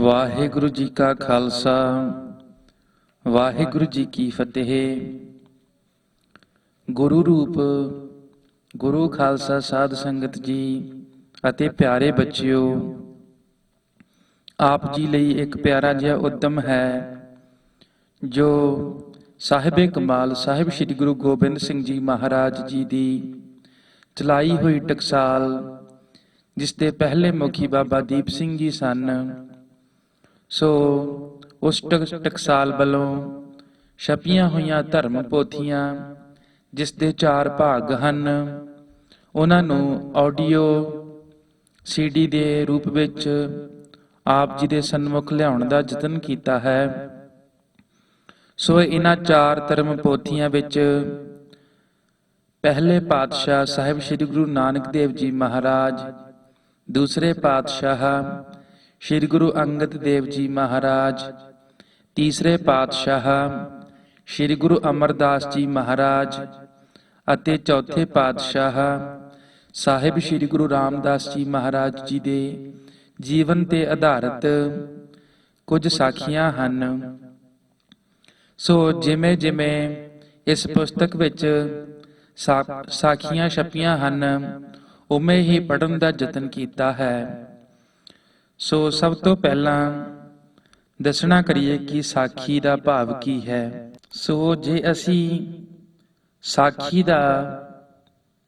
ਵਾਹਿਗੁਰੂ ਜੀ ਕਾ ਖਾਲਸਾ ਵਾਹਿਗੁਰੂ ਜੀ ਕੀ ਫਤਿਹ। ਗੁਰੂ ਰੂਪ ਗੁਰੂ ਖਾਲਸਾ ਸਾਧ ਸੰਗਤ ਜੀ ਅਤੇ ਪਿਆਰੇ ਬੱਚਿਓ, ਆਪ ਜੀ ਲਈ ਇੱਕ ਪਿਆਰਾ ਜਿਹਾ ਉਦਮ ਹੈ ਜੋ ਸਾਹਿਬੇ ਕਮਾਲ ਸਾਹਿਬ ਸ੍ਰੀ ਗੁਰੂ ਗੋਬਿੰਦ ਸਿੰਘ ਜੀ ਮਹਾਰਾਜ ਜੀ ਦੀ ਚਲਾਈ ਹੋਈ ਟਕਸਾਲ, ਜਿਸ ਦੇ ਪਹਿਲੇ ਮੁਖੀ ਬਾਬਾ ਦੀਪ ਸਿੰਘ ਜੀ ਸਨ। ਸੋ ਉਸ ਟਕਸਾਲ ਵੱਲੋਂ ਛਪੀਆਂ ਹੋਈਆਂ ਧਰਮ ਪੋਥੀਆਂ, ਜਿਸ ਦੇ 4 ਭਾਗ ਹਨ, ਉਹਨਾਂ ਨੂੰ ਆਡੀਓ CD ਦੇ ਰੂਪ ਵਿੱਚ ਆਪ ਜੀ ਦੇ ਸਨਮੁਖ ਲਿਆਉਣ ਦਾ ਯਤਨ ਕੀਤਾ ਹੈ। ਸੋ ਇਹਨਾਂ 4 ਧਰਮ ਪੋਥੀਆਂ ਵਿੱਚ ਪਹਿਲੇ ਪਾਤਸ਼ਾਹ ਸਾਹਿਬ ਸ੍ਰੀ ਗੁਰੂ ਨਾਨਕ ਦੇਵ ਜੀ ਮਹਾਰਾਜ, ਦੂਸਰੇ ਪਾਤਸ਼ਾਹ ਸ੍ਰੀ ਗੁਰੂ ਅੰਗਦ ਦੇਵ ਜੀ ਮਹਾਰਾਜ, ਤੀਸਰੇ ਪਾਤਸ਼ਾਹ ਸ੍ਰੀ ਗੁਰੂ ਅਮਰਦਾਸ ਜੀ ਮਹਾਰਾਜ ਅਤੇ ਚੌਥੇ ਪਾਤਸ਼ਾਹ ਸਾਹਿਬ ਸ੍ਰੀ ਗੁਰੂ ਰਾਮਦਾਸ ਜੀ ਮਹਾਰਾਜ ਜੀ ਦੇ ਜੀਵਨ ਤੇ ਆਧਾਰਿਤ ਕੁਝ ਸਾਖੀਆਂ ਹਨ। ਸੋ ਜਿਵੇਂ ਜਿਵੇਂ ਇਸ ਪੁਸਤਕ ਵਿੱਚ ਸਾਖੀਆਂ ਛਪੀਆਂ ਹਨ, ਉਵੇਂ ਹੀ ਪੜ੍ਹਨ ਦਾ ਯਤਨ ਕੀਤਾ ਹੈ। ਸੋ ਸਭ ਤੋਂ ਪਹਿਲਾਂ ਦੱਸਣਾ ਕਰੀਏ ਕਿ ਸਾਖੀ ਦਾ ਭਾਵ ਕੀ ਹੈ। ਸੋ ਜੇ ਅਸੀਂ ਸਾਖੀ ਦਾ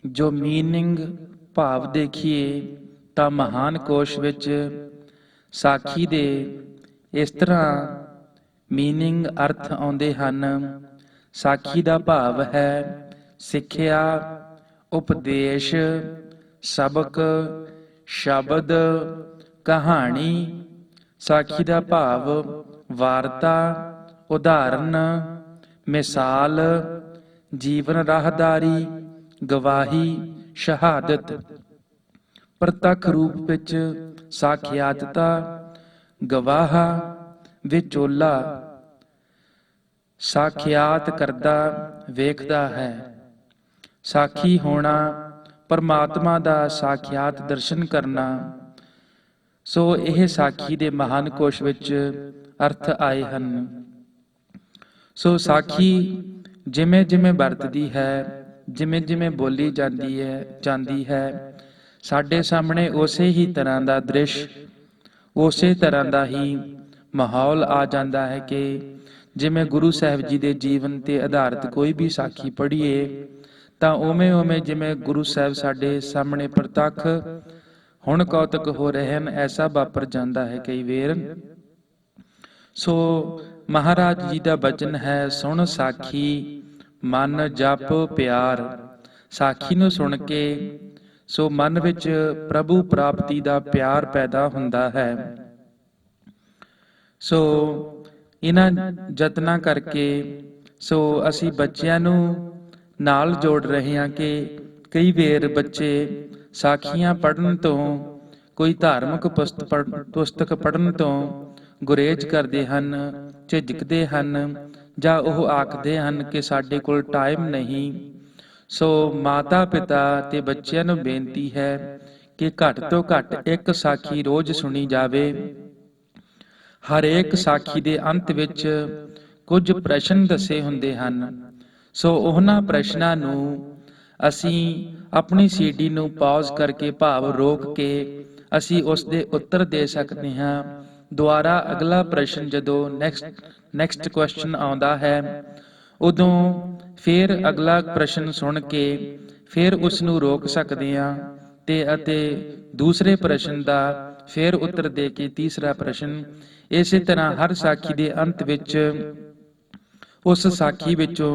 ਜੋ ਮੀਨਿੰਗ ਭਾਵ ਦੇਖੀਏ ਤਾਂ ਮਹਾਨ ਕੋਸ਼ ਵਿੱਚ ਸਾਖੀ ਦੇ ਇਸ ਤਰ੍ਹਾਂ ਮੀਨਿੰਗ ਅਰਥ ਆਉਂਦੇ ਹਨ। ਸਾਖੀ ਦਾ ਭਾਵ ਹੈ ਸਿੱਖਿਆ, ਉਪਦੇਸ਼, ਸਬਕ, ਸ਼ਬਦ, ਕਹਾਣੀ। ਸਾਖੀ ਦਾ ਭਾਵ ਵਾਰਤਾ, ਉਦਾਹਰਨ, ਮਿਸਾਲ, ਜੀਵਨ ਰਾਹਦਾਰੀ, ਗਵਾਹੀ, ਸ਼ਹਾਦਤ। ਪ੍ਰਤੱਖ ਰੂਪ ਵਿੱਚ ਸਾਖਿਆਤਤਾ, ਗਵਾਹ, ਵਿਚੋਲਾ, ਸਾਖਿਆਤ ਕਰਦਾ, ਵੇਖਦਾ ਹੈ। ਸਾਖੀ ਹੋਣਾ, ਪਰਮਾਤਮਾ ਦਾ ਸਾਖਿਆਤ ਦਰਸ਼ਨ ਕਰਨਾ। ਸੋ ਇਹ ਸਾਖੀ ਦੇ ਮਹਾਨ ਕੋਸ਼ ਵਿੱਚ ਅਰਥ ਆਏ ਹਨ। ਸੋ ਸਾਖੀ ਜਿਵੇਂ ਜਿਵੇਂ ਵਰਤਦੀ ਹੈ, ਜਿਵੇਂ ਜਿਵੇਂ ਬੋਲੀ ਜਾਂਦੀ ਹੈ, ਸਾਡੇ ਸਾਹਮਣੇ ਉਸੇ ਹੀ ਤਰ੍ਹਾਂ ਦਾ ਦ੍ਰਿਸ਼, ਉਸੇ ਤਰ੍ਹਾਂ ਦਾ ਹੀ ਮਾਹੌਲ ਆ ਜਾਂਦਾ ਹੈ ਕਿ ਜਿਵੇਂ ਗੁਰੂ ਸਾਹਿਬ ਜੀ ਦੇ ਜੀਵਨ ਤੇ ਆਧਾਰਿਤ ਕੋਈ ਵੀ ਸਾਖੀ ਪੜ੍ਹੀਏ ਤਾਂ ਉਵੇਂ ਉਵੇਂ ਜਿਵੇਂ ਗੁਰੂ ਸਾਹਿਬ ਸਾਡੇ ਸਾਹਮਣੇ ਪ੍ਰਤੱਖ ਹੁਣ ਕੌਤਕ ਹੋ ਰਹੇ ਹਨ, ਐਸਾ ਵਾਪਰ ਜਾਂਦਾ ਹੈ ਕਈ ਵੇਰ। ਸੋ ਮਹਾਰਾਜ ਜੀ ਦਾ ਬਚਨ ਹੈ, ਸੁਣ ਸਾਖੀ ਮਨ ਜਪ ਪਿਆਰ। ਸਾਖੀ ਨੂੰ ਸੁਣ ਕੇ ਸੋ ਮਨ ਵਿੱਚ ਪ੍ਰਭੂ ਪ੍ਰਾਪਤੀ ਦਾ ਪਿਆਰ ਪੈਦਾ ਹੁੰਦਾ ਹੈ। ਸੋ ਇਹਨਾਂ ਯਤਨਾਂ ਕਰਕੇ ਸੋ ਅਸੀਂ ਬੱਚਿਆਂ ਨੂੰ ਨਾਲ ਜੋੜ ਰਹੇ ਹਾਂ ਕਿ ਕਈ ਵੇਰ ਬੱਚੇ ਸਾਖੀਆਂ ਪੜ੍ਹਨ ਤੋਂ, ਕੋਈ ਧਾਰਮਿਕ ਪੁਸਤਕ ਪੜ੍ਹਨ ਤੋਂ ਗੁਰੇਜ਼ ਕਰਦੇ ਹਨ, ਝਿਜਕਦੇ ਹਨ, ਜਾਂ ਉਹ ਆਖਦੇ ਹਨ ਕਿ ਸਾਡੇ ਕੋਲ ਟਾਈਮ ਨਹੀਂ। ਸੋ ਮਾਤਾ ਪਿਤਾ ਤੇ ਬੱਚਿਆਂ ਨੂੰ ਬੇਨਤੀ ਹੈ ਕਿ ਘੱਟ ਤੋਂ ਘੱਟ ਇੱਕ ਸਾਖੀ ਰੋਜ਼ ਸੁਣੀ ਜਾਵੇ। ਹਰੇਕ ਸਾਖੀ ਦੇ ਅੰਤ ਵਿੱਚ ਕੁਝ ਪ੍ਰਸ਼ਨ ਦੱਸੇ ਹੁੰਦੇ ਹਨ। ਸੋ ਉਹਨਾਂ ਪ੍ਰਸ਼ਨਾਂ ਨੂੰ ਅਸੀਂ ਆਪਣੀ CD ਨੂੰ ਪੌਜ਼ ਕਰਕੇ, ਭਾਵ ਰੋਕ ਕੇ, ਅਸੀਂ ਉਸ ਦੇ ਉੱਤਰ ਦੇ ਸਕਦੇ ਹਾਂ। ਦੁਆਰਾ ਅਗਲਾ ਪ੍ਰਸ਼ਨ ਜਦੋਂ ਨੈਕਸਟ ਕੁਐਸਚਨ ਆਉਂਦਾ ਹੈ, ਉਦੋਂ ਫਿਰ ਅਗਲਾ ਪ੍ਰਸ਼ਨ ਸੁਣ ਕੇ ਫਿਰ ਉਸ ਨੂੰ ਰੋਕ ਸਕਦੇ ਹਾਂ ਅਤੇ ਦੂਸਰੇ ਪ੍ਰਸ਼ਨ ਦਾ ਫਿਰ ਉੱਤਰ ਦੇ ਕੇ ਤੀਸਰਾ ਪ੍ਰਸ਼ਨ। ਇਸੇ ਤਰ੍ਹਾਂ ਹਰ ਸਾਖੀ ਦੇ ਅੰਤ ਵਿੱਚ ਉਸ ਸਾਖੀ ਵਿੱਚੋਂ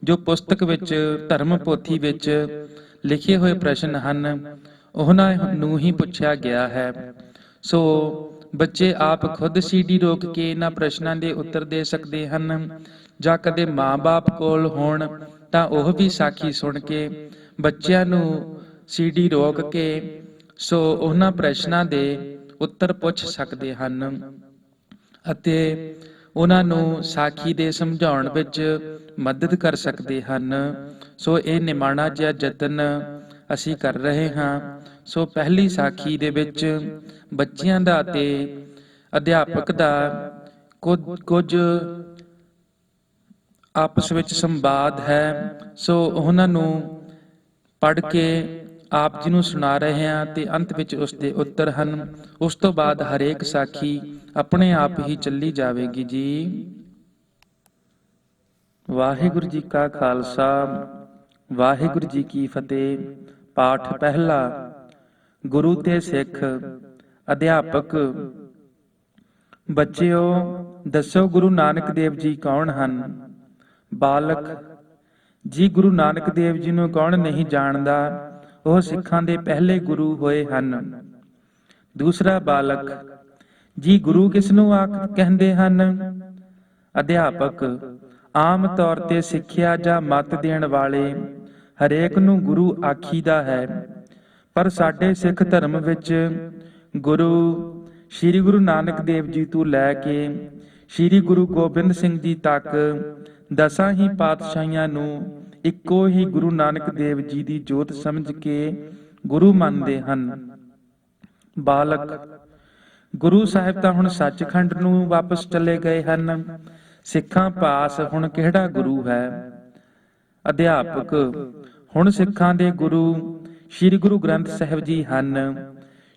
ਜੋ ਪੁਸਤਕ ਵਿੱਚ, ਧਰਮ ਪੋਥੀ ਵਿੱਚ ਲਿਖੇ ਹੋਏ ਪ੍ਰਸ਼ਨ ਹਨ, ਉਹਨਾਂ ਨੂੰ ਹੀ ਪੁੱਛਿਆ ਗਿਆ ਹੈ। ਸੋ ਬੱਚੇ ਆਪ ਖੁਦ CD ਰੋਕ ਕੇ ਇਹਨਾਂ ਪ੍ਰਸ਼ਨਾਂ ਦੇ ਉੱਤਰ ਦੇ ਸਕਦੇ ਹਨ, ਜਾਂ ਕਦੇ ਮਾਂ-ਬਾਪ ਕੋਲ ਹੋਣ ਤਾਂ ਉਹ ਵੀ ਸਾਖੀ ਸੁਣ ਕੇ ਬੱਚਿਆਂ ਨੂੰ CD ਰੋਕ ਕੇ ਸੋ ਉਹਨਾਂ ਪ੍ਰਸ਼ਨਾਂ ਦੇ ਉੱਤਰ ਪੁੱਛ ਸਕਦੇ ਹਨ ਅਤੇ ਉਹਨਾਂ ਨੂੰ ਸਾਖੀ ਦੇ ਸਮਝਾਉਣ ਵਿੱਚ ਮਦਦ ਕਰ ਸਕਦੇ ਹਨ। ਸੋ ਇਹ ਨਿਮਾਣਾ ਜਿਹਾ ਯਤਨ ਅਸੀਂ ਕਰ ਰਹੇ ਹਾਂ। ਸੋ ਪਹਿਲੀ ਸਾਖੀ ਦੇ ਵਿੱਚ ਬੱਚਿਆਂ ਦਾ ਤੇ ਅਧਿਆਪਕ ਦਾ ਕੁਝ ਆਪਸ ਵਿੱਚ ਸੰਵਾਦ ਹੈ, ਸੋ ਉਹਨਾਂ ਨੂੰ ਪੜ੍ਹ ਕੇ ਆਪ ਜੀ ਨੂੰ ਸੁਣਾ ਰਹੇ ਹਾਂ ਤੇ ਅੰਤ ਵਿੱਚ ਉਸ ਦੇ ਉੱਤਰ ਹਨ। ਉਸ ਤੋਂ ਬਾਅਦ ਹਰੇਕ ਸਾਖੀ ਆਪਣੇ ਆਪ ਹੀ ਚੱਲੀ ਜਾਵੇਗੀ ਜੀ। ਵਾਹਿਗੁਰੂ ਜੀ ਕਾ ਖਾਲਸਾ, ਵਾਹਿਗੁਰੂ ਜੀ ਕੀ ਫਤਿਹ। ਪਾਠ ਪਹਿਲਾ। ਗੁਰੂ ਤੇ ਸਿੱਖ। ਅਧਿਆਪਕ। ਬੱਚਿਓ, ਦੱਸੋ ਗੁਰੂ ਨਾਨਕ ਦੇਵ ਜੀ ਕੌਣ ਹਨ? ਬਾਲਕ ਜੀ, ਗੁਰੂ ਨਾਨਕ ਦੇਵ ਜੀ ਨੂੰ ਕੌਣ ਨਹੀਂ ਜਾਣਦਾ, ਉਹ ਸਿੱਖਾਂ ਦੇ ਪਹਿਲੇ ਗੁਰੂ ਹੋਏ ਹਨ। ਦੂਸਰਾ ਬਾਲਕ ਜੀ, ਗੁਰੂ ਕਿਸ ਨੂੰ ਕਹਿੰਦੇ ਹਨ? ਅਧਿਆਪਕ। ਆਮ ਤੌਰ ਤੇ ਸਿੱਖਿਆ ਜਾਂ ਮੱਤ ਦੇਣ ਵਾਲੇ ਹਰੇਕ ਨੂੰ ਗੁਰੂ ਆਖੀਦਾ ਹੈ, ਪਰ ਸਾਡੇ ਸਿੱਖ ਧਰਮ ਵਿੱਚ ਗੁਰੂ ਸ੍ਰੀ ਗੁਰੂ ਨਾਨਕ ਦੇਵ ਜੀ ਤੋਂ ਲੈ ਕੇ ਸ੍ਰੀ ਗੁਰੂ ਗੋਬਿੰਦ ਸਿੰਘ ਜੀ ਤੱਕ ਦਸਾਂ ਹੀ ਪਾਤਸ਼ਾਹੀਆਂ ਨੂੰ ਇੱਕੋ ਹੀ ਗੁਰੂ ਨਾਨਕ ਦੇਵ ਜੀ ਦੀ ਜੋਤ ਸਮਝ ਕੇ ਗੁਰੂ ਮੰਨਦੇ ਹਨ। ਬਾਲਕ। ਗੁਰੂ ਸਾਹਿਬ ਤਾਂ ਹੁਣ ਸੱਚਖੰਡ ਨੂੰ ਵਾਪਸ ਚਲੇ ਗਏ ਹਨ, ਸਿੱਖਾਂ ਪਾਸ ਹੁਣ ਕਿਹੜਾ ਗੁਰੂ ਹੈ? ਅਧਿਆਪਕ। ਹੁਣ ਸਿੱਖਾਂ ਦੇ ਗੁਰੂ ਸ੍ਰੀ ਗੁਰੂ ਗ੍ਰੰਥ ਸਾਹਿਬ ਜੀ ਹਨ।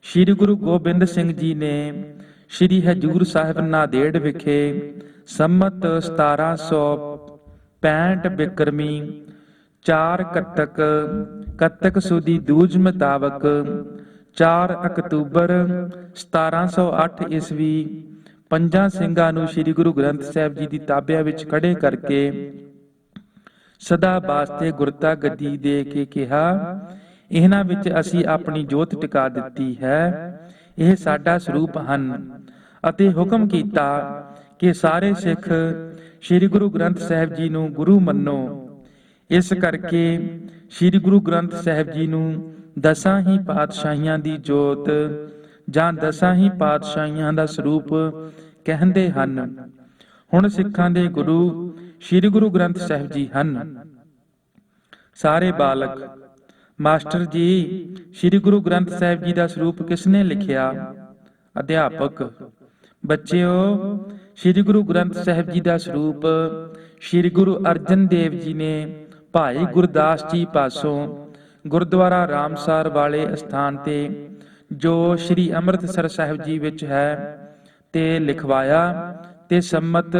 ਸ੍ਰੀ ਗੁਰੂ ਗੋਬਿੰਦ ਸਿੰਘ ਜੀ ਨੇ ਸ੍ਰੀ ਹਜ਼ੂਰ ਸਾਹਿਬ ਨਾਂਦੇੜ ਵਿਖੇ ਸੰਮਤ 1765 ਬਿਕਰਮੀ 4 ਕੱਤਕ ਸੁਦੀ ਦੂਜ ਮੁਤਾਬਕ 4 ਅਕਤੂਬਰ 1708 ਈਸਵੀ ਪੰਜਾਂ ਸਿੰਘਾਂ ਨੂੰ ਸ੍ਰੀ ਗੁਰੂ ਗ੍ਰੰਥ ਸਾਹਿਬ ਜੀ ਦੀ ਤਾਬਿਆਂ ਵਿੱਚ ਖੜੇ ਕਰਕੇ ਸਦਾ ਵਾਸਤੇ ਗੁਰਤਾ ਗੱਦੀ ਦੇ ਕੇ ਕਿਹਾ, ਇਹਨਾਂ ਵਿੱਚ ਅਸੀਂ ਆਪਣੀ ਜੋਤ ਟਿਕਾ ਦਿੱਤੀ ਹੈ, ਇਹ ਸਾਡਾ ਸਰੂਪ ਹਨ, ਅਤੇ ਹੁਕਮ ਕੀਤਾ ਕਿ ਸਾਰੇ ਸਿੱਖ ਸ੍ਰੀ ਗੁਰੂ ਗ੍ਰੰਥ ਸਾਹਿਬ ਜੀ ਨੂੰ ਗੁਰੂ ਮੰਨੋ। ਇਸ ਕਰਕੇ ਸ੍ਰੀ ਗੁਰੂ ਗ੍ਰੰਥ ਸਾਹਿਬ ਜੀ ਨੂੰ ਦਸਾਂ ਹੀ ਪਾਤਸ਼ਾਹੀਆਂ ਦੀ ਜੋਤ ਜਾਂ ਦਸਾਂ ਹੀ ਪਾਤਸ਼ਾਹੀਆਂ ਦਾ ਸਰੂਪ ਕਹਿੰਦੇ ਹਨ। ਹੁਣ ਸਿੱਖਾਂ ਦੇ ਗੁਰੂ ਸ੍ਰੀ ਗੁਰੂ ਗ੍ਰੰਥ ਸਾਹਿਬ ਜੀ ਹਨ। ਸਾਰੇ ਬਾਲਕ। ਮਾਸਟਰ ਜੀ, ਸ੍ਰੀ ਗੁਰੂ ਗ੍ਰੰਥ ਸਾਹਿਬ ਜੀ ਦਾ ਸਰੂਪ ਕਿਸਨੇ ਲਿਖਿਆ? ਅਧਿਆਪਕ। ਬੱਚਿਓ, ਸ੍ਰੀ ਗੁਰੂ ਗ੍ਰੰਥ ਸਾਹਿਬ ਜੀ ਦਾ ਸਰੂਪ ਸ੍ਰੀ ਗੁਰੂ ਅਰਜਨ ਦੇਵ ਜੀ ਨੇ ਭਾਈ ਗੁਰਦਾਸ ਜੀ ਪਾਸੋਂ ਗੁਰਦੁਆਰਾ ਰਾਮਸਰ ਵਾਲੇ ਅਸਥਾਨ ਤੇ ਜੋ ਸ੍ਰੀ ਅੰਮ੍ਰਿਤਸਰ ਸਾਹਿਬ ਜੀ ਵਿੱਚ ਹੈ ਤੇ ਲਿਖਵਾਇਆ ਤੇ ਸੰਮਤ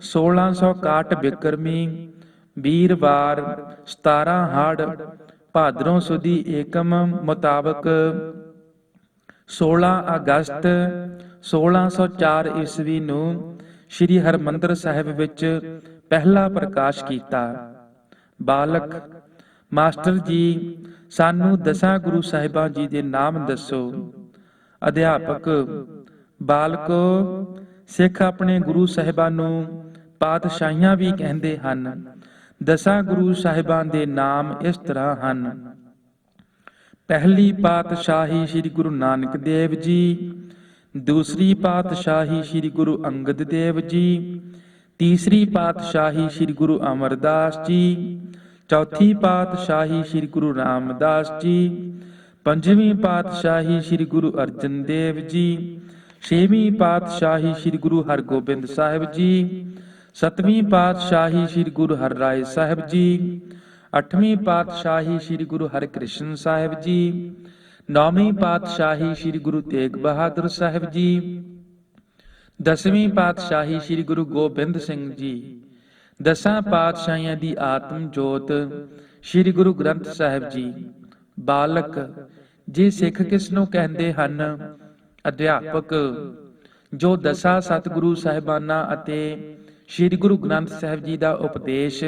1661 ਬਿਕਰਮੀ ਵੀਰਵਾਰ 17 ਹਾੜ ਭਾਦਰੋਂ ਸੁਦੀ ਏਕਮ ਮੁਤਾਬਕ 16 ਅਗਸਤ 1604 ਈਸਵੀ ਨੂੰ ਸ੍ਰੀ ਹਰਿਮੰਦਰ ਸਾਹਿਬ ਵਿੱਚ ਪਹਿਲਾ ਪ੍ਰਕਾਸ਼ ਕੀਤਾ। ਬਾਲਕ। ਮਾਸਟਰ ਜੀ, ਸਾਨੂੰ ਦਸਾਂ ਗੁਰੂ ਸਾਹਿਬਾਂ ਜੀ ਦੇ ਨਾਮ ਦੱਸੋ। ਅਧਿਆਪਕ। ਬਾਲਕੋ, ਸਿੱਖ ਆਪਣੇ ਗੁਰੂ ਸਾਹਿਬਾਂ ਨੂੰ ਪਾਤਸ਼ਾਹੀਆਂ ਵੀ ਕਹਿੰਦੇ ਹਨ। ਦਸਾਂ ਗੁਰੂ ਸਾਹਿਬਾਂ ਦੇ ਨਾਮ ਇਸ ਤਰ੍ਹਾਂ ਹਨ। ਪਹਿਲੀ ਪਾਤਸ਼ਾਹੀ ਸ੍ਰੀ ਗੁਰੂ ਨਾਨਕ ਦੇਵ ਜੀ, ਦੂਸਰੀ ਪਾਤਸ਼ਾਹੀ ਸ੍ਰੀ ਗੁਰੂ ਅੰਗਦ ਦੇਵ ਜੀ, ਤੀਸਰੀ ਪਾਤਸ਼ਾਹੀ ਸ੍ਰੀ ਗੁਰੂ ਅਮਰਦਾਸ ਜੀ, ਚੌਥੀ ਪਾਤਸ਼ਾਹੀ ਸ੍ਰੀ ਗੁਰੂ ਰਾਮਦਾਸ ਜੀ, ਪੰਜਵੀਂ ਪਾਤਸ਼ਾਹੀ ਸ੍ਰੀ ਗੁਰੂ ਅਰਜਨ ਦੇਵ ਜੀ, ਛੇਵੀਂ ਪਾਤਸ਼ਾਹੀ ਸ੍ਰੀ ਗੁਰੂ ਹਰਗੋਬਿੰਦ ਸਾਹਿਬ ਜੀ, ਸਤਵੀਂ ਪਾਤਸ਼ਾਹੀ ਸ੍ਰੀ ਗੁਰੂ ਹਰਿਰਾਏ ਸਾਹਿਬ ਜੀ, ਅੱਠਵੀਂ ਪਾਤਸ਼ਾਹੀ ਸ੍ਰੀ ਗੁਰੂ ਹਰਿਕ੍ਰਿਸ਼ਨ ਸਾਹਿਬ ਜੀ, ਨੌਵੀਂ ਪਾਤਸ਼ਾਹੀ ਸ੍ਰੀ ਗੁਰੂ ਤੇਗ ਬਹਾਦਰ ਸਾਹਿਬ ਜੀ, ਦਸਵੀਂ ਪਾਤਸ਼ਾਹੀ ਸ੍ਰੀ ਗੁਰੂ ਗੋਬਿੰਦ ਸਿੰਘ ਜੀ। ਦਸਾਂ ਪਾਤਸ਼ਾਹੀਆਂ ਦੀ ਆਤਮ ਜੋਤ ਸ੍ਰੀ ਗੁਰੂ ਗ੍ਰੰਥ ਸਾਹਿਬ ਜੀ। ਬਾਲਕ। ਜੀ, ਸਿੱਖ ਕਿਸ ਨੂੰ ਕਹਿੰਦੇ ਹਨ? ਅਧਿਆਪਕ। ਜੋ ਦਸਾਂ ਸਤਿਗੁਰੂ ਸਾਹਿਬਾਨਾਂ ਅਤੇ ਸ੍ਰੀ ਗੁਰੂ ਗ੍ਰੰਥ ਸਾਹਿਬ ਜੀ ਦਾ ਉਪਦੇਸ਼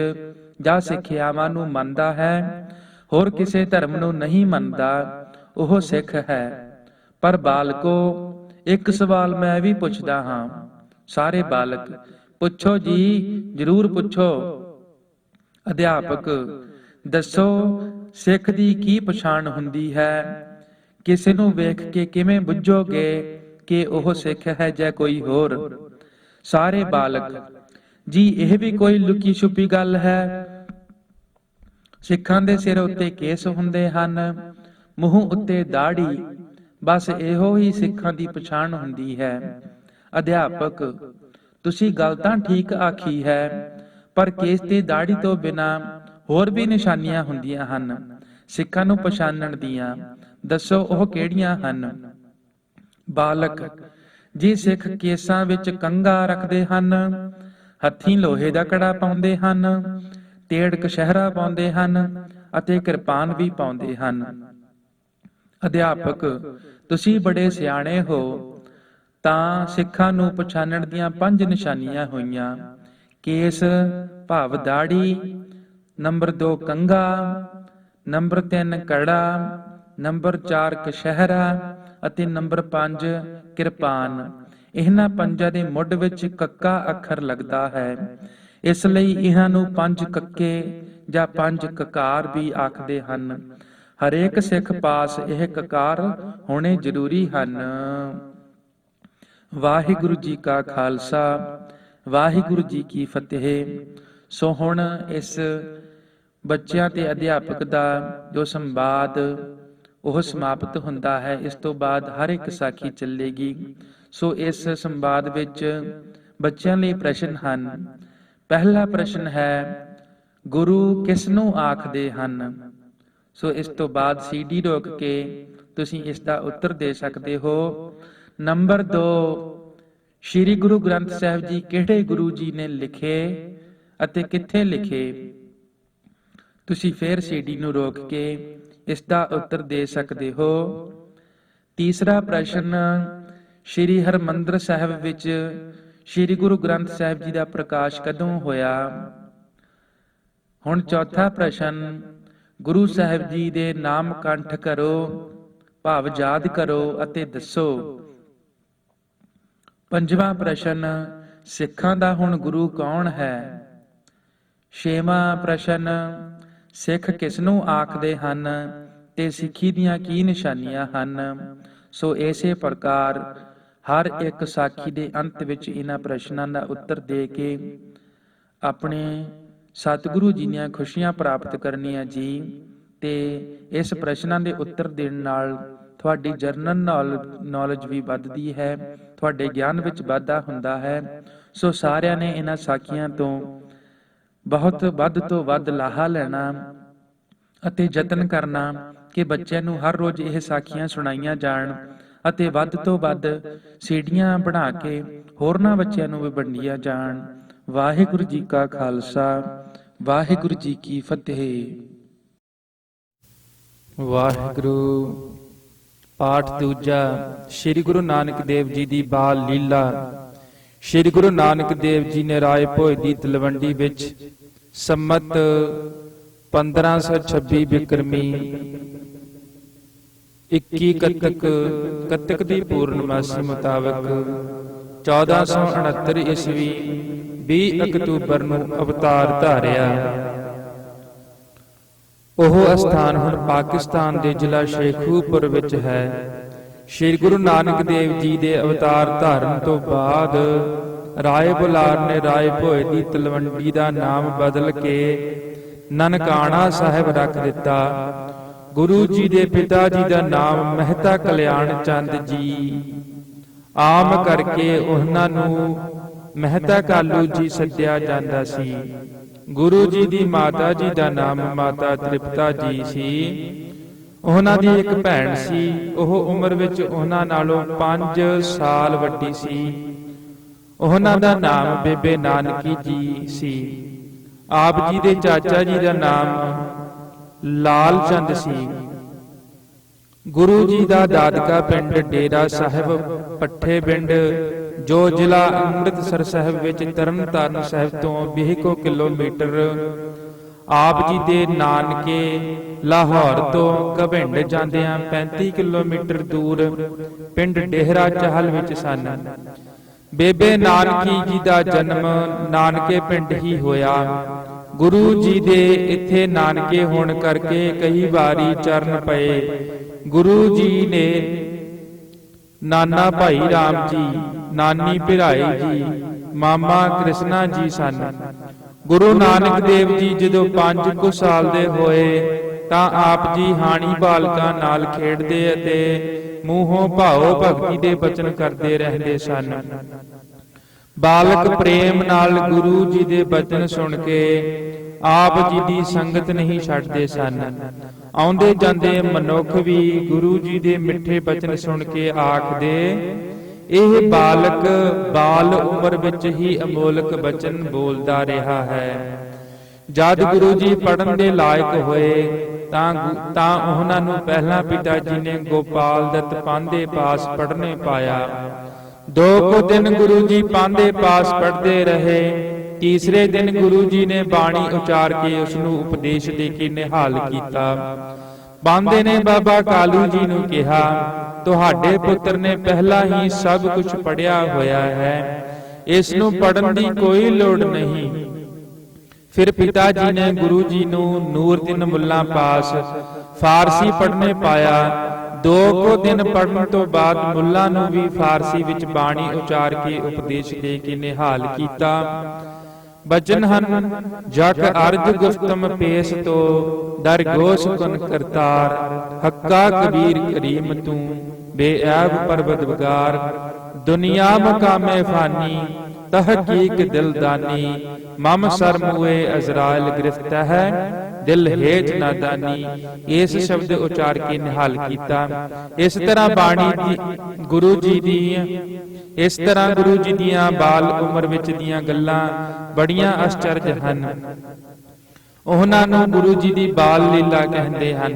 ਜਾਂ ਸਿੱਖਿਆਵਾਂ ਨੂੰ ਮੰਨਦਾ ਹੈ, ਹੋਰ ਕਿਸੇ ਧਰਮ ਨੂੰ ਨਹੀਂ ਮੰਨਦਾ, ਉਹ ਸਿੱਖ ਹੈ। ਪਰ ਬਾਲਕੋ, ਇੱਕ ਸਵਾਲ ਮੈਂ ਵੀ ਪੁੱਛਦਾ ਹਾਂ। ਸਾਰੇ ਬਾਲਕ। ਪੁੱਛੋ ਜੀ, ਜ਼ਰੂਰ ਪੁੱਛੋ। ਅਧਿਆਪਕ। ਦੱਸੋ, ਸਿੱਖ ਦੀ ਕੀ ਪਛਾਣ ਹੁੰਦੀ ਹੈ? ਕਿਸੇ ਨੂੰ ਵੇਖ ਕੇ ਕਿਵੇਂ ਬੁੱਝੋਗੇ ਕਿ ਉਹ ਸਿੱਖ ਹੈ ਜਾਂ ਕੋਈ ਹੋਰ? ਸਾਰੇ ਬਾਲਕ। ਜੀ, ਇਹ ਵੀ ਕੋਈ ਲੁਕੀ ਛੁਪੀ ਗੱਲ ਹੈ? ਸਿੱਖਾਂ ਦੇ ਸਿਰ ਉੱਤੇ ਕੇਸ ਹੁੰਦੇ ਹਨ, ਮੂੰਹ ਉੱਤੇ ਦਾੜੀ, ਬਸ ਇਹੋ ਹੀ ਸਿੱਖਾਂ ਦੀ ਪਛਾਣ ਹੁੰਦੀ ਹੈ। ਅਧਿਆਪਕ, ਤੁਸੀਂ ਗੱਲ ਤਾਂ ਠੀਕ ਆਖੀ ਹੈ, ਪਰ ਕੇਸ ਤੇ ਦਾੜੀ ਤੋਂ ਬਿਨਾਂ ਹੋਰ ਵੀ ਨਿਸ਼ਾਨੀਆਂ ਹੁੰਦੀਆਂ ਹਨ ਸਿੱਖਾਂ ਨੂੰ ਪਛਾਣਨ ਦੀਆਂ। ਦੱਸੋ ਉਹ ਕਿਹੜੀਆਂ ਹਨ? ਬਾਲਕ, ਜੇ ਸਿੱਖ ਕੇਸਾਂ ਵਿੱਚ ਕੰਘਾ ਰੱਖਦੇ ਹਨ, ਹੱਥੀਂ ਲੋਹੇ ਦਾ ਕੜਾ ਪਾਉਂਦੇ ਹਨ, ਤੇੜ ਕਸ਼ਹਿਰਾ ਪਾਉਂਦੇ ਹਨ ਅਤੇ ਕਿਰਪਾਨ ਵੀ ਪਾਉਂਦੇ ਹਨ। ਅਧਿਆਪਕ, ਤੁਸੀਂ ਬੜੇ ਸਿਆਣੇ ਹੋ। ਤਾਂ ਸਿੱਖਾਂ ਨੂੰ ਪਛਾਣਨ ਦੀਆਂ 5 ਨਿਸ਼ਾਨੀਆਂ ਹੋਈਆਂ। ਕੇਸ ਭਾਵ ਦਾੜੀ, ਨੰਬਰ 2 ਕੰਘਾ, ਨੰਬਰ 3 ਕੜਾ, ਨੰਬਰ 4 ਕਸ਼ਹਿਰਾ ਅਤੇ ਨੰਬਰ 5 ਕਿਰਪਾਨ। ਇਹਨਾਂ ਪੰਜਾਂ ਦੇ ਮੁੱਢ ਵਿੱਚ ਕੱਕਾ ਅੱਖਰ ਲੱਗਦਾ ਹੈ, ਇਸ ਲਈ ਇਹਨਾਂ ਨੂੰ 5 ਕੱਕੇ ਜਾਂ 5 ਕਕਾਰ ਵੀ ਆਖਦੇ ਹਨ। ਹਰੇਕ ਸਿੱਖ ਪਾਸ ਇਹ ਕਕਾਰ ਹੋਣੇ ਜ਼ਰੂਰੀ ਹਨ। ਵਾਹਿਗੁਰੂ ਜੀ ਕਾ ਖਾਲਸਾ, ਵਾਹਿਗੁਰੂ ਜੀ ਕੀ ਫਤਿਹ। ਸੋ ਹੁਣ ਇਸ ਬੱਚਿਆਂ ਤੇ ਅਧਿਆਪਕ ਦਾ ਜੋ ਸੰਵਾਦ ਉਹ ਸਮਾਪਤ ਹੁੰਦਾ ਹੈ। ਇਸ ਤੋਂ ਬਾਅਦ ਹਰ ਇੱਕ ਸਾਖੀ ਚੱਲੇਗੀ। ਸੋ ਇਸ ਸੰਵਾਦ ਵਿੱਚ ਬੱਚਿਆਂ ਲਈ ਪ੍ਰਸ਼ਨ ਹਨ। ਪਹਿਲਾ ਪ੍ਰਸ਼ਨ ਹੈ, ਗੁਰੂ ਕਿਸ ਨੂੰ ਆਖਦੇ ਹਨ? ਸੋ ਇਸ ਤੋਂ ਬਾਅਦ CD ਰੋਕ ਕੇ ਤੁਸੀਂ ਇਸ ਦਾ ਉੱਤਰ ਦੇ ਸਕਦੇ ਹੋ। ਨੰਬਰ 2, ਸ਼੍ਰੀ ਗੁਰੂ ਗ੍ਰੰਥ ਸਾਹਿਬ ਜੀ ਕਿਹੜੇ ਗੁਰੂ ਜੀ ਨੇ ਲਿਖੇ ਅਤੇ ਕਿੱਥੇ ਲਿਖੇ? ਤੁਸੀਂ ਫਿਰ CD ਨੂੰ ਰੋਕ ਕੇ ਇਸ ਦਾ ਉੱਤਰ ਦੇ ਸਕਦੇ ਹੋ। ਤੀਸਰਾ ਪ੍ਰਸ਼ਨ, ਸ਼੍ਰੀ ਹਰਿਮੰਦਰ ਸਾਹਿਬ ਵਿੱਚ ਸ਼੍ਰੀ ਗੁਰੂ ਗ੍ਰੰਥ ਸਾਹਿਬ ਜੀ ਦਾ ਪ੍ਰਕਾਸ਼ ਕਦੋਂ ਹੋਇਆ? ਹੁਣ ਚੌਥਾ ਪ੍ਰਸ਼ਨ, ਗੁਰੂ ਸਾਹਿਬ ਜੀ ਦੇ ਨਾਮ ਕੰਠ ਕਰੋ ਭਾਵ ਯਾਦ ਕਰੋ ਅਤੇ ਦੱਸੋ। ਪੰਜਵਾਂ ਪ੍ਰਸ਼ਨ, ਸਿੱਖਾਂ ਦਾ ਹੁਣ ਗੁਰੂ ਕੌਣ ਹੈ? ਛੇਵਾਂ ਪ੍ਰਸ਼ਨ, ਸਿੱਖ ਕਿਸ ਨੂੰ ਆਖਦੇ ਹਨ ਤੇ ਸਿੱਖੀ ਦੀਆਂ ਕੀ ਨਿਸ਼ਾਨੀਆਂ ਹਨ? ਸੋ ਇਸੇ ਪ੍ਰਕਾਰ ਹਰ ਇੱਕ ਸਾਖੀ ਦੇ ਅੰਤ ਵਿੱਚ ਇਹਨਾਂ ਪ੍ਰਸ਼ਨਾਂ ਦਾ ਉੱਤਰ ਦੇ ਕੇ ਆਪਣੇ ਸਤਿਗੁਰੂ ਜੀ ਦੀਆਂ ਖੁਸ਼ੀਆਂ ਪ੍ਰਾਪਤ ਕਰਨੀਆਂ ਜੀ। ਤੇ ਇਸ ਪ੍ਰਸ਼ਨਾਂ ਦੇ ਉੱਤਰ ਦੇਣ ਨਾਲ ਤੁਹਾਡੀ ਜਰਨਲ ਨੌਲੇਜ ਵੀ ਵੱਧਦੀ ਹੈ, ਤੁਹਾਡੇ ਗਿਆਨ ਵਿੱਚ ਵਾਧਾ ਹੁੰਦਾ ਹੈ। ਸੋ ਸਾਰਿਆਂ ਨੇ ਇਹਨਾਂ ਸਾਖੀਆਂ ਤੋਂ ਬਹੁਤ ਵੱਧ ਤੋਂ ਵੱਧ ਲਾਹਾ ਲੈਣਾ ਅਤੇ ਯਤਨ ਕਰਨਾ ਕਿ ਬੱਚਿਆਂ ਨੂੰ ਹਰ ਰੋਜ਼ ਇਹ ਸਾਖੀਆਂ ਸੁਣਾਈਆਂ ਜਾਣ ਅਤੇ ਵੱਧ ਤੋਂ ਵੱਧ ਸੀਡੀਆਂ ਬਣਾ ਕੇ ਹੋਰਨਾਂ ਬੱਚਿਆਂ ਨੂੰ ਵੀ ਵੰਡੀਆਂ ਜਾਣ। ਵਾਹਿਗੁਰੂ ਜੀ ਕਾ ਖਾਲਸਾ, ਵਾਹਿਗੁਰੂ ਜੀ ਕੀ ਫਤਿਹ। ਵਾਹਿਗੁਰੂ। ਪਾਠ ਦੂਜਾ। ਸ੍ਰੀ ਗੁਰੂ ਨਾਨਕ ਦੇਵ ਜੀ ਦੀ ਬਾਲ ਲੀਲਾ। ਸ੍ਰੀ ਗੁਰੂ ਨਾਨਕ ਦੇਵ ਜੀ ਨੇ ਰਾਏ ਭੋਇ ਦੀ ਤਲਵੰਡੀ ਵਿੱਚ ਸੰਮਤ 1526 ਬਿਕਰਮੀ 21 ਕੱਤਕ ਦੀ ਪੂਰਨਮਾਸੀ ਮੁਤਾਬਕ 1469 ਈਸਵੀ 20 ਅਕਤੂਬਰ ਨੂੰ ਅਵਤਾਰ ਧਾਰਿਆ। ਉਹ ਅਸਥਾਨ ਹੁਣ ਪਾਕਿਸਤਾਨ ਦੇ ਜ਼ਿਲ੍ਹਾ ਸ਼ੇਖੂਪੁਰ ਵਿੱਚ ਹੈ। ਸ੍ਰੀ ਗੁਰੂ ਨਾਨਕ ਦੇਵ ਜੀ ਦੇ ਅਵਤਾਰ ਧਾਰਨ ਤੋਂ ਬਾਅਦ ਰਾਏ ਬੁਲਾਰ ਨੇ ਰਾਏ ਭੋਇ ਦੀ ਤਲਵੰਡੀ ਦਾ ਨਾਮ ਬਦਲ ਕੇ ਨਨਕਾਣਾ ਸਾਹਿਬ ਰੱਖ ਦਿੱਤਾ। ਗੁਰੂ ਜੀ ਦੇ ਪਿਤਾ ਜੀ ਦਾ ਨਾਮ ਮਹਿਤਾ ਕਲਿਆਣ ਚੰਦ ਜੀ, ਆਮ ਕਰਕੇ ਉਹਨਾਂ ਨੂੰ ਮਹਿਤਾ ਕਾਲੂ ਜੀ ਸੱਦਿਆ ਜਾਂਦਾ ਸੀ। ਗੁਰੂ ਜੀ ਦੀ ਮਾਤਾ ਜੀ ਦਾ ਨਾਮ ਮਾਤਾ ਤ੍ਰਿਪਤਾ ਜੀ ਸੀ। ਉਹਨਾਂ ਦੀ ਇੱਕ ਭੈਣ ਸੀ, ਉਹ ਉਮਰ ਵਿੱਚ ਉਹਨਾਂ ਨਾਲੋਂ 5 ਸਾਲ ਵੱਡੀ ਸੀ। ਉਹਨਾਂ ਦਾ ਨਾਮ ਬੇਬੇ ਨਾਨਕੀ ਜੀ ਸੀ। ਆਪ ਜੀ ਦੇ ਚਾਚਾ ਜੀ ਦਾ ਨਾਮ ਲਾਲ ਚੰਦ ਸੀ। ਗੁਰੂ ਜੀ ਦਾ ਦਾਦਕਾ ਪਿੰਡ ਡੇਰਾ ਸਾਹਿਬ ਪੱਠੇ ਪਿੰਡ, ਜੋ ਜ਼ਿਲ੍ਹਾ ਅੰਮ੍ਰਿਤਸਰ ਸਾਹਿਬ ਵਿੱਚ ਤਰਨਤਾਰਨ ਸਾਹਿਬ ਤੋਂ 20 ਕਿਲੋਮੀਟਰ। ਆਪ ਜੀ ਦੇ ਨਾਨਕੇ ਲਾਹੌਰ ਤੋਂ ਘਬਿੰਡ ਜਾਂਦਿਆਂ 35 ਕਿਲੋਮੀਟਰ ਦੂਰ ਪਿੰਡ ਡੇਹਰਾ ਚਾਹਲ ਵਿੱਚ ਸਨ। ਬੇਬੇ ਨਾਨਕੀ ਜੀ ਦਾ ਜਨਮ ਨਾਨਕੇ ਪਿੰਡ ਹੀ ਹੋਇਆ। ਗੁਰੂ ਜੀ ਦੇ ਇੱਥੇ ਨਾਨਕੇ ਹੋਣ ਕਰਕੇ ਕਈ ਵਾਰੀ ਚਰਨ ਪਏ। ਗੁਰੂ ਜੀ ਨੇ ਨਾਨਾ ਭਾਈ ਰਾਮ ਜੀ, ਨਾਨੀ ਭਿਰਾਈ ਜੀ, ਮਾਮਾ ਕ੍ਰਿਸ਼ਨਾ ਜੀ ਸਨ। ਗੁਰੂ ਨਾਨਕ ਦੇਵ ਜੀ ਜਦੋਂ 5 ਕੁ ਸਾਲ ਦੇ ਹੋਏ ਤਾਂ ਆਪ ਜੀ ਹਾਣੀ ਬਾਲਕਾਂ ਨਾਲ ਖੇਡਦੇ ਅਤੇ ਮੂੰਹੋਂ ਭਾਉ ਭਗਤੀ ਦੇ ਬਚਨ ਕਰਦੇ ਰਹਿੰਦੇ ਸਨ। ਬਾਲਕ ਪ੍ਰੇਮ ਨਾਲ ਗੁਰੂ ਜੀ ਦੇ ਬਚਨ ਸੁਣ ਕੇ ਆਪ ਜੀ ਦੀ ਸੰਗਤ ਨਹੀਂ ਛੱਡਦੇ ਸਨ। ਆਉਂਦੇ ਜਾਂਦੇ ਮਨੁੱਖ ਵੀ ਗੁਰੂ ਜੀ ਦੇ ਮਿੱਠੇ ਬਚਨ ਸੁਣ ਕੇ ਆਖਦੇ, ਇਹ ਬਾਲਕ ਬਾਲ ਉਮਰ ਵਿੱਚ ਹੀ ਅਮੋਲਕ ਬਚਨ ਬੋਲਦਾ ਰਿਹਾ ਹੈ। ਜਦ ਗੁਰੂ ਜੀ ਪੜ੍ਹਨ ਦੇ ਲਾਇਕ ਹੋਏ ਤਾਂ ਉਹਨਾਂ ਨੂੰ ਪਹਿਲਾਂ ਪਿਤਾ ਜੀ ਨੇ ਗੋਪਾਲ ਦੱਤ ਪਾਂਧੇ ਪਾਸ ਪੜ੍ਹਨੇ ਪਾਇਆ। 2 ਕੁ ਦਿਨ ਗੁਰੂ ਜੀ ਪਾਂਧੇ ਪਾਸ ਪੜ੍ਹਦੇ ਰਹੇ। ਤੀਸਰੇ ਦਿਨ ਗੁਰੂ ਜੀ ਨੇ ਬਾਣੀ ਉਚਾਰ ਕੇ ਉਸ ਨੂੰ ਉਪਦੇਸ਼ ਦੇ ਕੇ ਨਿਹਾਲ ਕੀਤਾ। ਪਾਂਧੇ ਨੇ ਬਾਬਾ ਕਾਲੂ ਜੀ ਨੂੰ ਕਿਹਾ, ਤੁਹਾਡੇ ਪੁੱਤਰ ਨੇ ਪਹਿਲਾਂ ਹੀ ਸਭ ਕੁਝ ਪੜ੍ਹਿਆ ਹੋਇਆ ਹੈ, ਇਸ ਨੂੰ ਪੜ੍ਹਨ ਦੀ ਕੋਈ ਲੋੜ ਨਹੀਂ। ਫਿਰ ਪਿਤਾ ਜੀ ਨੇ ਗੁਰੂ ਜੀ ਨੂੰ ਨੂਰਦੀਨ ਮੁੱਲਾ ਪਾਸ ਫਾਰਸੀ ਪੜ੍ਹਨੇ ਪਾਇਆ। 2 ਕੁ ਦਿਨ ਪੜ੍ਹਨ ਤੋਂ ਬਾਅਦ ਮੁੱਲਾ ਨੂੰ ਵੀ ਫਾਰਸੀ ਵਿੱਚ ਬਾਣੀ ਉਚਾਰ ਕੇ ਉਪਦੇਸ਼ ਦੇ ਕੇ ਨਿਹਾਲ ਕੀਤਾ। ਬਚਨ ਹਨ, ਜਗ ਅਰਜ ਗੁਫਤਮ ਪੇਸ ਤੋ ਦਰਗੋਸ ਕੁਨ ਕਰਤਾਰ, ਹੱਕਾ ਕਬੀਰ ਕਰੀਮ ਤੂੰ ਬੇਐਬ ਪਰਵਦਗਾਰ, ਦੁਨੀਆ ਮਕਾਮੇ ਫਾਨੀ ਤਹਕੀਕ ਦਿਲਦਾਨੀ, ਮਮ ਸਰ ਮੂਏ ਅਜ਼ਰਾਇਲ ਗ੍ਰਿਫਤ ਹੈ ਦਿਲ ਹੇਠ ਨਾਦਾਨੀ। ਇਸ ਸ਼ਬਦ ਉਚਾਰ ਕੇ ਨਿਹਾਲ ਕੀਤਾ। ਇਸ ਤਰ੍ਹਾਂ ਗੁਰੂ ਜੀ ਦੀਆਂ ਬਾਲ ਉਮਰ ਵਿੱਚ ਦੀਆਂ ਗੱਲਾਂ ਬੜੀਆਂ ਅਚਰਜ ਹਨ। ਉਹਨਾਂ ਨੂੰ ਗੁਰੂ ਜੀ ਦੀ ਬਾਲ ਲੀਲਾ ਕਹਿੰਦੇ ਹਨ।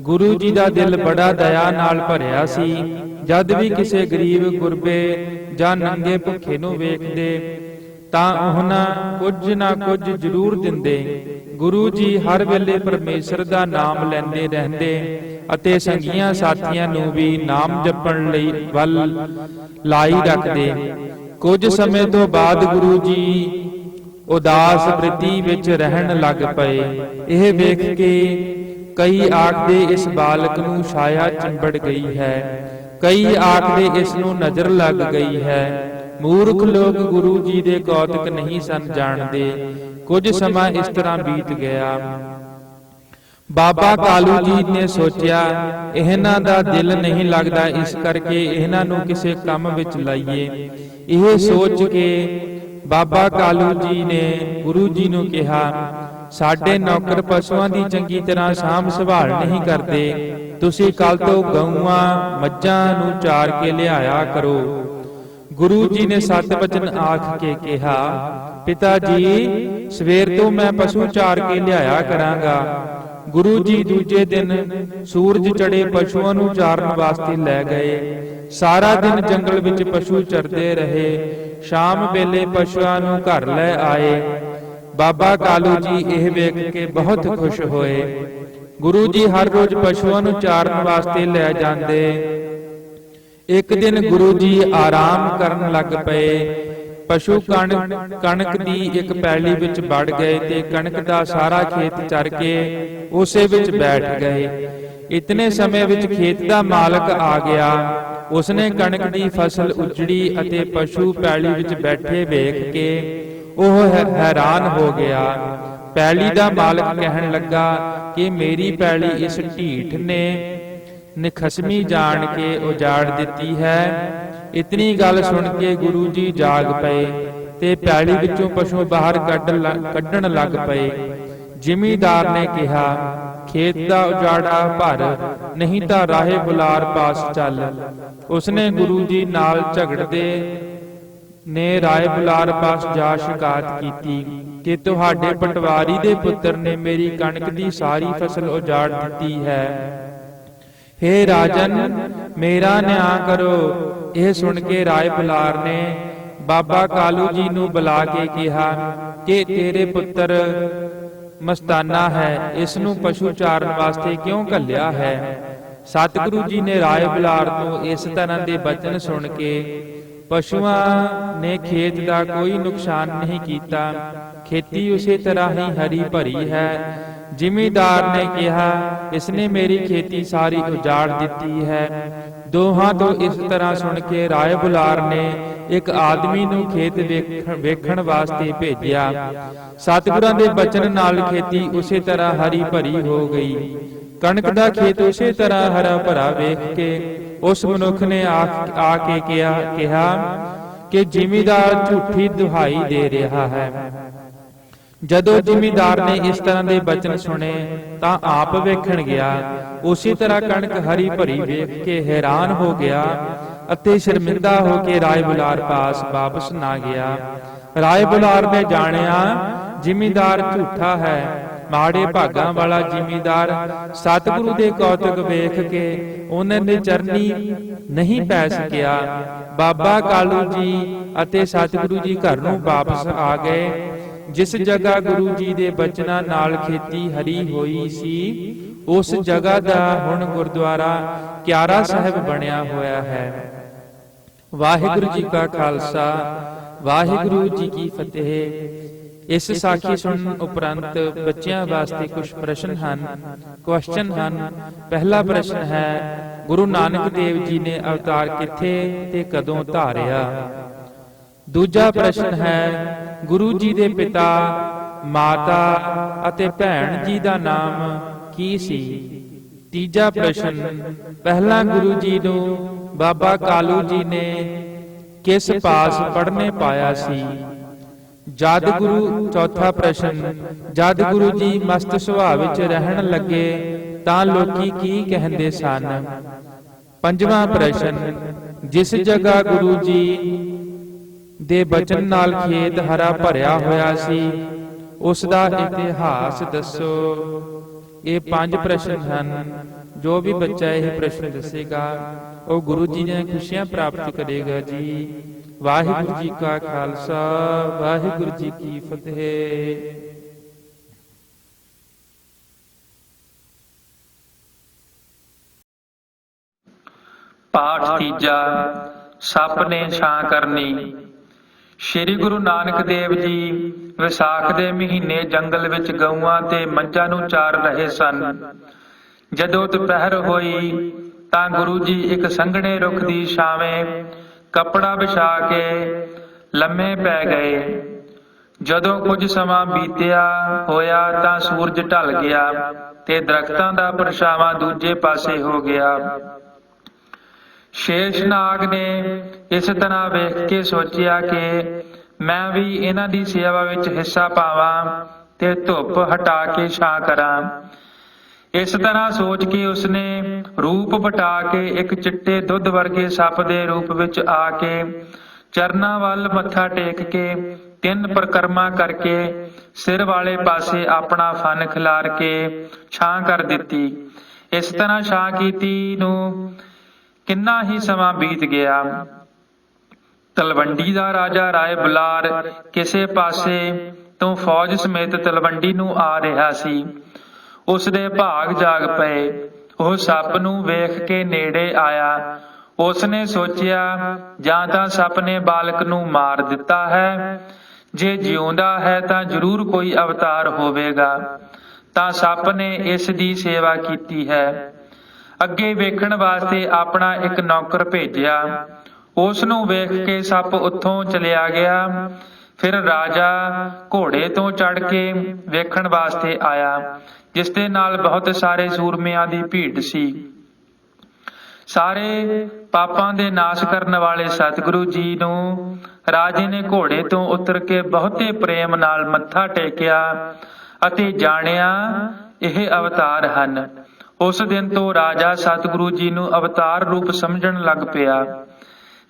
ਗੁਰੂ ਜੀ ਦਾ ਦਿਲ ਬੜਾ ਦਇਆ ਨਾਲ ਭਰਿਆ ਸੀ। ਜਦ ਵੀ ਕਿਸੇ ਗਰੀਬ ਗੁਰਬੇ ਜਾਂ ਨੰਗੇ ਭੁੱਖੇ ਨੂੰ ਵੇਖਦੇ ਤਾਂ ਉਹਨਾਂ ਕੁਝ ਨਾ ਕੁਝ ਜ਼ਰੂਰ ਦਿੰਦੇ। ਗੁਰੂ ਜੀ ਹਰ ਵੇਲੇ ਪਰਮੇਸ਼ਰ ਦਾ ਨਾਮ ਲੈਂਦੇ ਰਹਿੰਦੇ ਅਤੇ ਸੰਗੀਆਂ ਸਾਥੀਆਂ ਨੂੰ ਵੀ ਨਾਮ ਜਪਣ ਲਈ ਵੱਲ ਲਾਈ ਰੱਖਦੇ। ਕੁਝ ਸਮੇਂ ਤੋਂ ਬਾਅਦ ਗੁਰੂ ਜੀ ਉਦਾਸ ਬ੍ਰਿਤੀ ਵਿੱਚ ਰਹਿਣ ਲੱਗ ਪਏ। ਇਹ ਵੇਖ ਕੇ ਕਈ ਆਖਦੇ ਇਸ ਬਾਲਕ ਨੂੰ ਛਾਇਆ ਚਿੰਬੜ ਗਈ ਹੈ, ਕਈ ਆਖਦੇ ਇਸ ਨੂੰ ਨਜ਼ਰ ਲੱਗ ਗਈ ਹੈ। ਮੂਰਖ ਲੋਕ ਗੁਰੂ ਜੀ ਦੇ ਕੌਤਕ ਨਹੀਂ ਸਨ ਜਾਣਦੇ। ਕੁਝ ਸਮਾਂ ਇਸ ਤਰ੍ਹਾਂ ਬੀਤ ਗਿਆ। ਬਾਬਾ ਕਾਲੂ ਜੀ ਨੇ ਸੋਚਿਆ, ਇਹਨਾਂ ਦਾ ਦਿਲ ਨਹੀਂ ਲੱਗਦਾ, ਇਸ ਕਰਕੇ ਇਹਨਾਂ ਨੂੰ ਕਿਸੇ ਕੰਮ ਵਿੱਚ ਲਾਈਏ। ਇਹ ਸੋਚ ਕੇ ਬਾਬਾ ਕਾਲੂ ਜੀ ਨੇ ਗੁਰੂ ਜੀ ਨੂੰ ਕਿਹਾ, ਸਾਡੇ ਨੌਕਰ ਪਸ਼ੂਆਂ ਦੀ ਚੰਗੀ ਤਰ੍ਹਾਂ ਸਾਂਭ ਸੰਭਾਲ ਨਹੀਂ ਕਰਦੇ, ਤੁਸੀਂ ਕੱਲ ਤੋਂ ਗਊਆਂ ਮੱਝਾਂ ਨੂੰ ਚਾਰ ਕੇ ਲਿਆਇਆ ਕਰੋ। ਗੁਰੂ ਜੀ ਨੇ 7 ਬਚਨ ਆਖ ਕੇ ਕਿਹਾ, ਪਿਤਾ ਜੀ ਸਵੇਰ ਤੋਂ ਮੈਂ ਪਸ਼ੂ ਚਾਰ ਕੇ ਲਿਆਇਆ ਕਰਾਂਗਾ। ਗੁਰੂ ਜੀ ਦੂਜੇ ਦਿਨ ਸੂਰਜ ਚੜੇ ਪਸ਼ੂਆਂ ਨੂੰ ਚਾਰਨ ਵਾਸਤੇ ਲੈ ਗਏ। ਸਾਰਾ ਦਿਨ ਜੰਗਲ ਵਿੱਚ ਪਸ਼ੂ ਚਰਦੇ ਰਹੇ। ਸ਼ਾਮ ਵੇਲੇ ਪਸ਼ੂਆਂ ਨੂੰ ਘਰ ਲੈ ਆਏ। ਬਾਬਾ ਕਾਲੂ ਜੀ ਇਹ ਵੇਖ ਕੇ ਬਹੁਤ ਖੁਸ਼ ਹੋਏ। ਗੁਰੂ ਜੀ ਹਰ ਰੋਜ਼ ਪਸ਼ੂਆਂ ਨੂੰ ਚਾਰਨ ਵਾਸਤੇ ਲੈ ਜਾਂਦੇ। ਇੱਕ ਦਿਨ ਗੁਰੂ ਜੀ ਆਰਾਮ ਕਰਨ ਲੱਗ ਪਏ। ਪਸ਼ੂ ਕਣਕ ਦੀ ਇੱਕ ਪੈਲੀ ਵਿੱਚ ਵੜ ਗਏ ਤੇ ਕਣਕ ਦਾ ਸਾਰਾ ਖੇਤ ਚਰ ਕੇ ਉਸੇ ਵਿੱਚ ਬੈਠ ਗਏ। ਇਤਨੇ ਸਮੇਂ ਵਿੱਚ ਖੇਤ ਦਾ ਮਾਲਕ ਆ ਗਿਆ। ਉਸਨੇ ਕਣਕ ਦੀ ਫਸਲ ਉਜੜੀ ਅਤੇ ਪਸ਼ੂ ਪੈਲੀ ਵਿੱਚ ਬੈਠੇ ਵੇਖ ਕੇ ਉਹ ਹੈਰਾਨ ਹੋ ਗਿਆ। ਪੈਲੀ ਦਾ ਮਾਲਕ ਕਹਿਣ ਲੱਗਾ ਕਿ ਮੇਰੀ ਪੈਲੀ ਇਸ ਢੀਠ ਨੇ ਨਿਖਸਮੀ ਜਾਣ ਕੇ ਉਜਾੜ ਦਿੱਤੀ ਹੈ। ਇਤਨੀ ਗੱਲ ਸੁਣ ਕੇ ਗੁਰੂ ਜੀ ਜਾਗ ਪਏ ਤੇ ਪੈਲੀ ਵਿੱਚੋਂ ਪਸ਼ੂ ਬਾਹਰ ਕੱਢਣ ਲੱਗ ਪਏ। ਜ਼ਿਮੀਂਦਾਰ ਨੇ ਕਿਹਾ, ਖੇਤ ਦਾ ਉਜਾੜਾ ਭਰ, ਨਹੀਂ ਤਾਂ ਰਾਹੇ ਬੁਲਾਰ ਪਾਸ ਚੱਲ। ਉਸਨੇ ਗੁਰੂ ਜੀ ਨਾਲ ਝਗੜਦੇ ਨੇ ਰਾਏ ਬੁਲਾਰ ਪਾਸ ਜਾ ਸ਼ਿਕਾਇਤ ਕੀਤੀ ਕਿ ਤੁਹਾਡੇ ਪਟਵਾਰੀ ਦੇ ਪੁੱਤਰ ਨੇ ਮੇਰੀ ਕਣਕ ਦੀ ਸਾਰੀ ਫਸਲ ਉਜਾੜ ਦਿੱਤੀ ਹੈ। ਹੇ ਰਾਜਨ, ਮੇਰਾ ਨਿਆਂ ਕਰੋ। ਇਹ ਸੁਣ ਕੇ ਰਾਏ ਬੁਲਾਰ ਨੇ ਬਾਬਾ ਕਾਲੂ ਜੀ ਨੂੰ ਬੁਲਾ ਕੇ ਕਿਹਾ ਕਿ ਤੇਰੇ ਪੁੱਤਰ ਮਸਤਾਨਾ ਹੈ, ਇਸ ਨੂੰ ਪਸ਼ੂ ਚਾਰਨ ਵਾਸਤੇ ਕਿਉਂ ਘੱਲਿਆ ਹੈ। ਸਤਿਗੁਰੂ ਜੀ ਨੇ ਰਾਏ ਬੁਲਾਰ ਤੋਂ ਇਸ ਤਰ੍ਹਾਂ ਦੇ ਬਚਨ ਸੁਣ ਕੇ ਪਸ਼ੂਆਂ ਨੇ ਖੇਤ ਦਾ ਕੋਈ ਨੁਕਸਾਨ ਨਹੀਂ ਕੀਤਾ। ਖੇਤੀ ਉਸੇ ਤਰ੍ਹਾਂ ਹੀ ਹਰੀ ਭਰੀ ਹੈ। ਜ਼ਿਮੀਂਦਾਰ ਨੇ ਕਿਹਾ, ਇਸਨੇ ਮੇਰੀ ਖੇਤੀ ਸਾਰੀ ਉਜਾੜ ਦਿੱਤੀ ਹੈ। ਦੋਹਾਂ ਤੋਂ ਇਸ ਤਰ੍ਹਾਂ ਸੁਣ ਕੇ ਰਾਏ ਬੁਲਾਰ ਨੇ ਇੱਕ ਆਦਮੀ ਨੂੰ ਖੇਤ ਵੇਖਣ ਵਾਸਤੇ ਭੇਜਿਆ। ਸਤਿਗੁਰਾਂ ਦੇ ਬਚਨ ਨਾਲ ਖੇਤੀ ਉਸੇ ਤਰ੍ਹਾਂ ਹਰੀ ਭਰੀ ਹੋ ਗਈ। ਕਣਕ ਦਾ ਖੇਤ ਉਸੇ ਤਰ੍ਹਾਂ ਹਰਾ ਭਰਾ ਵੇਖ ਕੇ ਉਸ ਮਨੁੱਖ ਨੇ ਆ ਕੇ ਕਿਹਾ ਕਿ ਜ਼ਿਮੀਂਦਾਰ ਝੂਠੀ ਦੁਹਾਈ ਦੇ ਰਿਹਾ ਹੈ। ਜਦੋਂ ਜ਼ਿਮੀਂਦਾਰ ਨੇ ਇਸ ਤਰ੍ਹਾਂ ਦੇ ਬਚਨ ਸੁਣੇ ਤਾਂ ਆਪ ਵੇਖਣ ਗਿਆ। ਉਸੇ ਤਰ੍ਹਾਂ ਕਣਕ ਹਰੀ ਭਰੀ ਵੇਖ ਕੇ ਹੈਰਾਨ ਹੋ ਗਿਆ ਅਤੇ ਸ਼ਰਮਿੰਦਾ ਹੋ ਕੇ ਰਾਏ ਬੁਲਾਰ ਪਾਸ ਵਾਪਸ ਨਾ ਗਿਆ। ਰਾਏ ਬੁਲਾਰ ਨੇ ਜਾਣਿਆ ਜ਼ਿਮੀਂਦਾਰ ਝੂਠਾ ਹੈ। ਮਾੜੇ ਭਾਗਾਂ ਵਾਲਾ ਜ਼ਿਮੀਂਦਾਰ ਸਤਿਗੁਰੂ ਦੇ ਕੌਤਕ ਵੇਖ ਕੇ ਉਹਨਾਂ ਦੇ ਚਰਨੀ ਨਹੀਂ ਪੈ ਸਕਿਆ। ਬਾਬਾ ਕਾਲੂ ਜੀ ਅਤੇ ਸਤਿਗੁਰੂ ਜੀ ਘਰ ਨੂੰ ਵਾਪਸ ਆ ਗਏ। ਜਿਸ ਜਗ੍ਹਾ ਗੁਰੂ ਜੀ ਦੇ ਬਚਨਾਂ ਨਾਲ ਖੇਤੀ ਹਰੀ ਹੋਈ ਸੀ ਉਸ ਜਗ੍ਹਾ ਦਾ ਹੁਣ ਗੁਰਦੁਆਰਾ ਕਿਆਰਾ ਸਾਹਿਬ ਬਣਿਆ ਹੋਇਆ ਹੈ। ਵਾਹਿਗੁਰੂ ਜੀ ਕਾ ਖਾਲਸਾ, ਵਾਹਿਗੁਰੂ ਜੀ ਕੀ ਫਤਿਹ। ਇਸ ਸਾਖੀ ਸੁਣਨ ਉਪਰੰਤ ਬੱਚਿਆਂ ਵਾਸਤੇ ਕੁਝ ਪ੍ਰਸ਼ਨ ਹਨ, ਕੁਐਸਚਨ ਹਨ। ਪਹਿਲਾ ਪ੍ਰਸ਼ਨ ਹੈ, ਗੁਰੂ ਨਾਨਕ ਦੇਵ ਜੀ ਨੇ ਅਵਤਾਰ ਕਿੱਥੇ ਤੇ ਕਦੋਂ ਧਾਰਿਆ? ਦੂਜਾ ਪ੍ਰਸ਼ਨ ਹੈ, ਗੁਰੂ ਜੀ ਦੇ ਪਿਤਾ, ਮਾਤਾ ਅਤੇ ਭੈਣ ਜੀ ਦਾ ਨਾਮ ਕੀ ਸੀ? ਤੀਜਾ ਪ੍ਰਸ਼ਨ, ਪਹਿਲਾਂ ਗੁਰੂ ਜੀ ਨੂੰ ਬਾਬਾ ਕਾਲੂ ਜੀ ਨੇ ਕਿਸ ਪਾਸ ਪੜ੍ਹਨੇ ਪਾਇਆ ਸੀ? ਚੌਥਾ ਪ੍ਰਸ਼ਨ, ਜਦ ਗੁਰੂ ਜੀ ਮਸਤ ਸੁਭਾਅ ਵਿੱਚ ਰਹਿਣ ਲੱਗੇ ਤਾਂ ਲੋਕੀ ਕੀ ਕਹਿੰਦੇ ਸਨ? ਪੰਜਵਾਂ ਪ੍ਰਸ਼ਨ, ਜਿਸ ਜਗ੍ਹਾ ਗੁਰੂ ਜੀ ਦੇ ਬਚਨ ਨਾਲ ਖੇਤ ਹਰਾ ਭਰਿਆ ਹੋਇਆ ਸੀ ਉਸ ਦਾ ਇਤਿਹਾਸ ਦੱਸੋ। ਇਹ 5 ਪ੍ਰਸ਼ਨ ਹਨ। ਜੋ ਵੀ ਬੱਚਾ ਇਹ ਪ੍ਰਸ਼ਨ ਦੱਸੇਗਾ ਉਹ ਗੁਰੂ ਜੀ ਦੀਆਂ ਖੁਸ਼ੀਆਂ ਪ੍ਰਾਪਤ ਕਰੇਗਾ ਜੀ। ਵਾਹਿਗੁਰੂ ਜੀ ਕਾ ਖਾਲਸਾ, ਵਾਹਿਗੁਰੂ ਜੀ ਕੀ ਫਤਿਹ। ਪਾਠ ਤੀਜਾ, ਸੱਪ ਨੇ ਛਾਂ ਕਰਨੀ। ਸ੍ਰੀ ਗੁਰੂ ਨਾਨਕ ਦੇਵ ਜੀ ਵਿਸਾਖ ਦੇ ਮਹੀਨੇ ਜੰਗਲ ਵਿੱਚ ਗਊਆਂ ਤੇ ਮੱਝਾਂ ਨੂੰ ਚਾਰ ਰਹੇ ਸਨ। ਜਦੋਂ ਦੁਪਹਿਰ ਹੋਈ ਤਾਂ ਗੁਰੂ ਜੀ ਇੱਕ ਸੰਘਣੇ ਰੁੱਖ ਦੀ ਛਾਵੇਂ ਕੱਪੜਾ ਵਿਛਾ ਕੇ ਲੰਮੇ ਪੈ ਗਏ। ਜਦੋਂ ਕੁਝ ਸਮਾਂ ਬੀਤਿਆ ਹੋਇਆ ਤਾਂ ਸੂਰਜ ਢਲ ਗਿਆ ਤੇ ਦਰਖਤਾਂ ਦਾ ਪਰਛਾਵਾਂ ਦੂਜੇ ਪਾਸੇ ਹੋ ਗਿਆ। ਸ਼ੇਸ਼ਨਾਗ ਨੇ ਇਸ ਤਰ੍ਹਾਂ ਵੇਖ ਕੇ ਸੋਚਿਆ ਕਿ ਮੈਂ ਵੀ ਇਹਨਾਂ ਦੀ ਸੇਵਾ ਵਿੱਚ ਹਿੱਸਾ ਪਾਵਾਂ ਤੇ ਧੁੱਪ ਹਟਾ ਕੇ ਛਾਂ ਕਰਾਂ। ਇਸ ਤਰ੍ਹਾਂ ਸੋਚ ਕੇ ਉਸਨੇ ਰੂਪ ਵਟਾ ਕੇ ਇੱਕ ਚਿੱਟੇ ਦੁੱਧ ਵਰਗੇ ਸੱਪ ਦੇ ਰੂਪ ਵਿੱਚ ਆ ਕੇ ਚਰਨਾਂ ਵੱਲ ਮੱਥਾ ਟੇਕ ਕੇ 3 ਪਰਿਕਰਮਾ ਕਰਕੇ ਸਿਰ ਵਾਲੇ ਪਾਸੇ ਆਪਣਾ ਫਨ ਖਿਲਾਰ ਕੇ ਛਾਂ ਕਰ ਦਿੱਤੀ। ਇਸ ਤਰ੍ਹਾਂ ਛਾਂ ਕੀਤੀ ਨੂੰ ਕਿੰਨਾ ਹੀ ਸਮਾਂ ਬੀਤ ਗਿਆ। ਤਲਵੰਡੀ ਦਾ ਰਾਜਾ ਰਾਏ ਬੁਲਾਰ ਕਿਸੇ ਪਾਸੇ ਤੋਂ ਫੌਜ ਸਮੇਤ ਤਲਵੰਡੀ ਨੂੰ ਆ ਰਿਹਾ ਸੀ। ਉਸ ਦੇ ਭਾਗ ਜਾਗ ਪਏ। ਉਹ ਸੱਪ ਨੂੰ ਵੇਖ ਕੇ ਨੇੜੇ ਆਇਆ। ਉਸ ਨੇ ਸੋਚਿਆ ਜਾਂ ਤਾਂ ਸੱਪ ਨੇ ਬਾਲਕ ਨੂੰ ਮਾਰ ਦਿੱਤਾ ਹੈ, ਜੇ ਜਿਉਂਦਾ ਹੈ ਤਾਂ ਜ਼ਰੂਰ ਕੋਈ ਅਵਤਾਰ ਹੋਵੇਗਾ, ਤਾਂ ਸੱਪ ਨੇ ਇਸ ਦੀ ਸੇਵਾ ਕੀਤੀ ਹੈ। ਅੱਗੇ ਵੇਖਣ ਵਾਸਤੇ ਆਪਣਾ ਇੱਕ ਨੌਕਰ ਭੇਜਿਆ। ਉਸ ਨੂੰ ਵੇਖ ਕੇ ਸੱਪ ਉੱਥੋਂ ਚਲਿਆ ਗਿਆ। ਫਿਰ ਰਾਜਾ ਘੋੜੇ ਤੋਂ ਚੜ੍ਹ ਕੇ ਵੇਖਣ ਵਾਸਤੇ ਆਇਆ, ਜਿਸ ਦੇ ਨਾਲ ਬਹੁਤ ਸਾਰੇ ਸੂਰਮਿਆਂ ਦੀ ਭੀੜ ਸੀ। ਸਾਰੇ ਪਾਪਾਂ ਦੇ ਨਾਸ਼ ਕਰਨ ਵਾਲੇ ਸਤਿਗੁਰੂ ਜੀ ਨੂੰ ਰਾਜੇ ਨੇ ਘੋੜੇ ਤੋਂ ਉਤਰ ਕੇ ਬਹੁਤੇ ਪ੍ਰੇਮ ਨਾਲ ਮੱਥਾ ਟੇਕਿਆ ਅਤੇ ਜਾਣਿਆ ਇਹ ਅਵਤਾਰ ਹਨ। ਉਸ ਦਿਨ ਤੋਂ ਰਾਜਾ ਸਤਿਗੁਰੂ ਜੀ ਨੂੰ ਅਵਤਾਰ ਰੂਪ ਸਮਝਣ ਲੱਗ ਪਿਆ।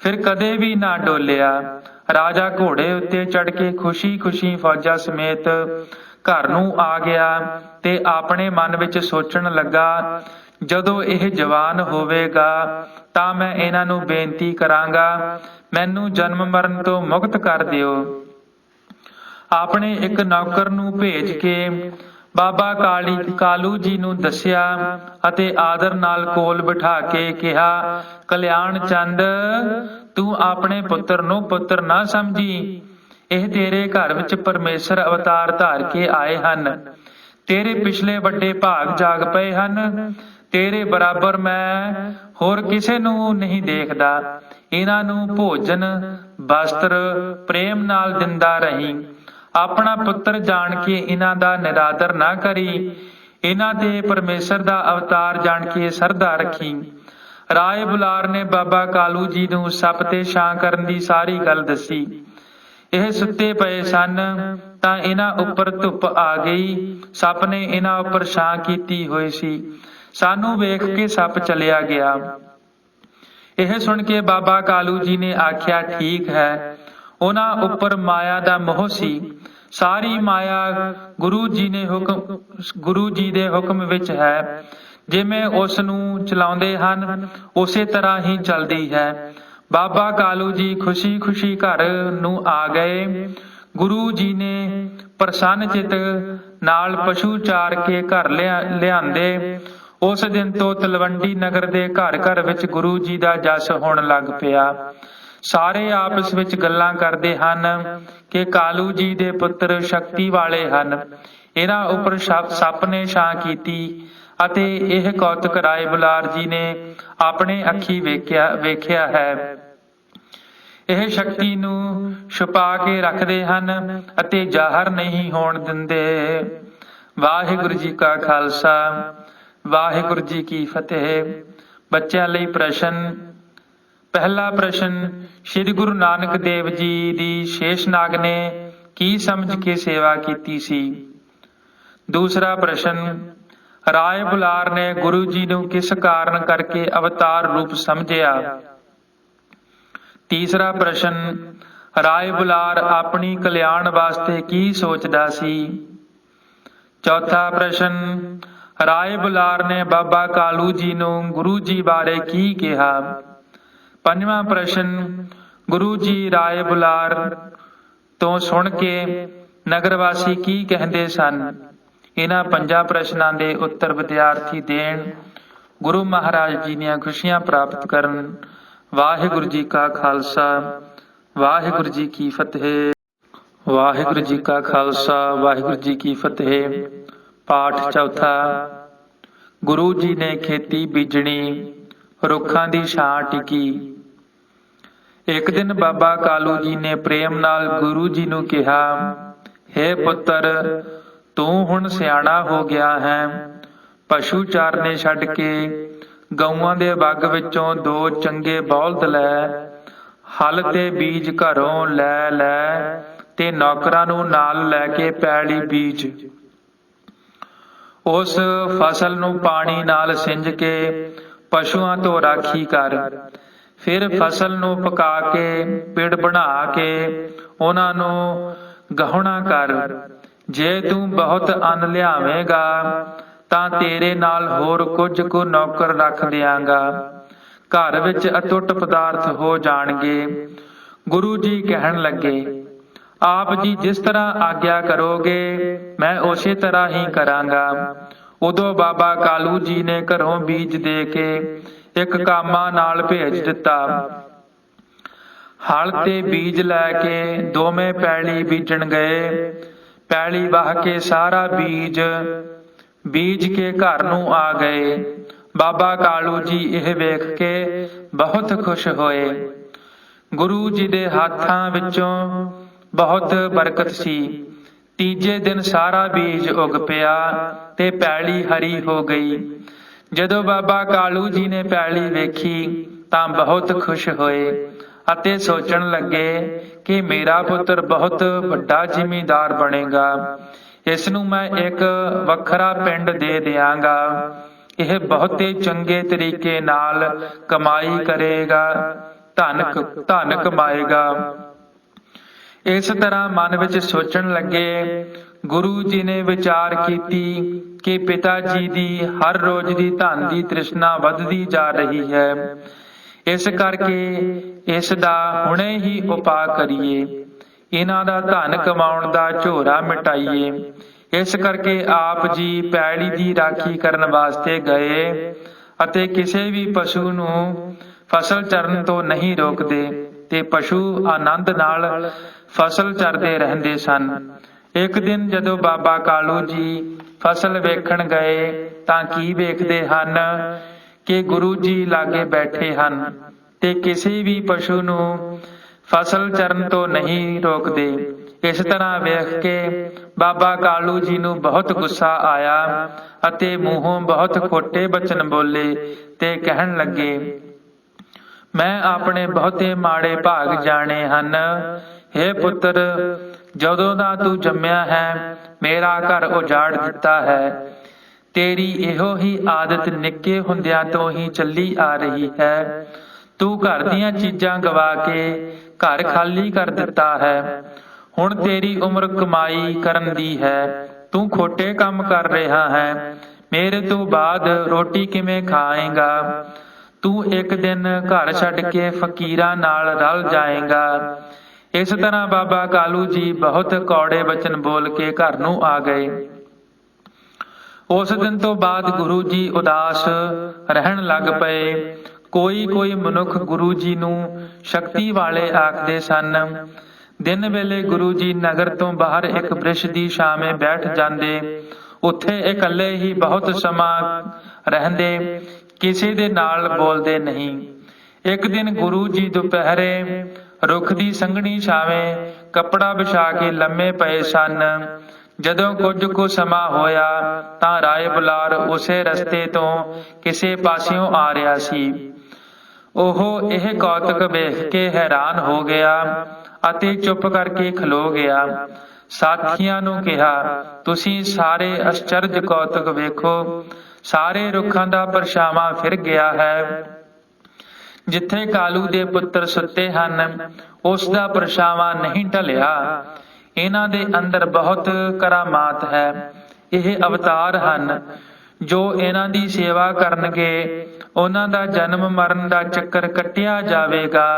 ਫਿਰ ਕਦੇ ਵੀ ਨਾ ਡੋਲਿਆ। ਰਾਜਾ ਘੋੜੇ ਉੱਤੇ ਚੜ੍ਹ ਕੇ ਖੁਸ਼ੀ-ਖੁਸ਼ੀ ਫੌਜਾਂ ਸਮੇਤ ਘਰ ਨੂੰ ਆ ਗਿਆ ਤੇ ਆਪਣੇ ਮਨ ਵਿੱਚ ਸੋਚਣ ਲੱਗਾ, ਜਦੋਂ ਇਹ ਜਵਾਨ ਹੋਵੇਗਾ ਤਾਂ ਮੈਂ ਇਹਨਾਂ ਨੂੰ ਬੇਨਤੀ ਕਰਾਂਗਾ, ਮੈਨੂੰ ਜਨਮ ਮਰਨ ਤੋਂ ਮੁਕਤ ਕਰ ਦਿਓ। ਆਪਣੇ ਇੱਕ ਨੌਕਰ ਨੂੰ ਭੇਜ ਕੇ ਬਾਬਾ ਕਾਲੂ ਜੀ ਨੂੰ ਦੱਸਿਆ ਅਤੇ ਆਦਰ ਨਾਲ ਕੋਲ ਬਿਠਾ ਕੇ ਕਿਹਾ, ਕਲਿਆਣ ਚੰਦ, ਤੂੰ ਆਪਣੇ ਪੁੱਤਰ ਨੂੰ ਪੁੱਤਰ ਨਾ ਸਮਝੀ। ਇਹ ਤੇਰੇ ਘਰ ਵਿੱਚ ਪਰਮੇਸ਼ਰ ਅਵਤਾਰ ਧਾਰ ਕੇ ਆਏ ਹਨ। ਤੇਰੇ ਪਿਛਲੇ ਵੱਡੇ ਭਾਗ ਜਾਗ ਪਏ ਹਨ। ਤੇਰੇ ਬਰਾਬਰ ਮੈਂ ਹੋਰ ਕਿਸੇ ਨੂੰ ਨਹੀਂ ਦੇਖਦਾ। ਇਹਨਾਂ ਨੂੰ ਭੋਜਨ, ਵਸਤਰ ਪ੍ਰੇਮ ਨਾਲ ਦਿੰਦਾ ਰਹੀਂ। ਆਪਣਾ ਪੁੱਤਰ ਜਾਣ ਕੇ ਇਹਨਾਂ ਦਾ ਨਿਰਾਦਰ ਨਾ ਕਰੀ। ਇਹਨਾਂ ਤੇ ਪਰਮੇਸ਼ਰ ਦਾ ਅਵਤਾਰ ਜਾਣ ਕੇ ਸਰਦਾ ਰੱਖੀ। ਰਾਏ ਬੁਲਾਰ ਨੇ ਬਾਬਾ ਕਾਲੂ ਜੀ ਨੂੰ ਸੱਪ ਤੇ ਛਾਂ ਕਰਨ ਦੀ ਸਾਰੀ ਗੱਲ ਦੱਸੀ। ਇਹ ਸੁੱਤੇ ਪਏ ਸਨ ਤਾਂ ਇਹਨਾਂ ਉੱਪਰ ਧੁੱਪ ਆ ਗਈ। ਸੱਪ ਨੇ ਇਹਨਾਂ ਉੱਪਰ ਛਾਂ ਕੀਤੀ ਹੋਈ ਸੀ। ਸਾਨੂੰ ਵੇਖ ਕੇ ਸੱਪ ਚਲਿਆ ਗਿਆ। ਇਹ ਸੁਣ ਕੇ ਬਾਬਾ ਕਾਲੂ ਜੀ ਨੇ ਆਖਿਆ, ਠੀਕ ਹੈ, ਉਹਨਾਂ ਉੱਪਰ ਮਾਇਆ ਦਾ ਮੋਹ ਸੀ। ਸਾਰੀ ਮਾਇਆ ਗੁਰੂ ਜੀ ਦੇ ਹੁਕਮ ਵਿੱਚ ਹੈ। ਜਿਵੇਂ ਉਸ ਨੂੰ ਚਲਾਉਂਦੇ ਹਨ ਉਸੇ ਤਰ੍ਹਾਂ ਹੀ ਚੱਲਦੀ ਹੈ। ਬਾਬਾ ਕਾਲੂ ਜੀ ਖੁਸ਼ੀ-ਖੁਸ਼ੀ ਘਰ ਨੂੰ ਆ ਗਏ। ਗੁਰੂ ਜੀ ਨੇ ਪ੍ਰਸੰਨ ਚਿੱਤ ਨਾਲ ਪਸ਼ੂ ਚਾਰ ਕੇ ਘਰ ਲਿਆਂਦੇ। ਉਸ ਦਿਨ ਤੋਂ ਤਲਵੰਡੀ ਨਗਰ ਦੇ ਘਰ-ਘਰ ਵਿੱਚ ਗੁਰੂ ਜੀ ਦਾ ਜਸ ਹੋਣ ਲੱਗ ਪਿਆ। ਸਾਰੇ ਆਪਸ ਵਿੱਚ ਗੱਲਾਂ ਕਰਦੇ ਹਨ ਕਿ ਕਾਲੂ ਜੀ ਦੇ ਪੁੱਤਰ ਸ਼ਕਤੀ ਵਾਲੇ ਹਨ। ਇਹਨਾਂ ਉੱਪਰ ਸੱਪ ਨੇ ਛਾਂ ਕੀਤੀ ਅਤੇ ਇਹ ਕੌਤਕ ਰਾਏ ਬੁਲਾਰ ਜੀ ਨੇ ਆਪਣੇ ਅੱਖੀ ਵੇਖਿਆ ਹੈ। ਇਹ ਸ਼ਕਤੀ ਨੂੰ ਛੁਪਾ ਕੇ ਰੱਖਦੇ ਹਨ ਅਤੇ ਜ਼ਾਹਰ ਨਹੀਂ ਹੋਣ ਦਿੰਦੇ। ਵਾਹਿਗੁਰੂ ਜੀ ਕਾ ਖਾਲਸਾ, ਵਾਹਿਗੁਰੂ ਜੀ ਕੀ ਫਤਿਹ। ਬੱਚਿਆਂ ਲਈ ਪ੍ਰਸ਼ਨ। ਪਹਿਲਾ ਪ੍ਰਸ਼ਨ, ਸ੍ਰੀ ਗੁਰੂ ਨਾਨਕ ਦੇਵ ਜੀ ਦੀ ਸ਼ੇਸ਼ਨਾਗ ਨੇ ਕੀ ਸਮਝ ਕੇ ਸੇਵਾ ਕੀਤੀ ਸੀ? ਦੂਸਰਾ ਪ੍ਰਸ਼ਨ, ਰਾਏ ਬੁਲਾਰ ਨੇ ਗੁਰੂ ਜੀ ਨੂੰ ਕਿਸ ਕਾਰਨ ਕਰਕੇ ਅਵਤਾਰ ਰੂਪ ਸਮਝਿਆ? ਤੀਸਰਾ ਪ੍ਰਸ਼ਨ, ਰਾਏ ਬੁਲਾਰ ਆਪਣੀ ਕਲਿਆਣ ਵਾਸਤੇ ਕੀ ਸੋਚਦਾ ਸੀ? ਚੌਥਾ ਪ੍ਰਸ਼ਨ, ਰਾਏ ਬੁਲਾਰ ਨੇ ਬਾਬਾ ਕਾਲੂ ਜੀ ਨੂੰ ਗੁਰੂ ਜੀ ਬਾਰੇ ਕੀ ਕਿਹਾ? ਪੰਜਵਾਂ ਪ੍ਰਸ਼ਨ, ਗੁਰੂ ਜੀ ਰਾਏ ਬੁਲਾਰ ਤੋਂ ਸੁਣ ਕੇ ਨਗਰ ਵਾਸੀ ਕੀ ਕਹਿੰਦੇ ਸਨ? ਇਹਨਾਂ ਪੰਜਾਂ ਪ੍ਰਸ਼ਨਾਂ ਦੇ ਉੱਤਰ ਵਿਦਿਆਰਥੀ ਦੇਣ। ਗੁਰੂ ਮਹਾਰਾਜ ਜੀ ਦੀਆਂ ਖੁਸ਼ੀਆਂ ਪ੍ਰਾਪਤ ਕਰਨ। ਵਾਹਿਗੁਰੂ ਜੀ ਕਾ ਖਾਲਸਾ, ਵਾਹਿਗੁਰੂ ਜੀ ਕੀ ਫਤਿਹ। ਵਾਹਿਗੁਰੂ ਜੀ ਕਾ ਖਾਲਸਾ, ਵਾਹਿਗੁਰੂ ਜੀ ਕੀ ਫਤਿਹ। ਪਾਠ ਚੌਥਾ। ਗੁਰੂ ਜੀ ਨੇ ਖੇਤੀ ਬੀਜਣੀ, ਰੁੱਖਾਂ ਦੀ ਛਾਂ ਟਿਕੀ। ਇੱਕ ਦਿਨ ਬਾਬਾ ਕਾਲੂ ਜੀ ਨੇ ਪ੍ਰੇਮ ਨਾਲ ਗੁਰੂ ਜੀ ਨੂੰ ਕਿਹਾ, ਹੇ ਪੁੱਤਰ, ਤੂੰ ਹੁਣ ਸਿਆਣਾ ਹੋ ਗਿਆ ਹੈ। ਪਸ਼ੂ ਚਾਰਨੇ ਛੱਡ ਕੇ ਗਊਆਂ ਦੇ ਵੱਗ ਵਿੱਚੋਂ 2 ਚੰਗੇ ਬਲਦ ਲੈ, ਹਲ ਤੇ ਬੀਜ ਘਰੋਂ ਲੈ ਤੇ ਨੌਕਰਾਂ ਨੂੰ ਨਾਲ ਲੈ ਕੇ ਪੈਲੀ ਬੀਜ। ਉਸ ਫਸਲ ਨੂੰ ਪਾਣੀ ਨਾਲ ਸਿੰਜ ਕੇ ਪਸ਼ੂਆਂ ਤੋਂ ਰਾਖੀ ਕਰ। ਫਿਰ ਫਸਲ ਨੂੰ ਪਕਾ ਕੇ ਪਿੜ ਬਣਾ ਕੇ ਉਹਨਾਂ ਨੂੰ ਗਹੁਣਾ ਕਰ। ਜੇ ਤੂੰ ਬਹੁਤ ਅੰਨ ਲਿਆਵੇਂਗਾ ਤਾਂ ਤੇਰੇ ਨਾਲ ਹੋਰ ਕੁਝ ਕੁ ਨੌਕਰ ਰੱਖ ਦਿਆਂਗਾ। ਘਰ ਵਿੱਚ ਅਟੁੱਟ ਪਦਾਰਥ ਹੋ ਜਾਣਗੇ। ਗੁਰੂ ਜੀ ਕਹਿਣ ਲੱਗੇ, ਆਪ ਜੀ ਜਿਸ ਤਰ੍ਹਾਂ ਆਗਿਆ ਕਰੋਗੇ ਮੈਂ ਉਸੇ ਤਰ੍ਹਾਂ ਹੀ ਕਰਾਂਗਾ। ਉਦੋਂ ਬਾਬਾ ਕਾਲੂ ਜੀ ਨੇ ਘਰੋਂ ਬੀਜ ਦੇ ਕੇ ਇੱਕ ਕਾਮਾ ਨਾਲ ਭੇਜ ਦਿੱਤਾ। ਹਲ ਤੇ ਬੀਜ ਲੈ ਕੇ ਦੋਵੇਂ ਪੈਲੀ ਬੀਜਣ ਗਏ। ਪੈਲੀ ਵਾਹ ਕੇ ਸਾਰਾ ਬੀਜ ਕੇ ਘਰ ਨੂੰ ਆ ਗਏ। ਬਾਬਾ ਕਾਲੂ ਜੀ ਇਹ ਵੇਖ ਕੇ ਬਹੁਤ ਖੁਸ਼ ਹੋਏ। ਗੁਰੂ ਜੀ ਦੇ ਹੱਥਾਂ ਵਿੱਚੋਂ ਬਹੁਤ ਬਰਕਤ ਸੀ। ਤੀਜੇ ਦਿਨ ਸਾਰਾ ਬੀਜ ਉਗ ਪਿਆ ਤੇ ਪੈਲੀ ਹਰੀ ਹੋ ਗਈ। ਜਦੋਂ ਬਾਬਾ ਕਾਲੂ ਜੀ ਨੇ ਪੈਲੀ ਵੇਖੀ ਤਾਂ ਬਹੁਤ ਖੁਸ਼ ਹੋਏ ਅਤੇ ਸੋਚਣ ਲੱਗੇ ਕਿ ਮੇਰਾ ਪੁੱਤਰ ਬਹੁਤ ਵੱਡਾ ਜ਼ਿਮੀਂਦਾਰ ਬਣੇਗਾ। ਇਸ ਨੂੰ ਮੈਂ ਇੱਕ ਵੱਖਰਾ ਪਿੰਡ ਦੇ ਦਿਆਂਗਾ। ਇਹ ਬਹੁਤੇ ਚੰਗੇ ਤਰੀਕੇ ਨਾਲ ਕਮਾਈ ਕਰੇਗਾ, ਧਨ ਕਮਾਏਗਾ। ਇਸ ਤਰ੍ਹਾਂ ਮਨ ਵਿੱਚ ਸੋਚਣ ਲੱਗੇ। ਗੁਰੂ ਜੀ ਨੇ ਵਿਚਾਰ ਕੀਤੀ ਕਿ ਪਿਤਾ ਜੀ ਦੀ ਹਰ ਰੋਜ਼ ਦੀ ਧਨ ਦੀ ਤ੍ਰਿਸ਼ਨਾ ਵੱਧਦੀ ਜਾ ਰਹੀ ਹੈ। ਇਸ ਕਰਕੇ ਇਸ ਦਾ ਹੁਣੇ ਹੀ ਉਪਾਅ ਕਰੀਏ। ਇਹਨਾਂ ਦਾ ਧਨ ਕਮਾਉਣ ਦਾ ਝੋਰਾ ਮਿਟਾਈਏ। ਇਸ ਕਰਕੇ ਆਪ ਜੀ ਪੈਲੀ ਦੀ ਰਾਖੀ ਕਰਨ ਵਾਸਤੇ ਗਏ ਅਤੇ ਕਿਸੇ ਵੀ ਪਸ਼ੂ ਨੂੰ ਫਸਲ ਚਰਨ ਤੋਂ ਨਹੀਂ ਰੋਕਦੇ ਤੇ ਪਸ਼ੂ ਆਨੰਦ ਨਾਲ ਫਸਲ ਚਰਦੇ ਰਹਿੰਦੇ ਸਨ। ਇੱਕ ਦਿਨ ਜਦੋਂ ਬਾਬਾ ਕਾਲੂ ਜੀ ਫਸਲ ਵੇਖਣ ਗਏ ਤਾਂ ਕੀ ਵੇਖਦੇ ਹਨ ਕਿ ਗੁਰੂ ਜੀ ਲਾਗੇ ਬੈਠੇ ਹਨ ਤੇ ਕਿਸੇ ਵੀ ਪਸ਼ੂ ਨੂੰ ਫਸਲ ਚਰਨ ਤੋਂ ਨਹੀਂ ਰੋਕਦੇ। ਇਸ ਤਰ੍ਹਾਂ ਵੇਖ ਕੇ ਬਾਬਾ ਕਾਲੂ ਜੀ ਨੂੰ ਬਹੁਤ ਗੁੱਸਾ ਆਇਆ ਅਤੇ ਮੂੰਹੋਂ ਬਹੁਤ ਖੋਟੇ ਬਚਨ ਬੋਲੇ ਤੇ ਕਹਿਣ ਲੱਗੇ, ਮੈਂ ਆਪਣੇ ਬਹੁਤੇ ਮਾੜੇ ਭਾਗ ਜਾਣੇ ਹਨ। ਹੇ ਪੁੱਤਰ, ਜਦੋਂ ਦਾ ਤੂੰ ਜੰਮਿਆ ਹੈ ਮੇਰਾ ਘਰ ਉਜਾੜ ਦਿੱਤਾ ਹੈ। ਤੇਰੀ ਇਹੋ ਹੀ ਆਦਤ ਨਿੱਕੇ ਹੁੰਦਿਆਂ ਤੋਂ ਹੀ ਚੱਲੀ ਆ ਰਹੀ ਹੈ। ਤੂੰ ਘਰ ਦੀਆਂ ਚੀਜ਼ਾਂ ਗਵਾ ਕੇ ਘਰ ਖਾਲੀ ਕਰ ਦਿੱਤਾ ਹੈ। ਹੁਣ ਤੇਰੀ ਉਮਰ ਕਮਾਈ ਕਰਨ ਦੀ ਹੈ, ਤੂੰ ਖੋਟੇ ਕੰਮ ਕਰ ਰਿਹਾ ਹੈ। ਮੇਰੇ ਤੋਂ ਬਾਅਦ ਰੋਟੀ ਕਿਵੇਂ ਖਾਏਂਗਾ? ਤੂੰ ਇੱਕ ਦਿਨ ਘਰ ਛੱਡ ਕੇ ਫਕੀਰਾਂ ਨਾਲ ਰਲ ਜਾਏਂਗਾ। ਇਸ ਤਰ੍ਹਾਂ ਬਾਬਾ ਕਾਲੂ ਜੀ ਬਹੁਤ ਕੌੜੇ ਬਚਨ ਬੋਲ ਕੇ ਘਰ ਨੂੰ ਆ ਗਏ। ਉਸ ਦਿਨ ਤੋਂ ਬਾਅਦ ਗੁਰੂ ਜੀ ਉਦਾਸ ਰਹਿਣ ਲੱਗ ਪਏ। ਕੋਈ ਮਨੁੱਖ ਗੁਰੂ ਜੀ ਨੂੰ ਸ਼ਕਤੀ ਵਾਲੇ ਆਖਦੇ ਸਨ। ਦਿਨ ਵੇਲੇ ਗੁਰੂ ਜੀ ਨਗਰ ਤੋਂ ਬਾਹਰ ਇੱਕ ਬ੍ਰਿਛ ਦੀ ਛਾਵੇਂ ਬੈਠ ਜਾਂਦੇ। ਉੱਥੇ ਇਕੱਲੇ ਹੀ ਬਹੁਤ ਸਮਾਂ ਰਹਿੰਦੇ, ਕਿਸੇ ਦੇ ਨਾਲ ਬੋਲਦੇ ਨਹੀਂ। ਇੱਕ ਦਿਨ ਗੁਰੂ ਜੀ ਦੁਪਹਿਰੇ ਰੁੱਖ ਦੀ ਸੰਘਣੀ ਛਾਵੇਂ ਕੱਪੜਾ ਵਿਛਾ ਕੇ ਲੰਮੇ ਪਏ ਸਨ। ਜਦੋਂ ਕੁਝ ਕੁ ਸਮਾਂ ਹੋਇਆ ਤਾਂ ਰਾਏ ਬੁਲਾਰ ਉਸੇ ਰਸਤੇ ਤੋਂ ਕਿਸੇ ਪਾਸਿਓਂ ਆ ਰਿਹਾ ਸੀ। ਉਹ ਇਹ ਕੌਤਕ ਵੇਖ ਕੇ ਹੈਰਾਨ ਹੋ ਗਿਆ ਅਤੇ ਚੁੱਪ ਕਰਕੇ ਖਲੋ ਗਿਆ। ਸਾਥੀਆਂ ਨੂੰ ਕਿਹਾ, ਤੁਸੀਂ ਸਾਰੇ ਅਚਰਜ ਕੌਤਕ ਵੇਖੋ। ਸਾਰੇ ਰੁੱਖਾਂ ਦਾ ਪਰਛਾਵਾਂ ਫਿਰ ਗਿਆ ਹੈ। ਜਿੱਥੇ ਕਾਲੂ ਦੇ ਪੁੱਤਰ ਸੁੱਤੇ ਹਨ ਉਸ ਦਾ ਪਰਛਾਵਾਂ ਨਹੀਂ ਢਲਿਆ। ਇਹਨਾਂ ਦੇ ਅੰਦਰ ਬਹੁਤ ਕਰਾਮਾਤ ਹੈ। ਇਹ ਅਵਤਾਰ ਹਨ। ਜੋ ਇਹਨਾਂ ਦੀ ਸੇਵਾ ਕਰਨਗੇ ਉਹਨਾਂ ਦਾ ਜਨਮ ਮਰਨ ਦਾ ਚੱਕਰ ਕੱਟਿਆ ਜਾਵੇਗਾ।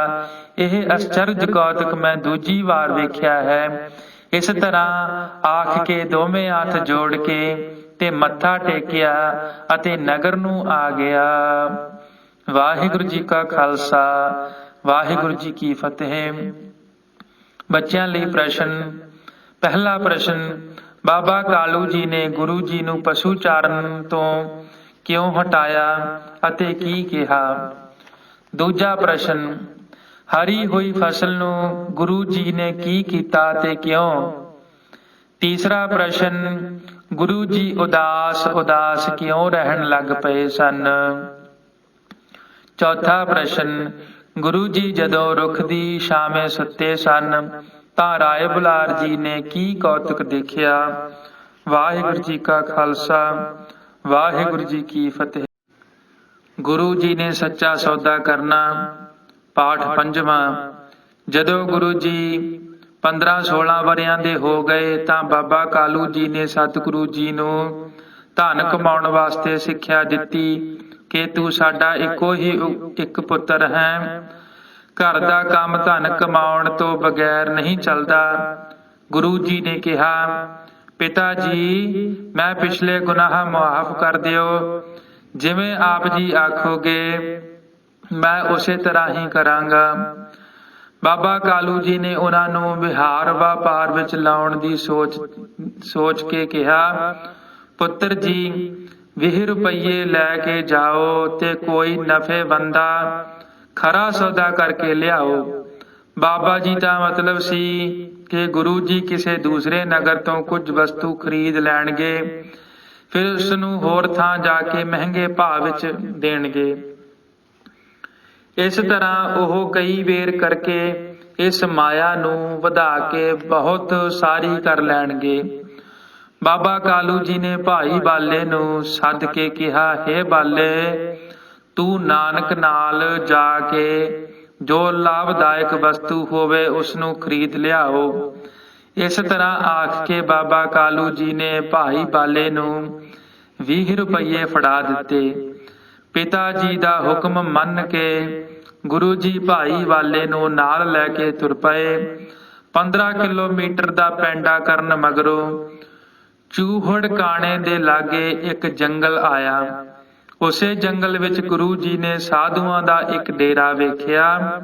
ਇਹ ਅਚਰਜ ਕੌਤਕ ਮੈਂ ਦੂਜੀ ਵਾਰ ਵੇਖਿਆ ਹੈ। ਇਸ ਤਰ੍ਹਾਂ ਆਖ ਕੇ ਦੋਵੇਂ ਹੱਥ ਜੋੜ ਕੇ ਤੇ ਮੱਥਾ ਟੇਕਿਆ ਅਤੇ ਨਗਰ ਨੂੰ ਆ ਗਿਆ। ਵਾਹਿਗੁਰੂ ਜੀ ਕਾ ਖਾਲਸਾ, ਵਾਹਿਗੁਰੂ ਜੀ ਕੀ ਫਤਿਹ। ਬੱਚਿਆਂ ਲਈ ਪ੍ਰਸ਼ਨ। ਪਹਿਲਾ ਪ੍ਰਸ਼ਨ, ਬਾਬਾ ਕਾਲੂ ਜੀ ਨੇ ਗੁਰੂ ਜੀ ਨੂੰ ਪਸ਼ੂ ਚਾਰਨ ਤੋਂ ਕਿਉਂ ਹਟਾਇਆ ਅਤੇ ਕੀ ਕਿਹਾ? ਦੂਜਾ ਪ੍ਰਸ਼ਨ, ਹਰੀ ਹੋਈ ਫਸਲ ਨੂੰ ਗੁਰੂ ਜੀ ਨੇ ਕੀ ਕੀਤਾ ਤੇ ਕਿਉਂ? ਤੀਸਰਾ ਪ੍ਰਸ਼ਨ, ਗੁਰੂ ਜੀ ਉਦਾਸ ਕਿਉਂ ਰਹਿਣ ਲੱਗ ਪਏ ਸਨ? ਚੌਥਾ ਪ੍ਰਸ਼ਨ, ਗੁਰੂ ਜੀ ਜਦੋਂ ਰੁੱਖ ਦੀ ਛਾਵੇਂ ਸੁੱਤੇ ਸਨ ਤਾਂ ਰਾਏ ਬੁਲਾਰ ਜੀ ਨੇ ਕੀ ਕੌਤਕ ਦੇਖਿਆ? ਵਾਹਿਗੁਰੂ ਜੀ ਕਾ ਖਾਲਸਾ, ਵਾਹਿਗੁਰੂ ਜੀ ਕੀ ਫਤਿਹ। ਗੁਰੂ ਜੀ ਨੇ ਸੱਚਾ ਸੌਦਾ ਕਰਨਾ। ਪਾਠ ਪੰਜਵਾਂ। ਜਦੋਂ ਗੁਰੂ ਜੀ 15-16 ਵਰ੍ਹਿਆਂ ਦੇ ਹੋ ਗਏ ਤਾਂ ਬਾਬਾ ਕਾਲੂ ਜੀ ਨੇ ਸਤਿਗੁਰੂ ਜੀ ਨੂੰ ਧਨ ਕਮਾਉਣ ਵਾਸਤੇ ਸਿੱਖਿਆ ਦਿੱਤੀ ਕਿ ਤੂੰ ਸਾਡਾ ਇੱਕੋ ਹੀ ਇੱਕ ਪੁੱਤਰ ਹੈ। ਘਰ ਦਾ ਕੰਮ ਧਨ ਕਮਾਉਣ ਤੋਂ ਬਗੈਰ ਨਹੀਂ ਚੱਲਦਾ। ਗੁਰੂ ਜੀ ਨੇ ਕਿਹਾ, ਪਿਤਾ ਜੀ ਮੈਂ ਪਿਛਲੇ ਗੁਨਾਹ ਮੁਆਫ ਕਰ ਦਿਓ। ਜਿਵੇਂ ਆਪ ਜੀ ਆਖੋਗੇ ਮੈਂ ਉਸੇ ਤਰ੍ਹਾਂ ਹੀ ਕਰਾਂਗਾ। ਬਾਬਾ ਕਾਲੂ ਜੀ ਨੇ ਉਹਨਾਂ ਨੂੰ ਵਿਹਾਰ ਵਪਾਰ ਵਿੱਚ ਲਾਉਣ ਦੀ ਸੋਚ ਕੇ ਕਿਹਾ, ਪੁੱਤਰ ਜੀ 20 ਰੁਪਈਏ ਲੈ ਕੇ ਜਾਓ ਤੇ ਕੋਈ ਨਫੇ ਬੰਦਾ ਖਰਾ ਸੌਦਾ ਕਰਕੇ ਲਿਆਓ। ਬਾਬਾ ਜੀ ਦਾ ਮਤਲਬ ਸੀ ਕਿ ਗੁਰੂ ਜੀ ਕਿਸੇ ਦੂਸਰੇ ਨਗਰ ਤੋਂ ਕੁਝ ਵਸਤੂ ਖਰੀਦ ਲੈਣਗੇ, ਫਿਰ ਉਸ ਨੂੰ ਹੋਰ ਥਾਂ ਜਾ ਕੇ ਮਹਿੰਗੇ ਭਾਅ ਵਿੱਚ ਦੇਣਗੇ। ਇਸ ਤਰ੍ਹਾਂ ਉਹ ਕਈ ਵੇਰ ਕਰਕੇ ਇਸ ਮਾਇਆ ਨੂੰ ਵਧਾ ਕੇ ਬਹੁਤ ਸਾਰੀ ਕਰ ਲੈਣਗੇ। ਬਾਬਾ ਕਾਲੂ ਜੀ ਨੇ ਭਾਈ ਬਾਲੇ ਨੂੰ ਸੱਦ ਕੇ ਕਿਹਾ, ਹੇ ਬਾਲੇ, ਤੂੰ ਨਾਨਕ ਨਾਲ ਜਾ ਕੇ ਜੋ ਲਾਭਦਾਇਕ ਵਸਤੂ ਹੋਵੇ ਉਸ ਨੂੰ ਖਰੀਦ ਲਿਆਓ। ਇਸ ਤਰ੍ਹਾਂ ਆਖ ਕੇ ਬਾਬਾ ਕਾਲੂ ਜੀ ਨੇ ਭਾਈ ਬਾਲੇ ਨੂੰ 20 ਰੁਪਈਏ ਫੜਾ ਦਿੱਤੇ। ਪਿਤਾ ਜੀ ਦਾ ਹੁਕਮ ਮੰਨ ਕੇ ਗੁਰੂ ਜੀ ਭਾਈ ਬਾਲੇ ਨੂੰ ਨਾਲ ਲੈ ਕੇ ਤੁਰ ਪਏ। 15 ਕਿਲੋਮੀਟਰ ਦਾ ਪੈਂਡਾ ਕਰਨ ਮਗਰੋਂ ਚੂਹੜ ਕਾਣੇ ਦੇ ਲਾਗੇ ਇੱਕ ਜੰਗਲ ਆਇਆ। ਉਸੇ ਜੰਗਲ ਵਿੱਚ ਗੁਰੂ ਜੀ ਨੇ ਸਾਧੂਆਂ ਦਾ ਇੱਕ ਡੇਰਾ ਵੇਖਿਆ,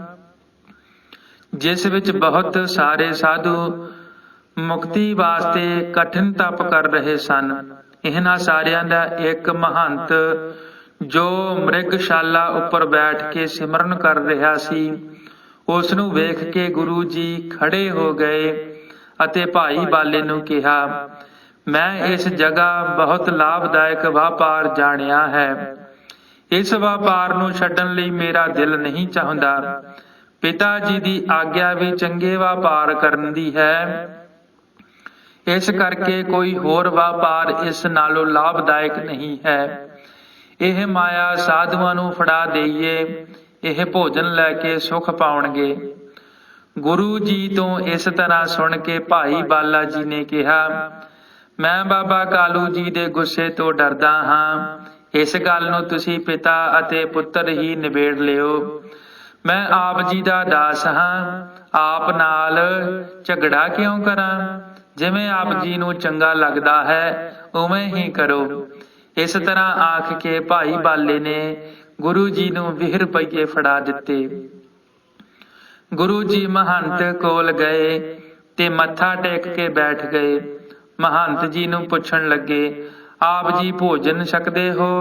ਜਿਸ ਵਿੱਚ ਬਹੁਤ ਸਾਰੇ ਸਾਧੂ ਮੁਕਤੀ ਵਾਸਤੇ ਕਠਿਨ ਤਪ ਕਰ ਰਹੇ ਸਨ। ਇਹਨਾਂ ਸਾਰਿਆਂ ਦਾ ਇੱਕ ਮਹੰਤ ਜੋ ਮ੍ਰਿਗਸ਼ਾਲਾ ਉੱਪਰ ਬੈਠ ਕੇ ਸਿਮਰਨ ਕਰ ਰਿਹਾ ਸੀ, ਉਸ ਨੂੰ ਵੇਖ ਕੇ ਗੁਰੂ ਜੀ ਖੜੇ ਹੋ ਗਏ ਅਤੇ ਭਾਈ ਬਾਲੇ ਨੂੰ ਕਿਹਾ, ਮੈਂ ਇਸ ਜਗ੍ਹਾ ਬਹੁਤ ਲਾਭਦਾਇਕ ਵਪਾਰ ਜਾਣਿਆ ਹੈ। ਇਸ ਵਪਾਰ ਨੂੰ ਛੱਡਣ ਲਈ ਮੇਰਾ ਦਿਲ ਨਹੀਂ ਚਾਹੁੰਦਾ। ਪਿਤਾ ਜੀ ਦੀ ਆਗਿਆ ਵੀ ਚੰਗੇ ਵਪਾਰ ਕਰਨ ਦੀ ਹੈ। ਇਸ ਕਰਕੇ ਕੋਈ ਹੋਰ ਵਪਾਰ ਇਸ ਨਾਲੋਂ ਲਾਭਦਾਇਕ ਨਹੀਂ ਹੈ। ਇਹ ਮਾਇਆ ਸਾਧੂਆਂ ਨੂੰ ਫੜਾ ਦੇਈਏ, ਇਹ ਭੋਜਨ ਲੈ ਕੇ ਸੁਖ ਪਾਉਣਗੇ। ਗੁਰੂ ਜੀ ਤੋਂ ਇਸ ਤਰ੍ਹਾਂ ਸੁਣ ਕੇ ਭਾਈ ਬਾਲਾ ਜੀ ਨੇ ਕਿਹਾ, ਮੈਂ ਬਾਬਾ ਕਾਲੂ ਜੀ ਦੇ ਗੁੱਸੇ ਤੋਂ ਡਰਦਾ ਹਾਂ। ਇਸ ਗੱਲ ਨੂੰ ਤੁਸੀਂ ਪਿਤਾ ਅਤੇ ਪੁੱਤਰ ਹੀ ਨਿਬੇੜ ਲਿਓ। ਮੈਂ ਆਪ ਜੀ ਦਾ ਦਾਸ ਹਾਂ, ਆਪ ਨਾਲ ਝਗੜਾ ਕਿਉਂ ਕਰਾਂ? ਜਿਵੇਂ ਆਪ ਜੀ ਨੂੰ ਚੰਗਾ ਲੱਗਦਾ ਹੈ ਉਵੇਂ ਹੀ ਕਰੋ। ਇਸ ਤਰ੍ਹਾਂ ਆਖ ਕੇ ਭਾਈ ਬਾਲੇ ਨੇ ਗੁਰੂ ਜੀ ਨੂੰ 20 ਰੁਪਏ ਫੜਾ ਦਿੱਤੇ। ਗੁਰੂ ਜੀ ਮਹੰਤ ਕੋਲ ਗਏ ਤੇ ਮੱਥਾ ਟੇਕ ਕੇ ਬੈਠ ਗਏ। ਮਹੰਤ ਜੀ ਨੂੰ ਪੁੱਛਣ ਲੱਗੇ, ਆਪ ਜੀ ਭੋਜਨ ਛਕਦੇ ਹੋ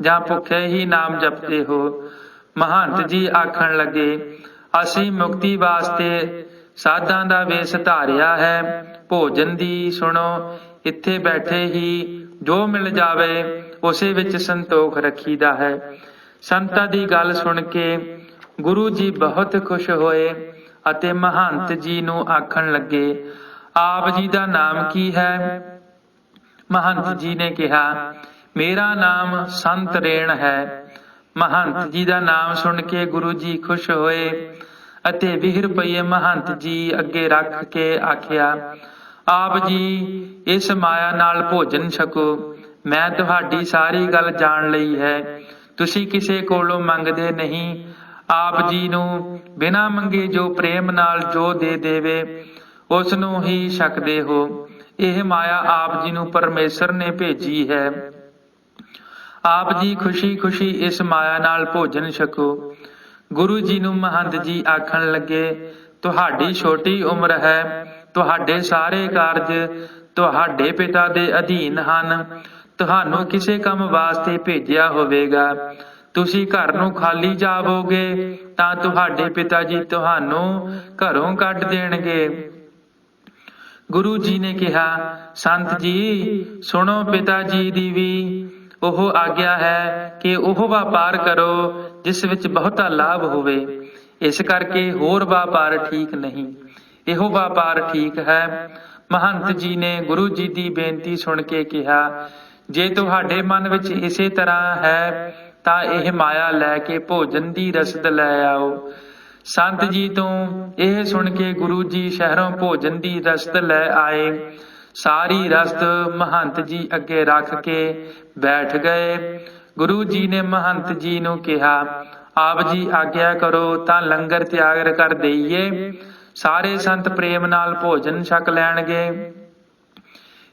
ਜਾਂ ਭੁੱਖੇ ਹੀ ਨਾਮ ਜਪਦੇ ਹੋ? ਮਹੰਤ ਜੀ ਆਖਣ ਲੱਗੇ, ਅਸੀਂ ਮੁਕਤੀ ਵਾਸਤੇ ਸਾਧਾਂ ਦਾ ਵੇਸ ਧਾਰਿਆ ਹੈ। ਭੋਜਨ ਦੀ ਸੁਣੋ, ਇੱਥੇ ਬੈਠੇ ਹੀ ਜੋ ਮਿਲ ਜਾਵੇ ਉਸੇ ਵਿੱਚ ਸੰਤੋਖ ਰੱਖੀਦਾ ਹੈ। ਸੰਤਾਂ ਦੀ ਗੱਲ ਸੁਣ ਕੇ ਗੁਰੂ ਜੀ ਬਹੁਤ ਖੁਸ਼ ਹੋਏ ਅਤੇ ਮਹੰਤ ਜੀ ਨੂੰ ਆਖਣ ਲੱਗੇ, ਆਪ ਜੀ ਦਾ ਨਾਮ ਕੀ ਹੈ? ਮਹੰਤ ਜੀ ਨੇ ਕਿਹਾ, ਮੇਰਾ ਨਾਮ ਸੰਤ ਰੇਣ ਹੈ। ਮਹੰਤ ਜੀ ਦਾ ਨਾਮ ਸੁਣ ਕੇ ਗੁਰੂ ਜੀ ਖੁਸ਼ ਹੋਏ ਅਤੇ 20 ਰੁਪਏ ਮਹੰਤ ਜੀ ਅੱਗੇ ਰੱਖ ਕੇ ਆਖਿਆ, ਆਪ ਜੀ ਇਸ ਮਾਇਆ ਨਾਲ ਭੋਜਨ ਛਕੋ। ਮੈਂ ਤੁਹਾਡੀ ਸਾਰੀ ਗੱਲ ਜਾਣ ਲਈ ਹੈ। ਤੁਸੀਂ ਕਿਸੇ ਕੋਲੋਂ ਮੰਗਦੇ ਨਹੀਂ। ਆਪ ਜੀ ਨੂੰ ਬਿਨਾਂ ਮੰਗੇ ਜੋ ਪ੍ਰੇਮ ਨਾਲ ਜੋ ਦੇ ਦੇਵੇ ਉਸ ਨੂੰ ਹੀ ਛਕਦੇ ਹੋ। ਇਹ ਮਾਇਆ ਆਪ ਜੀ ਨੂੰ ਪਰਮੇਸ਼ਰ ਨੇ ਭੇਜੀ ਹੈ। ਆਪ ਜੀ ਖੁਸ਼ੀ ਖੁਸ਼ੀ ਇਸ ਮਾਇਆ ਨਾਲ ਭੋਜਨ ਛਕੋ। ਗੁਰੂ ਜੀ ਨੂੰ ਮਹੰਤ ਜੀ ਆਖਣ ਲੱਗੇ, ਤੁਹਾਡੀ ਛੋਟੀ ਉਮਰ ਹੈ, ਤੁਹਾਡੇ ਸਾਰੇ ਕਾਰਜ ਤੁਹਾਡੇ ਪਿਤਾ ਦੇ ਅਧੀਨ ਹਨ। ਤੁਹਾਨੂੰ ਕਿਸੇ ਕੰਮ ਵਾਸਤੇ ਭੇਜਿਆ ਹੋਵੇਗਾ। ਤੁਸੀਂ ਘਰ ਨੂੰ ਖਾਲੀ ਜਾਵੋਗੇ ਤਾਂ ਤੁਹਾਡੇ ਪਿਤਾ ਜੀ ਤੁਹਾਨੂੰ ਘਰੋਂ ਕੱਢ ਦੇਣਗੇ। ਗੁਰੂ ਜੀ ਨੇ ਕਿਹਾ, ਸੰਤ ਜੀ ਸੁਣੋ, ਪਿਤਾ ਜੀ ਦੀ ਵੀ ਉਹ ਆਗਿਆ ਹੈ ਕਿ ਉਹ ਵਪਾਰ ਕਰੋ ਜਿਸ ਵਿੱਚ ਬਹੁਤਾ ਲਾਭ ਹੋਵੇ। ਇਸ ਕਰਕੇ ਹੋਰ ਵਪਾਰ ਠੀਕ ਨਹੀਂ, ਇਹੋ ਵਪਾਰ ਠੀਕ ਹੈ। ਮਹੰਤ ਜੀ ਨੇ ਗੁਰੂ ਜੀ ਦੀ ਬੇਨਤੀ ਸੁਣ ਕੇ ਕਿਹਾ, ਜੇ ਤੁਹਾਡੇ ਮਨ ਵਿੱਚ ਇਸੇ ਤਰ੍ਹਾਂ ਹੈ ਤਾਂ ਇਹ ਮਾਇਆ ਲੈ ਕੇ ਭੋਜਨ ਦੀ ਰਸਦ ਲੈ ਆਓ। ਸੰਤ ਜੀ ਤੋਂ ਇਹ ਸੁਣ ਕੇ ਗੁਰੂ ਜੀ ਸ਼ਹਿਰੋਂ ਭੋਜਨ ਦੀ ਰਸਦ ਲੈ ਆਏ। ਸਾਰੀ ਰਸਦ ਮਹੰਤ ਜੀ ਅੱਗੇ ਰੱਖ ਕੇ ਬੈਠ ਗਏ। ਗੁਰੂ ਜੀ ਨੇ ਮਹੰਤ ਜੀ ਨੂੰ ਕਿਹਾ, ਆਪ ਜੀ ਆਗਿਆ ਕਰੋ ਤਾਂ ਲੰਗਰ ਤਿਆਰ ਕਰ ਦੇਈਏ। ਸਾਰੇ ਸੰਤ ਪ੍ਰੇਮ ਨਾਲ ਭੋਜਨ ਛਕ ਲੈਣਗੇ।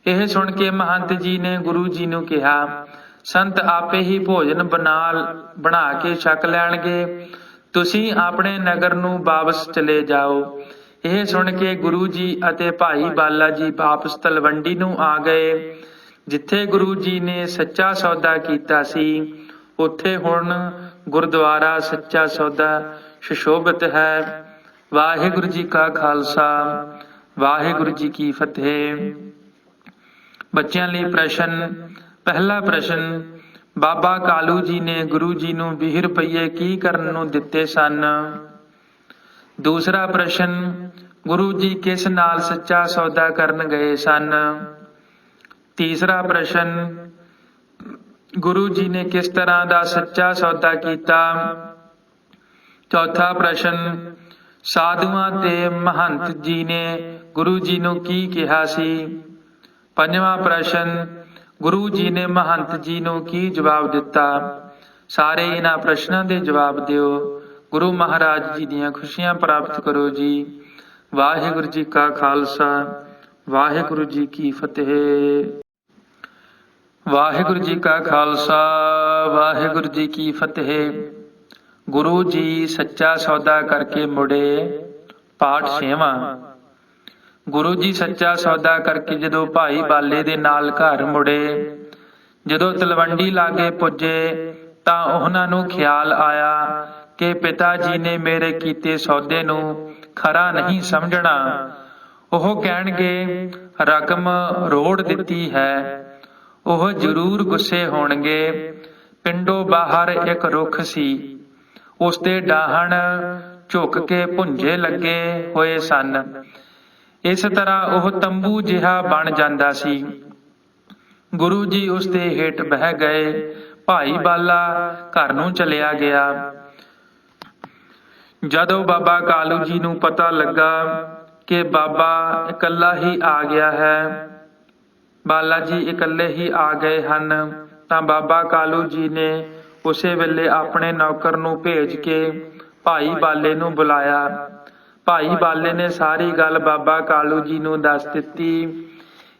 ਇਹ ਸੁਣ ਕੇ ਮਹੰਤ ਜੀ ਨੇ ਗੁਰੂ ਜੀ ਨੂੰ ਕਿਹਾ, ਸੰਤ ਆਪੇ ਹੀ ਭੋਜਨ ਬਣਾ ਕੇ ਛਕ ਲੈਣਗੇ। ਤੁਸੀਂ ਆਪਣੇ ਨਗਰ ਨੂੰ ਵਾਪਸ ਚਲੇ ਜਾਓ। ਇਹ ਸੁਣ ਕੇ ਗੁਰੂ ਜੀ ਅਤੇ ਭਾਈ ਬਾਲਾ ਜੀ ਵਾਪਸ ਤਲਵੰਡੀ ਨੂੰ ਆ ਗਏ। ਜਿੱਥੇ ਗੁਰੂ ਜੀ ਨੇ ਸੱਚਾ ਸੌਦਾ ਕੀਤਾ ਸੀ ਉੱਥੇ ਹੁਣ ਗੁਰਦੁਆਰਾ ਸੱਚਾ ਸੌਦਾ ਸੁਸ਼ੋਭਿਤ ਹੈ। ਵਾਹਿਗੁਰੂ ਜੀ ਕਾ ਖਾਲਸਾ, ਵਾਹਿਗੁਰੂ ਜੀ ਕੀ ਫਤਿਹ। ਬੱਚਿਆਂ ਲਈ ਪ੍ਰਸ਼ਨ। ਪਹਿਲਾ ਪ੍ਰਸ਼ਨ, ਬਾਬਾ ਕਾਲੂ ਜੀ ਨੇ ਗੁਰੂ ਜੀ ਨੂੰ 20 ਰੁਪਏ ਕੀ ਕਰਨ ਨੂੰ ਦਿੱਤੇ ਸਨ? ਦੂਸਰਾ ਪ੍ਰਸ਼ਨ, ਗੁਰੂ ਜੀ ਕਿਸ ਨਾਲ ਸੱਚਾ ਸੌਦਾ ਕਰਨ ਗਏ ਸਨ? ਤੀਸਰਾ ਪ੍ਰਸ਼ਨ, ਗੁਰੂ ਜੀ ਨੇ ਕਿਸ ਤਰ੍ਹਾਂ ਦਾ ਸੱਚਾ ਸੌਦਾ ਕੀਤਾ? ਚੌਥਾ ਪ੍ਰਸ਼ਨ, ਸਾਧੂਆਂ ਤੇ ਮਹੰਤ ਜੀ ਨੇ ਗੁਰੂ ਜੀ ਨੂੰ ਕੀ ਕਿਹਾ ਸੀ? ਪੰਜਵਾਂ ਪ੍ਰਸ਼ਨ, ਗੁਰੂ ਜੀ ਨੇ ਮਹੰਤ ਜੀ ਨੂੰ ਕੀ ਜਵਾਬ ਦਿੱਤਾ? ਸਾਰੇ ਇਹਨਾਂ ਪ੍ਰਸ਼ਨਾਂ ਦੇ ਜਵਾਬ ਦਿਓ। ਗੁਰੂ ਮਹਾਰਾਜ ਜੀ ਦੀਆਂ ਖੁਸ਼ੀਆਂ ਪ੍ਰਾਪਤ ਕਰੋ ਜੀ। ਵਾਹਿਗੁਰੂ ਜੀ ਕਾ ਖਾਲਸਾ, ਵਾਹਿਗੁਰੂ ਜੀ ਕੀ ਫਤਿਹ। ਵਾਹਿਗੁਰੂ ਜੀ ਕਾ ਖਾਲਸਾ, ਵਾਹਿਗੁਰੂ ਜੀ ਕੀ ਫਤਿਹ। ਗੁਰੂ ਜੀ ਸੱਚਾ ਸੌਦਾ ਕਰਕੇ ਮੁੜੇ। ਪਾਠ 6ਵਾਂ। ਗੁਰੂ ਜੀ ਸੱਚਾ ਸੌਦਾ ਕਰਕੇ ਜਦੋਂ ਭਾਈ ਬਾਲੇ ਦੇ ਨਾਲ ਘਰ ਮੁੜੇ, ਜਦੋਂ ਤਲਵੰਡੀ ਲਾਗੇ ਪੁੱਜੇ ਤਾਂ ਉਹਨਾਂ ਨੂੰ ਖਿਆਲ ਆਇਆ ਕਿ ਪਿਤਾ ਜੀ ਨੇ ਮੇਰੇ ਕੀਤੇ ਸੌਦੇ ਨੂੰ ਖਰਾ ਨਹੀਂ ਸਮਝਣਾ। ਉਹ ਕਹਿਣਗੇ ਰਕਮ ਰੋੜ ਦਿੱਤੀ ਹੈ। ਉਹ ਜ਼ਰੂਰ ਗੁੱਸੇ ਹੋਣਗੇ। ਪਿੰਡੋਂ ਬਾਹਰ ਇੱਕ ਰੁੱਖ ਸੀ, ਉਸ ਤੇ ਡਾਹਣ ਝੁਕ ਕੇ ਭੁੰਜੇ ਲੱਗੇ ਹੋਏ ਸਨ। ਇਸ ਤਰ੍ਹਾਂ ਉਹ ਤੰਬੂ ਜਿਹਾ ਬਣ ਜਾਂਦਾ ਸੀ। ਗੁਰੂ ਜੀ ਉਸ ਦੇ ਹੇਠ ਬਹਿ ਗਏ। ਭਾਈ ਬਾਲਾ ਘਰ ਨੂੰ ਚਲਿਆ ਗਿਆ। ਜਦੋਂ ਬਾਬਾ ਕਾਲੂ ਜੀ ਨੂੰ ਪਤਾ ਲੱਗਾ ਕਿ ਬਾਬਾ ਇਕੱਲਾ ਹੀ ਆ ਗਿਆ ਹੈ, ਬਾਲਾ ਜੀ ਇਕੱਲੇ ਹੀ ਆ ਗਏ ਹਨ, ਤਾਂ ਬਾਬਾ ਕਾਲੂ ਜੀ ਨੇ ਉਸੇ ਵੇਲੇ ਆਪਣੇ ਨੌਕਰ ਨੂੰ ਭੇਜ ਕੇ ਭਾਈ ਬਾਲੇ ਨੂੰ ਬੁਲਾਇਆ। ਭਾਈ ਬਾਲੇ ਨੇ ਸਾਰੀ ਗੱਲ ਬਾਬਾ ਕਾਲੂ ਜੀ ਨੂੰ ਦੱਸ ਦਿੱਤੀ।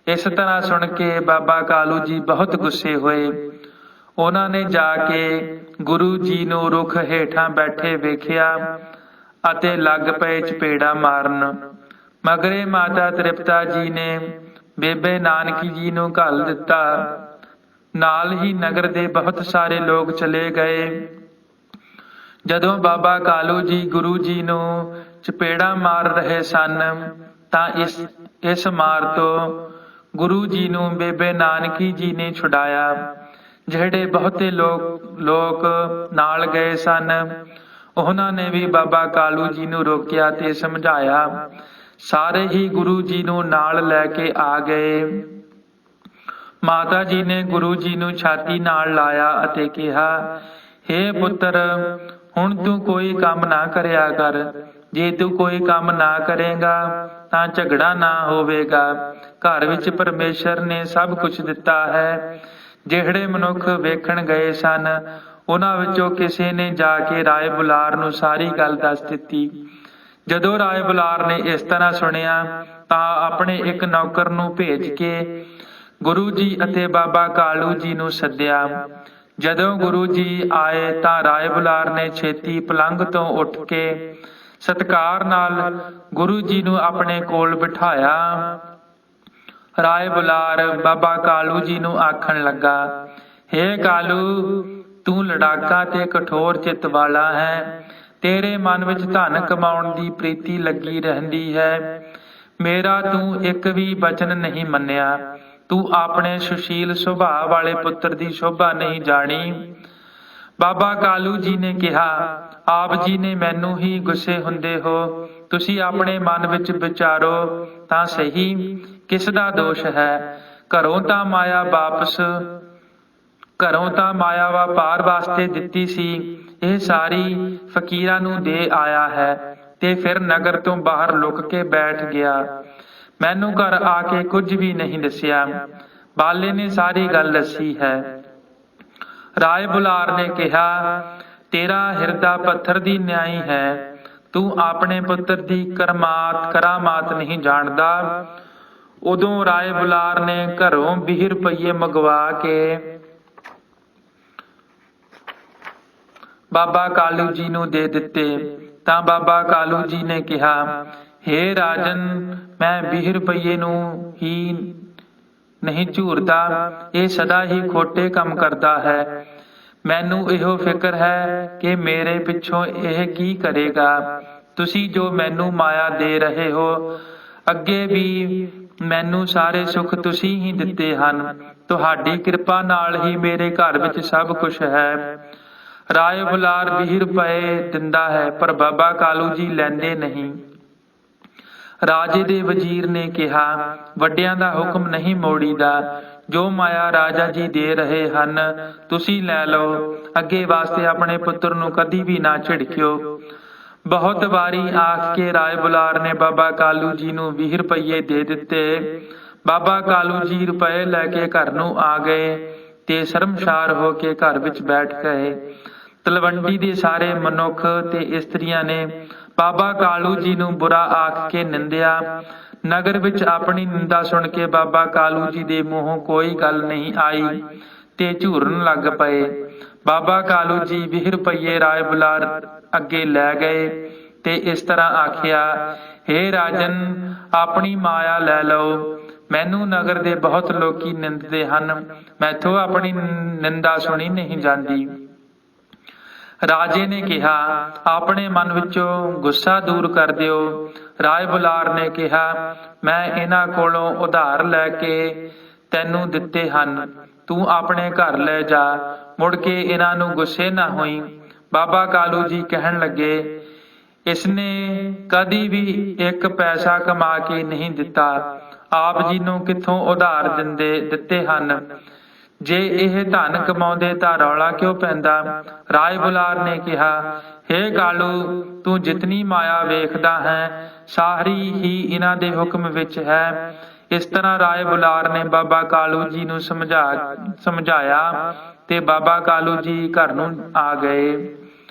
ਇਸ ਤਰ੍ਹਾਂ ਸੁਣ ਕੇ ਬਾਬਾ ਕਾਲੂ ਜੀ ਬਹੁਤ ਗੁੱਸੇ ਹੋਏ। ਉਹਨਾਂ ਨੇ ਜਾ ਕੇ ਗੁਰੂ ਜੀ ਨੂੰ ਰੁੱਖ ਹੇਠਾਂ ਬੈਠੇ ਵੇਖਿਆ ਅਤੇ ਲੱਗ ਪਏ ਚਪੇੜਾ ਮਾਰਨ। ਮਗਰੇ ਮਾਤਾ ਤ੍ਰਿਪਤਾ ਜੀ ਨੇ ਬੇਬੇ ਨਾਨਕੀ ਜੀ ਨੂੰ ਘੱਲ ਦਿੱਤਾ। ਨਾਲ ਹੀ ਨਗਰ ਦੇ ਬਹੁਤ ਸਾਰੇ ਲੋਕ ਚਲੇ ਗਏ। ਜਦੋਂ ਬਾਬਾ ਕਾਲੂ ਜੀ ਗੁਰੂ ਜੀ ਨੂੰ ਚਪੇੜਾ ਮਾਰ ਰਹੇ ਸਨ, ਤਾਂ ਇਸ ਮਾਰ ਤੋਂ ਗੁਰੂ ਜੀ ਨੂੰ ਬੇਬੇ ਨਾਨਕੀ ਜੀ ਨੇ ਛੁਡਾਇਆ। ਜਿਹੜੇ ਬਹੁਤੇ ਲੋਕ ਨਾਲ ਗਏ ਸਨ, ਉਹਨਾਂ ਨੇ ਵੀ ਬਾਬਾ ਕਾਲੂ ਜੀ ਨੂੰ ਰੋਕਿਆ ਤੇ ਸਮਝਾਇਆ। ਸਾਰੇ ਹੀ ਗੁਰੂ ਜੀ ਨੂੰ ਨਾਲ ਲੈ ਕੇ ਆ ਗਏ। ਮਾਤਾ ਜੀ ਨੇ ਗੁਰੂ ਜੀ ਨੂੰ ਛਾਤੀ ਨਾਲ ਲਾਇਆ ਅਤੇ ਕਿਹਾ, ਹੇ ਪੁੱਤਰ, ਹੁਣ ਤੂੰ ਕੋਈ ਕੰਮ ਨਾ ਕਰਿਆ ਕਰ। ਜੇ ਤੂੰ ਕੋਈ ਕੰਮ ਨਾ ਕਰੇਗਾ ਤਾਂ ਝਗੜਾ ਨਾ ਹੋਵੇਗਾ। ਘਰ ਵਿੱਚ ਪਰਮੇਸ਼ਰ ਨੇ ਸਭ ਕੁਝ ਦਿੱਤਾ ਹੈ। ਜਿਹੜੇ ਮਨੁੱਖ ਵੇਖਣ ਗਏ ਸਨ, ਉਹਨਾਂ ਵਿੱਚੋਂ ਕਿਸੇ ਨੇ ਜਾ ਕੇ ਰਾਏ ਬੁਲਾਰ ਨੂੰ ਸਾਰੀ ਗੱਲ ਦੱਸ ਦਿੱਤੀ। ਜਦੋਂ ਰਾਏ ਬੁਲਾਰ ਨੇ ਇਸ ਤਰ੍ਹਾਂ ਸੁਣਿਆ ਤਾਂ ਆਪਣੇ ਇੱਕ ਨੌਕਰ ਨੂੰ ਭੇਜ ਕੇ ਗੁਰੂ ਜੀ ਅਤੇ ਬਾਬਾ ਕਾਲੂ ਜੀ ਨੂੰ ਸੱਦਿਆ। ਜਦੋਂ ਗੁਰੂ ਜੀ ਆਏ ਤਾਂ ਰਾਏ ਬੁਲਾਰ ਨੇ ਛੇਤੀ ਪਲੰਘ ਤੋਂ ਉੱਠ ਕੇ ਸਤਿਕਾਰ ਨਾਲ ਗੁਰੂ ਜੀ ਨੂੰ ਆਪਣੇ ਕੋਲ ਬਿਠਾਇਆ। ਰਾਏ ਬੁਲਾਰ ਬਾਬਾ ਕਾਲੂ ਜੀ ਨੂੰ ਆਖਣ ਲੱਗਾ, ਹੇ ਕਾਲੂ, ਤੂੰ ਲੜਾਕਾ ਤੇ ਕਠੋਰ ਚਿੱਤ ਵਾਲਾ ਹੈ। ਤੇਰੇ ਮਨ ਵਿੱਚ ਧਨ ਕਮਾਉਣ ਦੀ ਪ੍ਰੀਤੀ ਲੱਗੀ ਰਹਿੰਦੀ ਹੈ। ਮੇਰਾ ਤੂੰ ਇੱਕ ਵੀ ਬਚਨ ਨਹੀਂ ਮੰਨਿਆ। ਤੂੰ ਆਪਣੇ ਸੁਸ਼ੀਲ ਸੁਭਾਅ ਵਾਲੇ ਪੁੱਤਰ ਦੀ ਸ਼ੋਭਾ ਨਹੀਂ ਜਾਣੀ। ਬਾਬਾ ਕਾਲੂ ਜੀ ਨੇ ਕਿਹਾ, ਆਪ ਜੀ ਨੇ ਮੈਨੂੰ ਹੀ ਗੁੱਸੇ ਹੁੰਦੇ ਹੋ। ਤੁਸੀਂ ਆਪਣੇ ਮਨ ਵਿੱਚ ਵਿਚਾਰੋ ਤਾਂ ਸਹੀ, ਕਿਸ ਦਾ ਦੋਸ਼ ਹੈ। ਘਰੋਂ ਤਾਂ ਮਾਇਆ ਵਪਾਰ ਵਾਸਤੇ ਦਿੱਤੀ ਸੀ, ਇਹ ਸਾਰੀ ਫਕੀਰਾਂ ਨੂੰ ਦੇ ਆਇਆ ਹੈ ਤੇ ਫਿਰ ਨਗਰ ਤੋਂ ਬਾਹਰ ਲੁਕ ਕੇ ਬੈਠ ਗਿਆ। ਮੈਨੂੰ ਘਰ ਆ ਕੇ ਕੁਝ ਵੀ ਨਹੀਂ ਦੱਸਿਆ। ਬਾਲੇ ਨੇ ਸਾਰੀ ਗੱਲ ਦੱਸੀ ਹੈ। ਰਾਏ ਬੁਲਾਰ ਨੇ ਕਿਹਾ, ਤੇਰਾ ਹਿਰਦਾ ਪੱਥਰ ਦੀ ਨਿਆਈ ਹੈ। ਤੂੰ ਆਪਣੇ ਪੁੱਤਰ ਦੀ ਕਰਾਮਾਤ ਨਹੀਂ ਜਾਣਦਾ। ਉਦੋਂ ਰਾਏ ਬੁਲਾਰ ਨੇ ਘਰੋਂ 20 ਰੁਪਏ ਮੰਗਵਾ ਕੇ ਬਾਬਾ ਕਾਲੂ ਜੀ ਨੂੰ ਦੇ ਦਿੱਤੇ। ਤਾਂ ਬਾਬਾ ਕਾਲੂ ਜੀ ਨੇ ਕਿਹਾ, ਹੇ ਰਾਜਨ, ਮੈਂ 20 ਰੁਪਏ ਨੂੰ ਹੀ ਨਹੀਂ ਝੂਰਦਾ। ਇਹ ਸਦਾ ਹੀ ਖੋਟੇ ਕੰਮ ਕਰਦਾ ਹੈ। ਮੈਨੂੰ ਇਹੋ ਫਿਕਰ ਹੈ ਕਿ ਮੇਰੇ ਪਿੱਛੋਂ ਇਹ ਕੀ ਕਰੇਗਾ। ਤੁਸੀਂ ਜੋ ਮੈਨੂੰ ਮਾਇਆ ਦੇ ਰਹੇ ਹੋ, ਅੱਗੇ ਵੀ ਮੈਨੂੰ ਸਾਰੇ ਸੁੱਖ ਤੁਸੀਂ ਹੀ ਦਿੱਤੇ ਹਨ। ਤੁਹਾਡੀ ਕਿਰਪਾ ਨਾਲ ਹੀ ਮੇਰੇ ਘਰ ਵਿੱਚ ਸਭ ਕੁਝ ਹੈ। ਰਾਏ ਬੁਲਾਰ 20 ਰੁਪਏ ਦਿੰਦਾ ਹੈ, ਪਰ ਬਾਬਾ ਕਾਲੂ ਜੀ ਲੈਂਦੇ ਨਹੀਂ। ਰਾਜੇ ਦੇ ਵਜ਼ੀਰ ਨੇ ਕਿਹਾ, ਵੱਡਿਆਂ ਦਾ ਹੁਕਮ ਨਹੀਂ ਮੋੜੀਦਾ। ਜੋ ਮਾਇਆ ਰਾਜਾ ਜੀ ਦੇ ਰਹੇ ਹਨ, ਤੁਸੀਂ ਲੈ ਲਓ। ਅੱਗੇ ਵਾਸਤੇ ਆਪਣੇ ਪੁੱਤਰ ਨੂੰ ਕਦੀ ਵੀ ਨਾ ਝਿੜਕਿਓ। ਬਹੁਤ ਵਾਰੀ ਆਖ ਕੇ ਰਾਏ ਬੁਲਾਰ ਨੇ ਬਾਬਾ ਕਾਲੂ ਜੀ ਨੂੰ 20 ਰੁਪਏ ਦੇ ਦਿੱਤੇ। ਬਾਬਾ ਕਾਲੂ ਜੀ ਰੁਪਏ ਲੈ ਕੇ ਘਰ ਨੂੰ ਆ ਗਏ ਤੇ ਸ਼ਰਮਸ਼ਾਰ ਹੋ ਕੇ ਘਰ ਵਿੱਚ ਬੈਠ ਗਏ। ਤਲਵੰਡੀ ਦੇ ਸਾਰੇ ਮਨੁੱਖ ਤੇ ਇਸਤਰੀਆਂ ਨੇ ਬਾਬਾ ਕਾਲੂ ਜੀ ਨੂੰ ਬੁਰਾ ਆਖ ਕੇ ਨਿੰਦਿਆ। ਨਗਰ ਵਿੱਚ ਆਪਣੀ ਨਿੰਦਾ ਸੁਣ ਕੇ ਬਾਬਾ ਕਾਲੂ ਜੀ ਦੇ ਮੂੰਹੋਂ ਕੋਈ ਗੱਲ ਨਹੀਂ ਆਈ ਤੇ ਝੂਰਨ ਲੱਗ ਪਏ। ਬਾਬਾ ਕਾਲੂ ਜੀ 20 ਰੁਪਏ ਰਾਏ ਬੁਲਾਰ ਅੱਗੇ ਲੈ ਗਏ ਤੇ ਇਸ ਤਰ੍ਹਾਂ ਆਖਿਆ, ਹੇ ਰਾਜਨ, ਆਪਣੀ ਮਾਇਆ ਲੈ ਲਓ। ਮੈਨੂੰ ਨਗਰ ਦੇ ਬਹੁਤ ਲੋਕੀ ਨਿੰਦਦੇ ਹਨ, ਮੈਥੋਂ ਆਪਣੀ ਨਿੰਦਾ ਸੁਣੀ ਨਹੀਂ ਜਾਂਦੀ। ਰਾਜੇ ਨੇ ਕਿਹਾ, ਆਪਣੇ ਮਨ ਵਿੱਚੋਂ ਗੁੱਸਾ ਦੂਰ ਕਰ ਦਿਓ। ਰਾਏ ਬੁਲਾਰ ਨੇ ਕਿਹਾ, ਮੈਂ ਇਹਨਾਂ ਕੋਲੋਂ ਉਧਾਰ ਲੈ ਕੇ ਤੈਨੂੰ ਦਿੱਤੇ ਹਨ, ਤੂੰ ਆਪਣੇ ਘਰ ਲੈ ਜਾ। ਮੁੜ ਕੇ ਇਹਨਾਂ ਨੂੰ ਗੁੱਸੇ ਨਾ ਹੋਈ। ਬਾਬਾ ਕਾਲੂ ਜੀ ਕਹਿਣ ਲੱਗੇ, ਇਸਨੇ ਕਦੀ ਵੀ ਇੱਕ ਪੈਸਾ ਕਮਾ ਕੇ ਨਹੀਂ ਦਿੱਤਾ, ਆਪ ਜੀ ਨੂੰ ਕਿੱਥੋਂ ਉਧਾਰ ਦਿੱਤੇ ਹਨ। ਜੇ ਇਹ ਧਨ ਕਮਾਉਂਦੇ ਤਾਂ ਰੌਲਾ ਕਿਉਂ ਪੈਂਦਾ। ਰਾਏ ਬੁਲਾਰ ਨੇ ਕਿਹਾ, ਹੇ ਕਾਲੂ, ਤੂੰ ਜਿਤਨੀ ਮਾਇਆ ਵੇਖਦਾ ਹੈ ਸਾਰੀ ਹੀ ਇਹਨਾਂ ਦੇ ਹੁਕਮ ਵਿੱਚ ਹੈ। ਇਸ ਤਰ੍ਹਾਂ ਰਾਏ ਬੁਲਾਰ ਨੇ ਬਾਬਾ ਕਾਲੂ ਜੀ ਨੂੰ ਸਮਝਾਇਆ ਤੇ ਬਾਬਾ ਕਾਲੂ ਜੀ ਘਰ ਨੂੰ ਆ ਗਏ।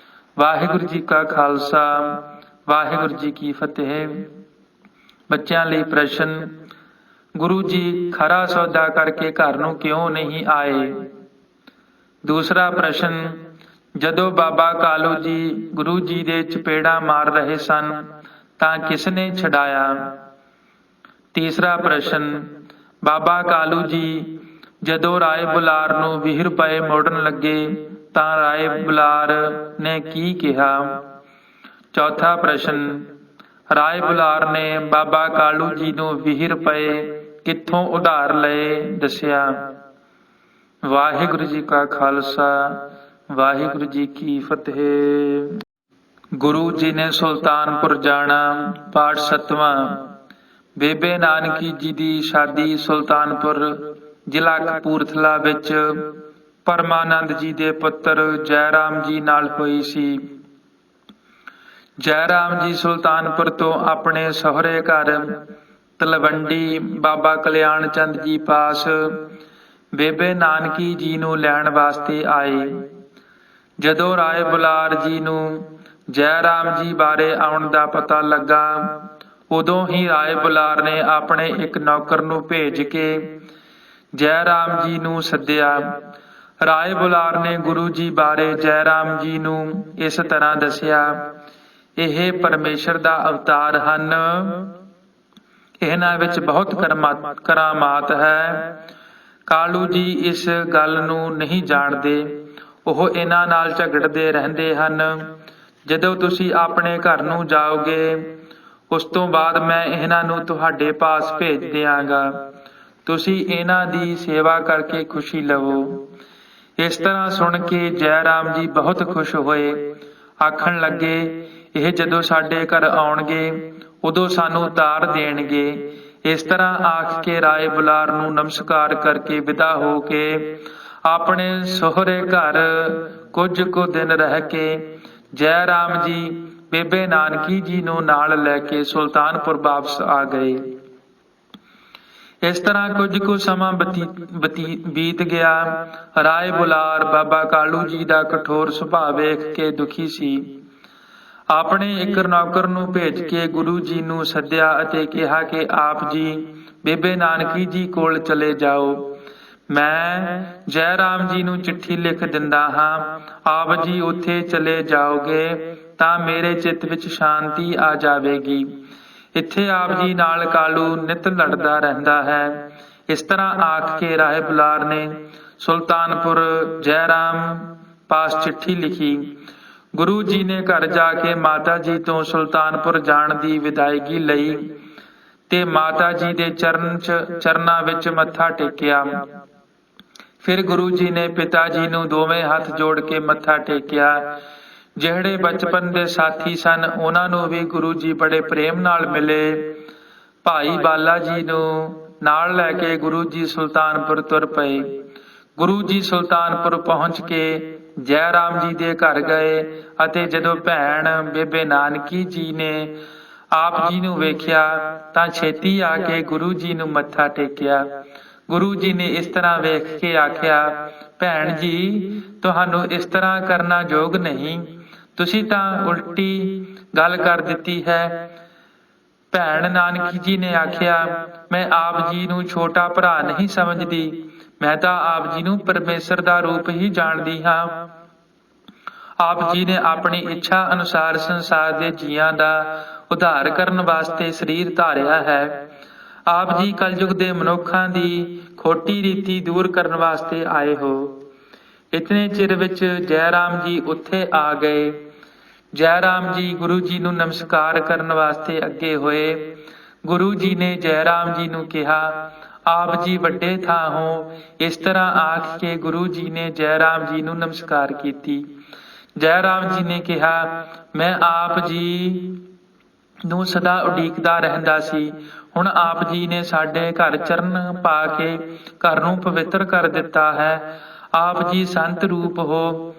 ਵਾਹਿਗੁਰੂ ਜੀ ਕਾ ਖਾਲਸਾ, ਵਾਹਿਗੁਰੂ ਜੀ ਕੀ ਫਤਿਹ। ਬੱਚਿਆਂ ਲਈ ਪ੍ਰਸ਼ਨ, ਗੁਰੂ ਜੀ ਖਰਾ ਸੌਦਾ ਕਰਕੇ ਘਰ ਨੂੰ ਕਿਉਂ ਨਹੀਂ ਆਏ? ਦੂਸਰਾ ਪ੍ਰਸ਼ਨ, ਜਦੋਂ ਬਾਬਾ ਕਾਲੂ ਜੀ ਗੁਰੂ ਜੀ ਦੇ ਚਪੇੜਾ ਮਾਰ ਰਹੇ ਸਨ ਤਾਂ ਕਿਸ ਨੇ ਛਡਾਇਆ? ਤੀਸਰਾ ਪ੍ਰਸ਼ਨ, ਬਾਬਾ ਕਾਲੂ ਜੀ ਜਦੋਂ ਰਾਏ ਬੁਲਾਰ ਨੂੰ 20 ਰੁਪਏ ਮੋੜਨ ਲੱਗੇ ਤਾਂ ਰਾਏ ਬੁਲਾਰ ਨੇ ਕੀ ਕਿਹਾ? ਚੌਥਾ ਪ੍ਰਸ਼ਨ, ਰਾਏ ਬੁਲਾਰ ਨੇ ਬਾਬਾ ਕਾਲੂ ਜੀ ਨੂੰ 20 ਰੁਪਏ ਕਿੱਥੋਂ ਉਧਾਰ ਲਏ ਦੱਸਿਆ। ਵਾਹਿਗੁਰੂ ਜੀ ਕਾ ਖਾਲਸਾ, ਵਾਹਿਗੁਰੂ ਜੀ ਕੀ ਫਤਿਹ। ਗੁਰੂ ਜੀ ਨੇ ਸੁਲਤਾਨਪੁਰ ਜਾਣਾ। ਪਾਠ 7ਵਾਂ। ਬੇਬੇ ਨਾਨਕੀ ਜੀ ਦੀ ਸ਼ਾਦੀ ਸੁਲਤਾਨਪੁਰ ਜ਼ਿਲ੍ਹਾ ਕਪੂਰਥਲਾ ਵਿੱਚ ਪਰਮਾਨੰਦ ਜੀ ਦੇ ਪੁੱਤਰ ਜੈ ਰਾਮ ਜੀ ਨਾਲ ਹੋਈ ਸੀ। ਜੈ ਰਾਮ ਜੀ ਸੁਲਤਾਨਪੁਰ ਤੋਂ ਆਪਣੇ ਸਹੁਰੇ ਘਰ ਤਲਵੰਡੀ ਬਾਬਾ ਕਲਿਆਣ ਚੰਦ ਜੀ ਪਾਸ ਬੇਬੇ ਨਾਨਕੀ ਜੀ ਨੂੰ ਲੈਣ ਵਾਸਤੇ ਆਏ। ਜਦੋਂ ਰਾਏ ਬੁਲਾਰ ਜੀ ਨੂੰ ਜੈ ਰਾਮ ਜੀ ਬਾਰੇ ਆਉਣ ਦਾ ਪਤਾ ਲੱਗਾ, ਉਦੋਂ ਹੀ ਰਾਏ ਬੁਲਾਰ ਨੇ ਆਪਣੇ ਇੱਕ ਨੌਕਰ ਨੂੰ ਭੇਜ ਕੇ ਜੈ ਰਾਮ ਜੀ ਨੂੰ ਸੱਦਿਆ। ਰਾਏ ਬੁਲਾਰ ਨੇ ਗੁਰੂ ਜੀ ਬਾਰੇ ਜੈ ਰਾਮ ਜੀ ਨੂੰ ਇਸ ਤਰ੍ਹਾਂ ਦੱਸਿਆ, ਇਹ ਪਰਮੇਸ਼ਰ ਦਾ ਅਵਤਾਰ ਹਨ, ਇਹਨਾਂ ਵਿੱਚ ਬਹੁਤ ਕਰਾਮਾਤ ਹੈ। ਕਾਲੂ ਜੀ ਇਸ ਗੱਲ ਨੂੰ ਨਹੀਂ ਜਾਣਦੇ, ਉਹ ਇਹਨਾਂ ਨਾਲ ਝਗੜਦੇ ਰਹਿੰਦੇ ਹਨ। ਜਦੋਂ ਤੁਸੀਂ ਆਪਣੇ ਘਰ ਨੂੰ ਜਾਓਗੇ, ਉਸ ਤੋਂ ਬਾਅਦ ਮੈਂ ਇਹਨਾਂ ਨੂੰ ਤੁਹਾਡੇ ਪਾਸ ਭੇਜ ਦਿਆਂਗਾ। ਤੁਸੀਂ ਇਹਨਾਂ ਦੀ ਸੇਵਾ ਕਰਕੇ ਖੁਸ਼ੀ ਲਵੋ। ਇਸ ਤਰ੍ਹਾਂ ਸੁਣ ਕੇ ਜੈ ਰਾਮ ਜੀ ਬਹੁਤ ਖੁਸ਼ ਹੋਏ। ਆਖਣ ਲੱਗੇ, ਇਹ ਜਦੋਂ ਸਾਡੇ ਘਰ ਆਉਣਗੇ ਉਦੋਂ ਸਾਨੂੰ ਉਤਾਰ ਦੇਣਗੇ। ਇਸ ਤਰ੍ਹਾਂ ਆਖ ਕੇ ਰਾਏ ਬੁਲਾਰ ਨੂੰ ਨਮਸਕਾਰ ਕਰਕੇ ਵਿਦਾ ਹੋ ਕੇ ਆਪਣੇ ਸਹੁਰੇ ਘਰ ਕੁਝ ਕੁ ਦਿਨ ਰਹਿ ਕੇ ਜੈ ਰਾਮ ਜੀ ਬੇਬੇ ਨਾਨਕੀ ਜੀ ਨੂੰ ਨਾਲ ਲੈ ਕੇ ਸੁਲਤਾਨਪੁਰ ਵਾਪਸ ਆ ਗਏ। ਇਸ ਤਰ੍ਹਾਂ ਕੁਝ ਕੁ ਸਮਾਂ ਬੀਤ ਗਿਆ। ਰਾਏ ਬੁਲਾਰ ਬਾਬਾ ਕਾਲੂ ਜੀ ਦਾ ਕਠੋਰ ਸੁਭਾਅ ਵੇਖ ਕੇ ਦੁਖੀ ਸੀ। ਆਪਣੇ ਇੱਕ ਨੌਕਰ ਨੂੰ ਭੇਜ ਕੇ ਗੁਰੂ ਜੀ ਨੂੰ ਸੱਦਿਆ ਅਤੇ ਕਿਹਾ ਕਿ ਆਪ ਜੀ ਬੇਬੇ ਨਾਨਕੀ ਜੀ ਕੋਲ ਚਲੇ ਜਾਓ। ਮੈਂ ਜੈ ਰਾਮ ਜੀ ਨੂੰ ਚਿੱਠੀ ਲਿਖ ਦਿੰਦਾ ਹਾਂ, ਆਪ ਜੀ ਉੱਥੇ ਚਲੇ ਜਾਓਗੇ ਤਾਂ ਮੇਰੇ ਚਿੱਤ ਵਿੱਚ ਸ਼ਾਂਤੀ ਆ ਜਾਵੇਗੀ। ਇੱਥੇ ਆਪ ਜੀ ਨਾਲ ਕਾਲੂ ਨਿਤ ਲੜਦਾ ਰਹਿੰਦਾ ਹੈ। ਇਸ ਤਰ੍ਹਾਂ ਆਖ ਕੇ ਰਾਏ ਬੁਲਾਰ ਨੇ ਸੁਲਤਾਨਪੁਰ ਜੈ ਰਾਮ ਪਾਸ ਚਿੱਠੀ ਲਿਖੀ। ਗੁਰੂ ਜੀ ਨੇ ਘਰ ਜਾ ਕੇ ਮਾਤਾ ਜੀ ਤੋਂ ਸੁਲਤਾਨਪੁਰ ਜਾਣ ਦੀ ਵਿਦਾਇਗੀ ਲਈ ਤੇ ਮਾਤਾ ਜੀ ਦੇ ਚਰਨਾਂ ਵਿੱਚ ਮੱਥਾ ਟੇਕਿਆ। ਫਿਰ ਗੁਰੂ ਜੀ ਨੇ ਪਿਤਾ ਜੀ ਨੂੰ ਦੋਵੇਂ ਹੱਥ ਜੋੜ ਕੇ ਮੱਥਾ ਟੇਕਿਆ। ਜਿਹੜੇ ਬਚਪਨ ਦੇ ਸਾਥੀ ਸਨ, ਉਹਨਾਂ ਨੂੰ ਵੀ ਗੁਰੂ ਜੀ ਬੜੇ ਪ੍ਰੇਮ ਨਾਲ ਮਿਲੇ। ਭਾਈ ਬਾਲਾ ਜੀ ਨੂੰ ਨਾਲ ਲੈ ਕੇ ਗੁਰੂ ਜੀ ਸੁਲਤਾਨਪੁਰ ਤੁਰ ਪਏ। ਗੁਰੂ ਜੀ ਸੁਲਤਾਨਪੁਰ ਪਹੁੰਚ ਕੇ ਜੈ ਰਾਮ ਜੀ ਦੇ ਘਰ ਗਏ ਅਤੇ ਜਦੋਂ ਭੈਣ ਬੇਬੇ ਨਾਨਕੀ ਜੀ ਨੇ ਆਪ ਜੀ ਨੂੰ ਵੇਖਿਆ ਤਾਂ ਛੇਤੀ ਆ ਕੇ ਗੁਰੂ ਜੀ ਨੂੰ ਮੱਥਾ ਟੇਕਿਆ। ਗੁਰੂ ਜੀ ਨੇ ਇਸ ਤਰ੍ਹਾਂ ਵੇਖ ਕੇ ਆਖਿਆ, ਭੈਣ ਜੀ, ਤੁਹਾਨੂੰ ਇਸ ਤਰ੍ਹਾਂ ਕਰਨਾ ਯੋਗ ਨਹੀਂ, ਤੁਸੀਂ ਤਾਂ ਉਲਟੀ ਗੱਲ ਕਰ ਦਿੱਤੀ ਹੈ। ਭੈਣ ਨਾਨਕੀ ਜੀ ਨੇ ਆਖਿਆ, ਮੈਂ ਆਪ ਜੀ ਨੂੰ ਛੋਟਾ ਭਰਾ ਨਹੀਂ ਸਮਝਦੀ, ਮੈਂ ਤਾਂ ਆਪ ਜੀ ਨੂੰ ਪਰਮੇਸ਼ਰ ਦਾ ਰੂਪ ਹੀ ਜਾਣਦੀ ਹਾਂ। ਆਪ ਜੀ ਨੇ ਆਪਣੀ ਇੱਛਾ ਅਨੁਸਾਰ ਸੰਸਾਰ ਦੇ ਜੀਆਂ ਦਾ ਉਧਾਰ ਕਰਨ ਵਾਸਤੇ ਸਰੀਰ ਧਾਰਿਆ ਹੈ। ਆਪ ਜੀ ਕਲਯੁਗ ਦੇ ਮਨੁੱਖਾਂ ਦੀ ਖੋਟੀ ਰੀਤੀ ਦੂਰ ਕਰਨ ਵਾਸਤੇ ਆਏ ਹੋ। ਇਤਨੇ ਚਿਰ ਵਿੱਚ ਜੈ ਰਾਮ ਜੀ ਉੱਥੇ ਆ ਗਏ। ਜੈ ਰਾਮ ਜੀ ਗੁਰੂ ਜੀ ਨੂੰ ਨਮਸਕਾਰ ਕਰਨ ਵਾਸਤੇ ਅੱਗੇ ਹੋਏ। ਗੁਰੂ ਜੀ ਨੇ ਜੈ ਰਾਮ ਜੀ ਨੂੰ ਕਿਹਾ, ਆਪ ਜੀ ਵੱਡੇ ਥਾਂ। ਇਸ ਤਰ੍ਹਾਂ ਆਖ ਕੇ ਗੁਰੂ ਜੀ ਨੇ ਜੈ ਰਾਮ ਜੀ ਨੂੰ ਨਮਸਕਾਰ ਕੀਤੀ। ਜੈ ਰਾਮ ਜੀ ਨੇ ਕਿਹਾ, ਮੈਂ ਆਪ ਜੀ ਨੂੰ ਸਦਾ ਉਡੀਕਦਾ ਰਹਿੰਦਾ ਸੀ। ਹੁਣ ਆਪ ਜੀ ਨੇ ਸਾਡੇ ਘਰ ਚਰਨ ਪਾ ਕੇ ਘਰ ਨੂੰ ਪਵਿੱਤਰ ਕਰ ਦਿੱਤਾ ਹੈ। ਆਪ ਜੀ ਸੰਤ ਰੂਪ ਹੋ,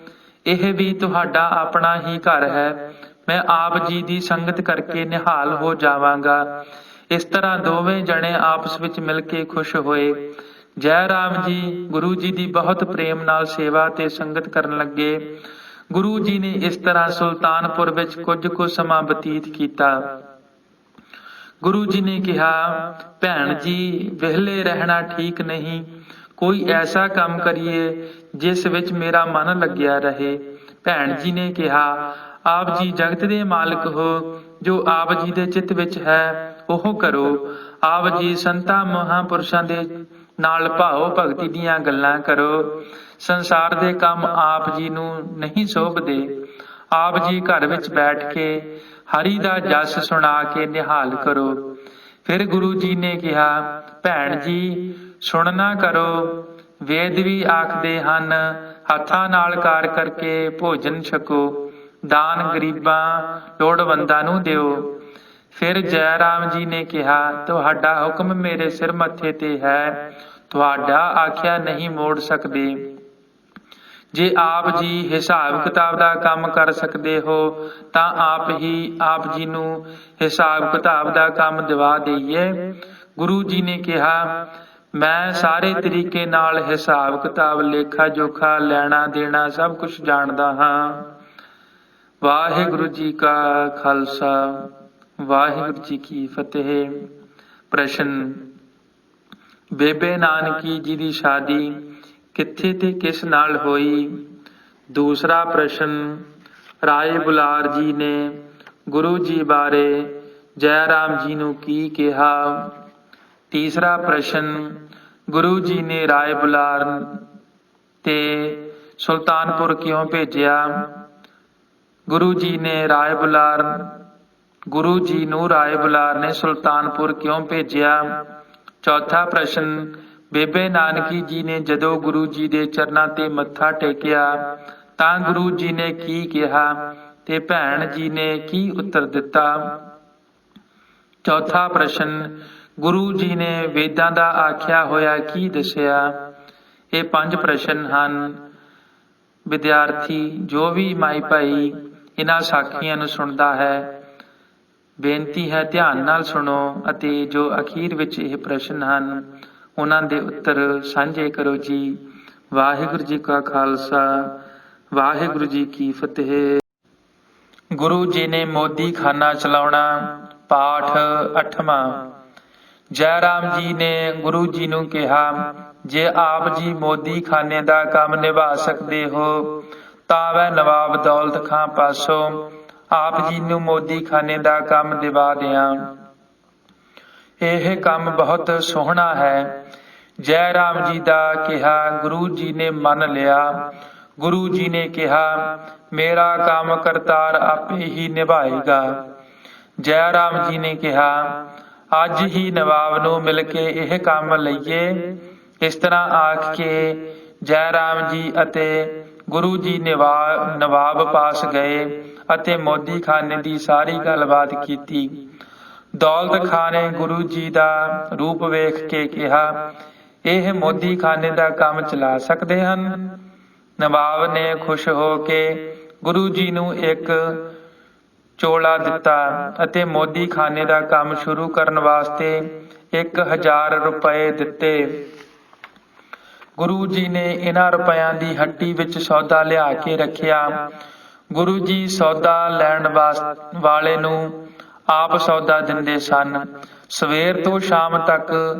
ਇਹ ਵੀ ਤੁਹਾਡਾ ਆਪਣਾ ਹੀ ਘਰ ਹੈ। ਮੈਂ ਆਪ ਜੀ ਦੀ ਸੰਗਤ ਕਰਕੇ ਨਿਹਾਲ ਹੋ ਜਾਵਾਂਗਾ। ਇਸ ਤਰ੍ਹਾਂ ਦੋਵੇਂ ਜਣੇ ਆਪਸ ਵਿੱਚ ਮਿਲ ਕੇ ਖੁਸ਼ ਹੋਏ। ਜੈ ਰਾਮ ਜੀ ਗੁਰੂ ਜੀ ਦੀ ਬਹੁਤ ਪ੍ਰੇਮ ਨਾਲ ਸੇਵਾ ਤੇ ਸੰਗਤ ਕਰਨ ਲੱਗੇ। ਗੁਰੂ ਜੀ ਨੇ ਇਸ ਤਰ੍ਹਾਂ ਸੁਲਤਾਨਪੁਰ ਵਿੱਚ ਕੁਝ ਕੁ ਸਮਾਂ ਬਤੀਤ ਕੀਤਾ। ਗੁਰੂ ਜੀ ਨੇ ਕਿਹਾ, ਭੈਣ ਜੀ, ਵਿਹਲੇ ਰਹਿਣਾ ਠੀਕ ਨਹੀਂ। ਕੋਈ ਐਸਾ ਕੰਮ ਕਰੀਏ ਜਿਸ ਵਿੱਚ ਮੇਰਾ ਮਨ ਲੱਗਿਆ ਰਹੇ। ਭੈਣ ਜੀ ਨੇ ਕਿਹਾ, ਆਪ ਜੀ ਜਗਤ ਦੇ ਮਾਲਕ ਹੋ, ਜੋ ਆਪ ਜੀ ਦੇ ਚਿੱਤ ਵਿੱਚ ਹੈ ਉਹ ਕਰੋ। ਆਪ ਜੀ ਸੰਤਾਂ ਮਹਾਂਪੁਰਸ਼ਾਂ ਦੇ ਨਾਲ ਭਾਓ ਭਗਤੀ ਦੀਆਂ ਗੱਲਾਂ ਕਰੋ। ਸੰਸਾਰ ਦੇ ਕੰਮ ਆਪ ਜੀ ਨੂੰ ਨਹੀਂ ਸ਼ੋਭਦੇ। ਆਪ ਜੀ ਘਰ ਵਿੱਚ ਬੈਠ ਕੇ ਹਰੀ ਦਾ ਜਸ ਸੁਣਾ ਕੇ ਨਿਹਾਲ ਕਰੋ। ਫਿਰ ਗੁਰੂ ਜੀ ਨੇ ਕਿਹਾ, ਭੈਣ ਜੀ ਸੁਣਨਾ ਕਰੋ। ਵੇਦ ਵੀ ਆਖਦੇ ਹਨ, ਹੱਥਾਂ ਨਾਲ ਕਾਰ ਕਰਕੇ ਭੋਜਨ ਛਕੋ, ਦਾਨ ਗਰੀਬਾਂ ਲੋੜਵੰਦਾਂ ਨੂੰ ਦਿਓ। ਫਿਰ ਜੈ ਰਾਮ ਜੀ ਨੇ ਕਿਹਾ, ਤੁਹਾਡਾ ਹੁਕਮ ਮੇਰੇ ਸਿਰ ਮੱਥੇ ਤੇ ਹੈ, ਤੁਹਾਡਾ ਆਖਿਆ ਨਹੀਂ ਮੋੜ ਸਕਦੇ। ਜੇ ਆਪ ਜੀ ਹਿਸਾਬ ਕਿਤਾਬ ਦਾ ਕੰਮ ਕਰ ਸਕਦੇ ਹੋ ਤਾਂ ਆਪ ਜੀ ਨੂੰ ਹਿਸਾਬ ਕਿਤਾਬ ਦਾ ਕੰਮ ਦਿਵਾ ਦਈਏ। ਗੁਰੂ ਜੀ ਨੇ ਕਿਹਾ, ਮੈਂ ਸਾਰੇ ਤਰੀਕੇ ਨਾਲ ਹਿਸਾਬ ਕਿਤਾਬ, ਲੇਖਾ ਜੋਖਾ, ਲੈਣਾ ਦੇਣਾ ਸਭ ਕੁਝ ਜਾਣਦਾ ਹਾਂ। ਵਾਹਿਗੁਰੂ ਜੀ ਕਾ ਖਾਲਸਾ, ਵਾਹਿਗੁਰੂ ਜੀ ਕੀ ਫਤਿਹ। ਪ੍ਰਸ਼ਨ, ਬੇਬੇ ਨਾਨਕੀ ਜੀ ਦੀ ਸ਼ਾਦੀ ਕਿੱਥੇ ਤੇ ਕਿਸ ਨਾਲ ਹੋਈ? ਦੂਸਰਾ ਪ੍ਰਸ਼ਨ, ਰਾਏ ਬੁਲਾਰ ਜੀ ਨੇ ਗੁਰੂ ਜੀ ਬਾਰੇ ਜੈ ਰਾਮ ਜੀ ਨੂੰ ਕੀ ਕਿਹਾ? ਤੀਸਰਾ ਪ੍ਰਸ਼ਨ, ਗੁਰੂ ਜੀ ਨੇ ਰਾਏ ਬੁਲਾਰ ਤੇ ਸੁਲਤਾਨਪੁਰ ਕਿਉਂ ਭੇਜਿਆ? ਗੁਰੂ ਜੀ ਨੂੰ ਰਾਏ ਬੁਲਾਰ ਨੇ ਸੁਲਤਾਨਪੁਰ ਕਿਉਂ ਭੇਜਿਆ? ਚੌਥਾ ਪ੍ਰਸ਼ਨ, ਬੇਬੇ ਨਾਨਕੀ ਜੀ ਨੇ ਜਦੋਂ ਗੁਰੂ ਜੀ ਦੇ ਚਰਨਾਂ ਤੇ ਮੱਥਾ ਟੇਕਿਆ ਤਾਂ ਗੁਰੂ ਜੀ ਨੇ ਕੀ ਕਿਹਾ ਤੇ ਭੈਣ ਜੀ ਨੇ ਕੀ ਉੱਤਰ ਦਿੱਤਾ? ਚੌਥਾ ਪ੍ਰਸ਼ਨ, ਗੁਰੂ ਜੀ ਨੇ ਵੇਦਾਂ ਦਾ ਆਖਿਆ ਹੋਇਆ ਕੀ ਦੱਸਿਆ? ਇਹ 5 ਪ੍ਰਸ਼ਨ ਹਨ। ਵਿਦਿਆਰਥੀ ਜੋ ਵੀ ਮਾਈ ਭਾਈ ਇਹਨਾਂ ਸਾਖੀਆਂ ਨੂੰ ਸੁਣਦਾ ਹੈ, ਬੇਨਤੀ ਹੈ ਧਿਆਨ ਨਾਲ ਸੁਣੋ ਅਤੇ ਜੋ ਅਖੀਰ ਵਿੱਚ ਇਹ ਪ੍ਰਸ਼ਨ ਹਨ ਉਹਨਾਂ ਦੇ ਉੱਤਰ ਸਾਂਝੇ ਕਰੋ ਜੀ। ਵਾਹਿਗੁਰੂ ਜੀ ਕਾ ਖਾਲਸਾ, ਵਾਹਿਗੁਰੂ ਜੀ ਕੀ ਫਤਿਹ। ਗੁਰੂ ਜੀ ਨੇ ਮੋਦੀ ਖਾਨਾ ਚਲਾਉਣਾ। ਪਾਠ 8ਵਾਂ। ਜੈ ਰਾਮ ਜੀ ਨੇ ਗੁਰੂ ਜੀ ਨੂੰ ਕਿਹਾ, ਜੇ ਆਪ ਜੀ ਮੋਦੀ ਖਾਨੇ ਦਾ ਕੰਮ ਨਿਭਾ ਸਕਦੇ ਹੋ ਤਾਂ ਮੈਂ ਨਵਾਬ ਦੌਲਤ ਖਾਂ ਪਾਸੋਂ ਆਪ ਜੀ ਨੂੰ ਮੋਦੀ ਖਾਨੇ ਦਾ ਕੰਮ ਦਿਵਾ ਦਿਆਂ। ਇਹ ਕੰਮ ਬਹੁਤ ਸੋਹਣਾ ਹੈ। ਜੈ ਰਾਮ ਜੀ ਦਾ ਕਿਹਾ ਗੁਰੂ ਜੀ ਨੇ ਮੰਨ ਲਿਆ। ਗੁਰੂ ਜੀ ਨੇ ਕਿਹਾ, ਮੇਰਾ ਕੰਮ ਕਰਤਾਰ ਆਪੇ ਹੀ ਨਿਭਾਏਗਾ। ਜੈ ਰਾਮ ਜੀ ਨੇ ਕਿਹਾ, ਅੱਜ ਹੀ ਨਵਾਬ ਨੂੰ ਮਿਲ ਕੇ ਇਹ ਕੰਮ ਲਈਏ। ਇਸ ਤਰ੍ਹਾਂ ਆਖ ਕੇ ਜੈ ਰਾਮ ਜੀ ਅਤੇ ਗੁਰੂ ਜੀ ਨਵਾਬ ਪਾਸ ਗਏ ਅਤੇ ਮੋਦੀ ਖਾਨੇ ਦੀ ਸਾਰੀ ਗੱਲਬਾਤ ਕੀਤੀ। ਦੌਲਤ ਖਾਂ ਨੇ ਗੁਰੂ ਜੀ ਦਾ ਰੂਪ ਵੇਖ ਕੇ ਕਿਹਾ, ਇਹ ਮੋਦੀ ਖਾਨੇ ਦਾ ਕੰਮ ਚਲਾ ਸਕਦੇ ਹਨ। ਨਵਾਬ ਨੇ ਖੁਸ਼ ਹੋ ਕੇ ਗੁਰੂ ਜੀ ਨੂੰ ਇੱਕ ਚੋਲਾ ਦਿੱਤਾ ਅਤੇ ਮੋਦੀ ਖਾਨੇ ਦਾ ਕੰਮ ਸ਼ੁਰੂ ਕਰਨ ਵਾਸਤੇ 1000 ਰੁਪਏ ਦਿੱਤੇ। ਗੁਰੂ ਜੀ ਨੇ ਇਹਨਾਂ ਰੁਪਇਆਂ ਦੀ ਹੱਟੀ ਵਿੱਚ ਸੌਦਾ ਲਿਆ ਕੇ ਰੱਖਿਆ। ਗੁਰੂ ਜੀ ਸੌਦਾ ਲੈਣ ਵਾਲੇ ਨੂੰ ਆਪ ਸੌਦਾ ਦਿੰਦੇ ਸਨ। ਸਵੇਰ ਤੋਂ ਸ਼ਾਮ ਤੱਕ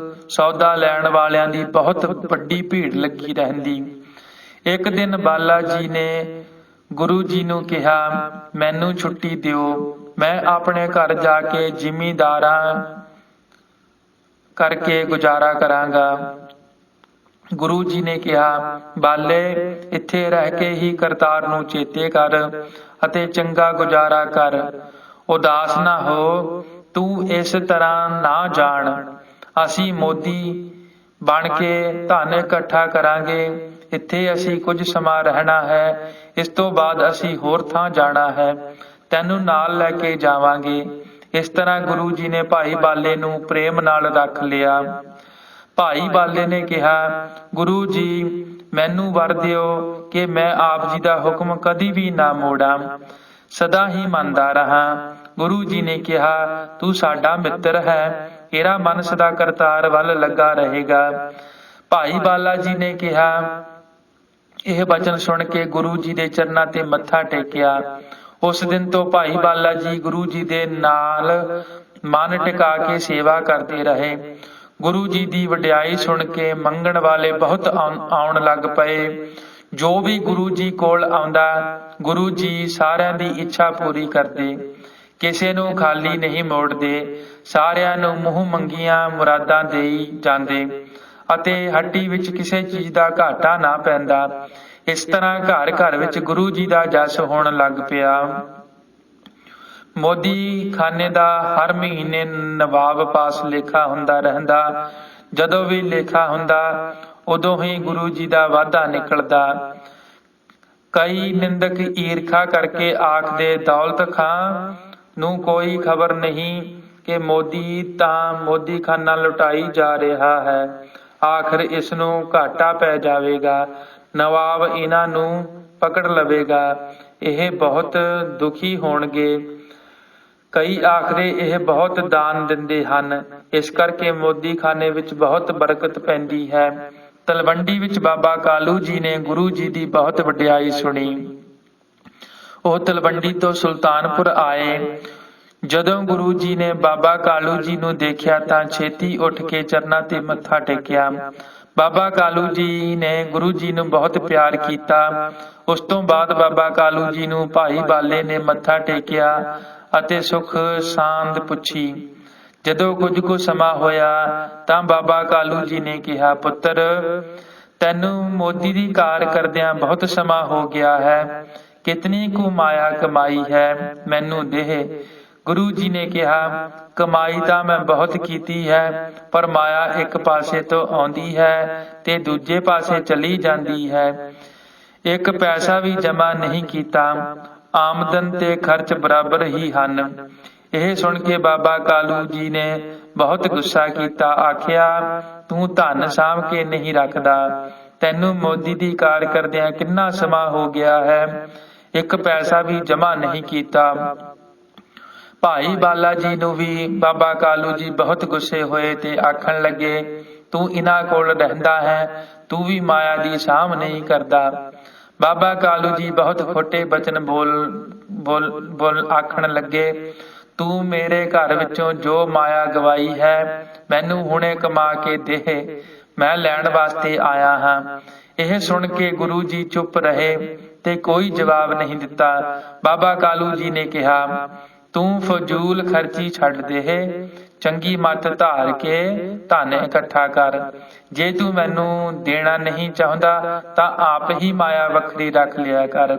ਸੌਦਾ ਲੈਣ ਵਾਲਿਆਂ ਦੀ ਬਹੁਤ ਵੱਡੀ ਭੀੜ ਲੱਗੀ ਰਹਿੰਦੀ। ਇੱਕ ਦਿਨ ਬਾਲਾ ਜੀ ਨੇ ਗੁਰੂ ਜੀ ਨੂੰ ਕਿਹਾ, ਮੈਨੂੰ ਛੁੱਟੀ ਦਿਓ, ਮੈਂ ਆਪਣੇ ਘਰ ਜਾ ਕੇ ਜ਼ਿਮੀਂਦਾਰਾਂ ਕਰਕੇ ਗੁਜ਼ਾਰਾ ਕਰਾਂਗਾ। ਗੁਰੂ ਜੀ ਨੇ ਕਿਹਾ, ਬਾਲੇ, ਇੱਥੇ ਰਹਿ ਕੇ ਹੀ ਕਰਤਾਰ ਨੂੰ ਚੇਤੇ ਕਰ ਅਤੇ ਚੰਗਾ ਗੁਜ਼ਾਰਾ ਕਰ। ਉਦਾਸ ਨਾ ਹੋ, ਤੂੰ ਇਸ ਤਰ੍ਹਾਂ ਨਾ ਜਾਣ। ਅਸੀਂ ਮੋਦੀ ਬਣ ਕੇ ਧਨ ਇਕੱਠਾ ਕਰਾਂਗੇ। ਇੱਥੇ ਅਸੀਂ ਕੁਝ ਸਮਾਂ ਰਹਿਣਾ ਹੈ, ਇਸ ਤੋਂ ਬਾਅਦ ਅਸੀਂ ਹੋਰ ਥਾਂ ਜਾਣਾ ਹੈ, ਤੈਨੂੰ ਨਾਲ ਲੈ ਕੇ ਜਾਵਾਂਗੇ। ਇਸ ਤਰ੍ਹਾਂ ਗੁਰੂ ਜੀ ਨੇ ਭਾਈ ਬਾਲੇ ਨੂੰ ਪ੍ਰੇਮ ਨਾਲ ਰੱਖ ਲਿਆ। ਭਾਈ ਬਾਲੇ ਨੇ ਕਿਹਾ, ਗੁਰੂ ਜੀ ਮੈਨੂੰ ਵਰ ਦਿਓ ਕਿ ਮੈਂ ਆਪ ਜੀ ਦਾ ਹੁਕਮ ਕਦੀ ਵੀ ਨਾ ਮੋੜਾਂ, ਸਦਾ ਹੀ ਮੰਨਦਾ ਰਹਾ। ਗੁਰੂ ਜੀ ਨੇ ਕਿਹਾ, ਤੂੰ ਸਾਡਾ ਮਿੱਤਰ ਹੈ, ਤੇਰਾ ਮਨ ਸਦਾ ਕਰਤਾਰ ਵੱਲ ਲੱਗਾ ਰਹੇਗਾ। ਭਾਈ ਬਾਲਾ ਜੀ ਨੇ ਕਿਹਾ। ਇਹ ਬਚਨ ਸੁਣ ਕੇ ਗੁਰੂ ਜੀ ਦੇ ਚਰਨਾਂ ਤੇ ਮੱਥਾ ਟੇਕਿਆ। ਉਸ ਦਿਨ ਤੋਂ ਭਾਈ ਬਾਲਾ ਜੀ ਗੁਰੂ ਜੀ ਦੇ ਨਾਲ ਮਨ ਟਿਕਾ ਕੇ ਸੇਵਾ ਕਰਦੇ ਰਹੇ। ਗੁਰੂ ਜੀ ਦੀ ਵਡਿਆਈ ਸੁਣ ਕੇ ਮੰਗਣ ਵਾਲੇ ਬਹੁਤ ਆਉਣ ਲੱਗ ਪਏ। ਜੋ ਵੀ ਗੁਰੂ ਜੀ ਕੋਲ ਆਉਂਦਾ, ਗੁਰੂ ਜੀ ਸਾਰਿਆਂ ਦੀ ਇੱਛਾ ਪੂਰੀ ਕਰਦੇ, ਕਿਸੇ ਨੂੰ ਖਾਲੀ ਨਹੀਂ ਮੋੜਦੇ, ਸਾਰਿਆਂ ਨੂੰ ਮੂੰਹ ਮੰਗੀਆਂ ਮੁਰਾਦਾਂ ਦੇਈ ਜਾਂਦੇ ਅਤੇ ਹੱਟੀ ਵਿੱਚ ਕਿਸੇ ਚੀਜ਼ ਦਾ ਘਾਟਾ ਨਾ ਪੈਂਦਾ। ਇਸ ਤਰ੍ਹਾਂ ਘਰ ਘਰ ਵਿੱਚ ਗੁਰੂ ਜੀ ਦਾ ਜਸ ਹੋਣ ਲੱਗ ਪਿਆ। ਮੋਦੀ ਖਾਨੇ ਦਾ ਹਰ ਮਹੀਨੇ ਨਵਾਬ ਪਾਸ ਲੇਖਾ ਹੁੰਦਾ ਰਹਿੰਦਾ। ਜਦੋਂ ਵੀ ਲੇਖਾ ਹੁੰਦਾ, ਉਦੋਂ ਹੀ ਗੁਰੂ ਜੀ ਦਾ ਵਾਧਾ ਨਿਕਲਦਾ। ਕਈ ਨਿੰਦਕ ਈਰਖਾ ਕਰਕੇ ਆਖਦੇ, ਦੌਲਤ ਖਾਂ ਨੂੰ ਕੋਈ ਖਬਰ ਨਹੀਂ ਕਿ ਮੋਦੀ ਖਾਨਾ ਲੁਟਾਈ ਜਾ ਰਿਹਾ ਹੈ, ਆਖਰ ਇਸ ਨੂੰ ਘਾਟਾ ਪੈ ਜਾਵੇਗਾ, ਨਵਾਬ ਇਹਨਾਂ ਨੂੰ ਪਕੜ ਲਵੇਗਾ, ਇਹ ਬਹੁਤ ਦੁਖੀ ਹੋਣਗੇ। ਕਈ ਆਖਦੇ ਇਹ ਬਹੁਤ ਦਾਨ ਦਿੰਦੇ ਹਨ, ਇਸ ਕਰਕੇ ਮੋਦੀ ਖਾਨੇ ਵਿੱਚ ਬਹੁਤ ਬਰਕਤ ਪੈਂਦੀ ਹੈ। ਤਲਵੰਡੀ ਵਿੱਚ ਬਾਬਾ ਕਾਲੂ ਜੀ ਨੇ ਗੁਰੂ ਜੀ ਦੀ ਬਹੁਤ ਵਡਿਆਈ ਸੁਣੀ। ਉਹ ਤਲਵੰਡੀ ਤੋਂ ਸੁਲਤਾਨਪੁਰ ਆਏ। ਜਦੋਂ ਗੁਰੂ ਜੀ ਨੇ ਬਾਬਾ ਕਾਲੂ ਜੀ ਨੂੰ ਦੇਖਿਆ ਤਾਂ ਛੇਤੀ ਉੱਠ ਕੇ ਚਰਨਾਂ ਤੇ ਮੱਥਾ ਟੇਕਿਆ। ਬਾਬਾ ਕਾਲੂ ਜੀ ਨੇ ਗੁਰੂ ਜੀ ਨੂੰ ਬਹੁਤ ਪਿਆਰ ਕੀਤਾ। ਉਸ ਤੋਂ ਬਾਅਦ ਬਾਬਾ ਕਾਲੂ ਜੀ ਨੂੰ ਭਾਈ ਬਾਲੇ ਨੇ ਮੱਥਾ ਟੇਕਿਆ ਅਤੇ ਸੁਖ ਸਾਂਦ ਪੁੱਛੀ। ਜਦੋਂ ਕੁਝ ਕੁ ਸਮਾਂ ਹੋਇਆ ਤਾਂ ਬਾਬਾ ਕਾਲੂ ਜੀ ਨੇ ਕਿਹਾ, ਪੁੱਤਰ ਤੈਨੂੰ ਮੋਦੀ ਦੀ ਕਾਰ ਕਰਦਿਆਂ ਬਹੁਤ ਸਮਾਂ ਹੋ ਗਿਆ ਹੈ, ਕਿਤਨੀ ਕੁ ਮਾਇਆ ਕਮਾਈ ਹੈ, ਮੈਨੂੰ ਦੇਹ। ਗੁਰੂ ਜੀ ਨੇ ਕਿਹਾ, ਕਮਾਈ ਤਾਂ ਮੈਂ ਬਹੁਤ ਕੀਤੀ ਹੈ, ਪਰ ਮਾਇਆ ਇੱਕ ਪਾਸੇ ਤੋਂ ਆਉਂਦੀ ਹੈ ਤੇ ਦੂਜੇ ਪਾਸੇ ਚਲੀ ਜਾਂਦੀ ਹੈ। ਇੱਕ ਪੈਸਾ ਵੀ ਜਮ੍ਹਾਂ ਨਹੀਂ ਕੀਤਾ, ਆਮਦਨ ਤੇ ਖਰਚ ਬਰਾਬਰ ਹੀ ਹਨ। ਇਹ ਸੁਣ ਕੇ ਬਾਬਾ ਕਾਲੂ ਜੀ ਨੇ ਬਹੁਤ ਗੁੱਸਾ ਕੀਤਾ। ਆਖਿਆ, ਤੂੰ ਧਨ ਸਾਂਭ ਕੇ ਨਹੀਂ ਰੱਖਦਾ, ਤੈਨੂੰ ਮੋਦੀ ਦੀ ਕਾਰ ਕਰਦਿਆਂ ਕਿੰਨਾ ਸਮਾਂ ਹੋ ਗਿਆ ਹੈ, ਇੱਕ ਪੈਸਾ ਵੀ ਜਮ੍ਹਾਂ ਨਹੀਂ ਕੀਤਾ। ਭਾਈ ਬਾਲਾ ਜੀ ਨੂੰ ਵੀ ਬਾਬਾ ਕਾਲੂ ਜੀ ਬਹੁਤ ਗੁੱਸੇ ਹੋਏ ਤੇ ਆਖਣ ਲੱਗੇ, ਤੂੰ ਇਹਨਾਂ ਕੋਲ ਰਹਿੰਦਾ ਹੈ, ਤੂੰ ਵੀ ਮਾਇਆ ਦੀ ਸਾਂਭ ਨਹੀਂ ਕਰਦਾ। ਬਾਬਾ ਕਾਲੂ ਜੀ ਬਹੁਤ ਖੋਟੇ ਬਚਨ ਬੋਲ ਆਖਣ ਲੱਗੇ, ਤੂੰ ਮੇਰੇ ਘਰ ਵਿੱਚੋਂ ਜੋ ਮਾਇਆ ਗਵਾਈ ਹੈ, ਮੈਨੂੰ ਹੁਣੇ ਕਮਾ ਕੇ ਦੇ, ਮੈਂ ਲੈਣ ਵਾਸਤੇ ਆਇਆ ਹਾਂ। ਇਹ ਸੁਣ ਕੇ ਗੁਰੂ ਜੀ ਚੁੱਪ ਰਹੇ ਤੇ ਕੋਈ ਜਵਾਬ ਨਹੀਂ ਦਿੱਤਾ। ਬਾਬਾ ਕਾਲੂ ਜੀ ਨੇ ਕਿਹਾ, ਤੂੰ ਫਜ਼ੂਲ ਖਰਚੀ ਛੱਡ ਦੇ, ਚੰਗੀ ਮੱਤ ਧਾਰ ਕੇ ਧਨ ਇਕੱਠਾ ਕਰ। ਜੇ ਤੂੰ ਮੈਨੂੰ ਦੇਣਾ ਨਹੀਂ ਚਾਹੁੰਦਾ ਤਾਂ ਆਪ ਹੀ ਮਾਇਆ ਵੱਖਰੀ ਰੱਖ ਲਿਆ ਕਰ।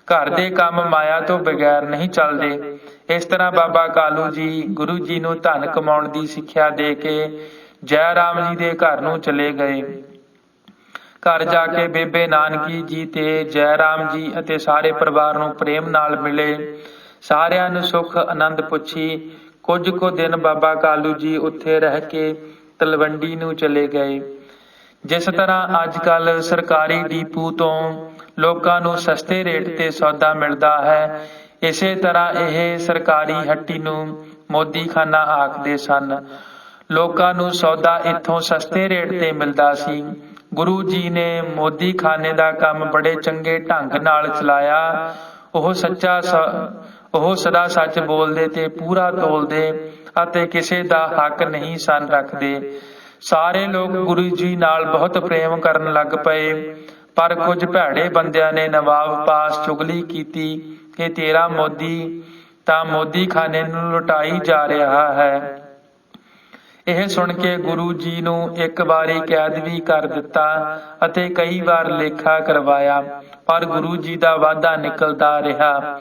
ਘਰ ਦੇ ਕੰਮ ਮਾਇਆ ਤੋਂ ਬਗੈਰ ਨਹੀਂ ਚੱਲਦੇ। ਇਸ ਤਰ੍ਹਾਂ ਬਾਬਾ ਕਾਲੂ ਜੀ ਗੁਰੂ ਜੀ ਨੂੰ ਧਨ ਕਮਾਉਣ ਦੀ ਸਿੱਖਿਆ ਦੇ ਕੇ ਜੈ ਰਾਮ ਜੀ ਦੇ ਘਰ ਨੂੰ ਚਲੇ ਗਏ। ਘਰ ਜਾ ਕੇ ਬੇਬੇ ਨਾਨਕੀ ਜੀ ਤੇ ਜੈ ਰਾਮ ਜੀ ਅਤੇ ਸਾਰੇ ਪਰਿਵਾਰ ਨੂੰ ਪ੍ਰੇਮ ਨਾਲ ਮਿਲੇ। ਸਾਰਿਆਂ ਨੂੰ ਸੁੱਖ ਆਨੰਦ ਪੁੱਛੀ। ਕੁਝ ਕੁ ਦਿਨ ਬਾਬਾ ਕਾਲੂ ਜੀ ਉੱਥੇ ਰਹਿ ਕੇ ਤਲਵੰਡੀ ਨੂੰ ਚਲੇ ਗਏ। ਜਿਸ ਤਰ੍ਹਾਂ ਅੱਜ ਕੱਲ੍ਹ ਸਰਕਾਰੀ ਡੀਪੂ ਤੋਂ ਲੋਕਾਂ ਨੂੰ ਸਸਤੇ ਰੇਟ ਤੇ ਸੌਦਾ ਮਿਲਦਾ ਹੈ, ਇਸੇ ਤਰ੍ਹਾਂ ਇਹ ਸਰਕਾਰੀ ਹੱਟੀ ਨੂੰ ਮੋਦੀ ਖਾਨਾ ਆਖਦੇ ਸਨ। ਲੋਕਾਂ ਨੂੰ ਸੌਦਾ ਇੱਥੋਂ ਸਸਤੇ ਰੇਟ ਤੇ ਮਿਲਦਾ ਸੀ। ਗੁਰੂ ਜੀ ਨੇ ਮੋਦੀ ਖਾਨੇ ਦਾ ਕੰਮ ਬੜੇ ਚੰਗੇ ਢੰਗ ਨਾਲ ਚਲਾਇਆ। ਉਹ ਸਦਾ ਸੱਚ ਬੋਲਦੇ ਤੇ ਪੂਰਾ ਤੋਲਦੇ ਅਤੇ ਕਿਸੇ ਦਾ ਹੱਕ ਨਹੀਂ ਸਨ ਰੱਖਦੇ। ਸਾਰੇ ਲੋਕ ਗੁਰੂ ਜੀ ਨਾਲ ਬਹੁਤ ਪ੍ਰੇਮ ਕਰਨ ਲੱਗ ਪਏ। ਪਰ ਕੁਝ ਭੈੜੇ ਬੰਦਿਆਂ ਨੇ ਨਵਾਬ ਪਾਸ ਚੁਗਲੀ ਕੀਤੀ ਕਿ ਤੇਰਾ ਮੋਦੀ ਤਾਂ ਮੋਦੀ ਖਾਨੇ ਨੂੰ ਲੁਟਾਈ ਜਾ ਰਿਹਾ ਹੈ। ਇਹ ਸੁਣ ਕੇ ਗੁਰੂ ਜੀ ਨੂੰ ਇੱਕ ਵਾਰੀ ਕੈਦ ਵੀ ਕਰ ਦਿੱਤਾ ਅਤੇ ਕਈ ਵਾਰ ਲੇਖਾ ਕਰਵਾਇਆ, ਪਰ ਗੁਰੂ ਜੀ ਦਾ ਵਾਧਾ ਨਿਕਲਦਾ ਰਿਹਾ।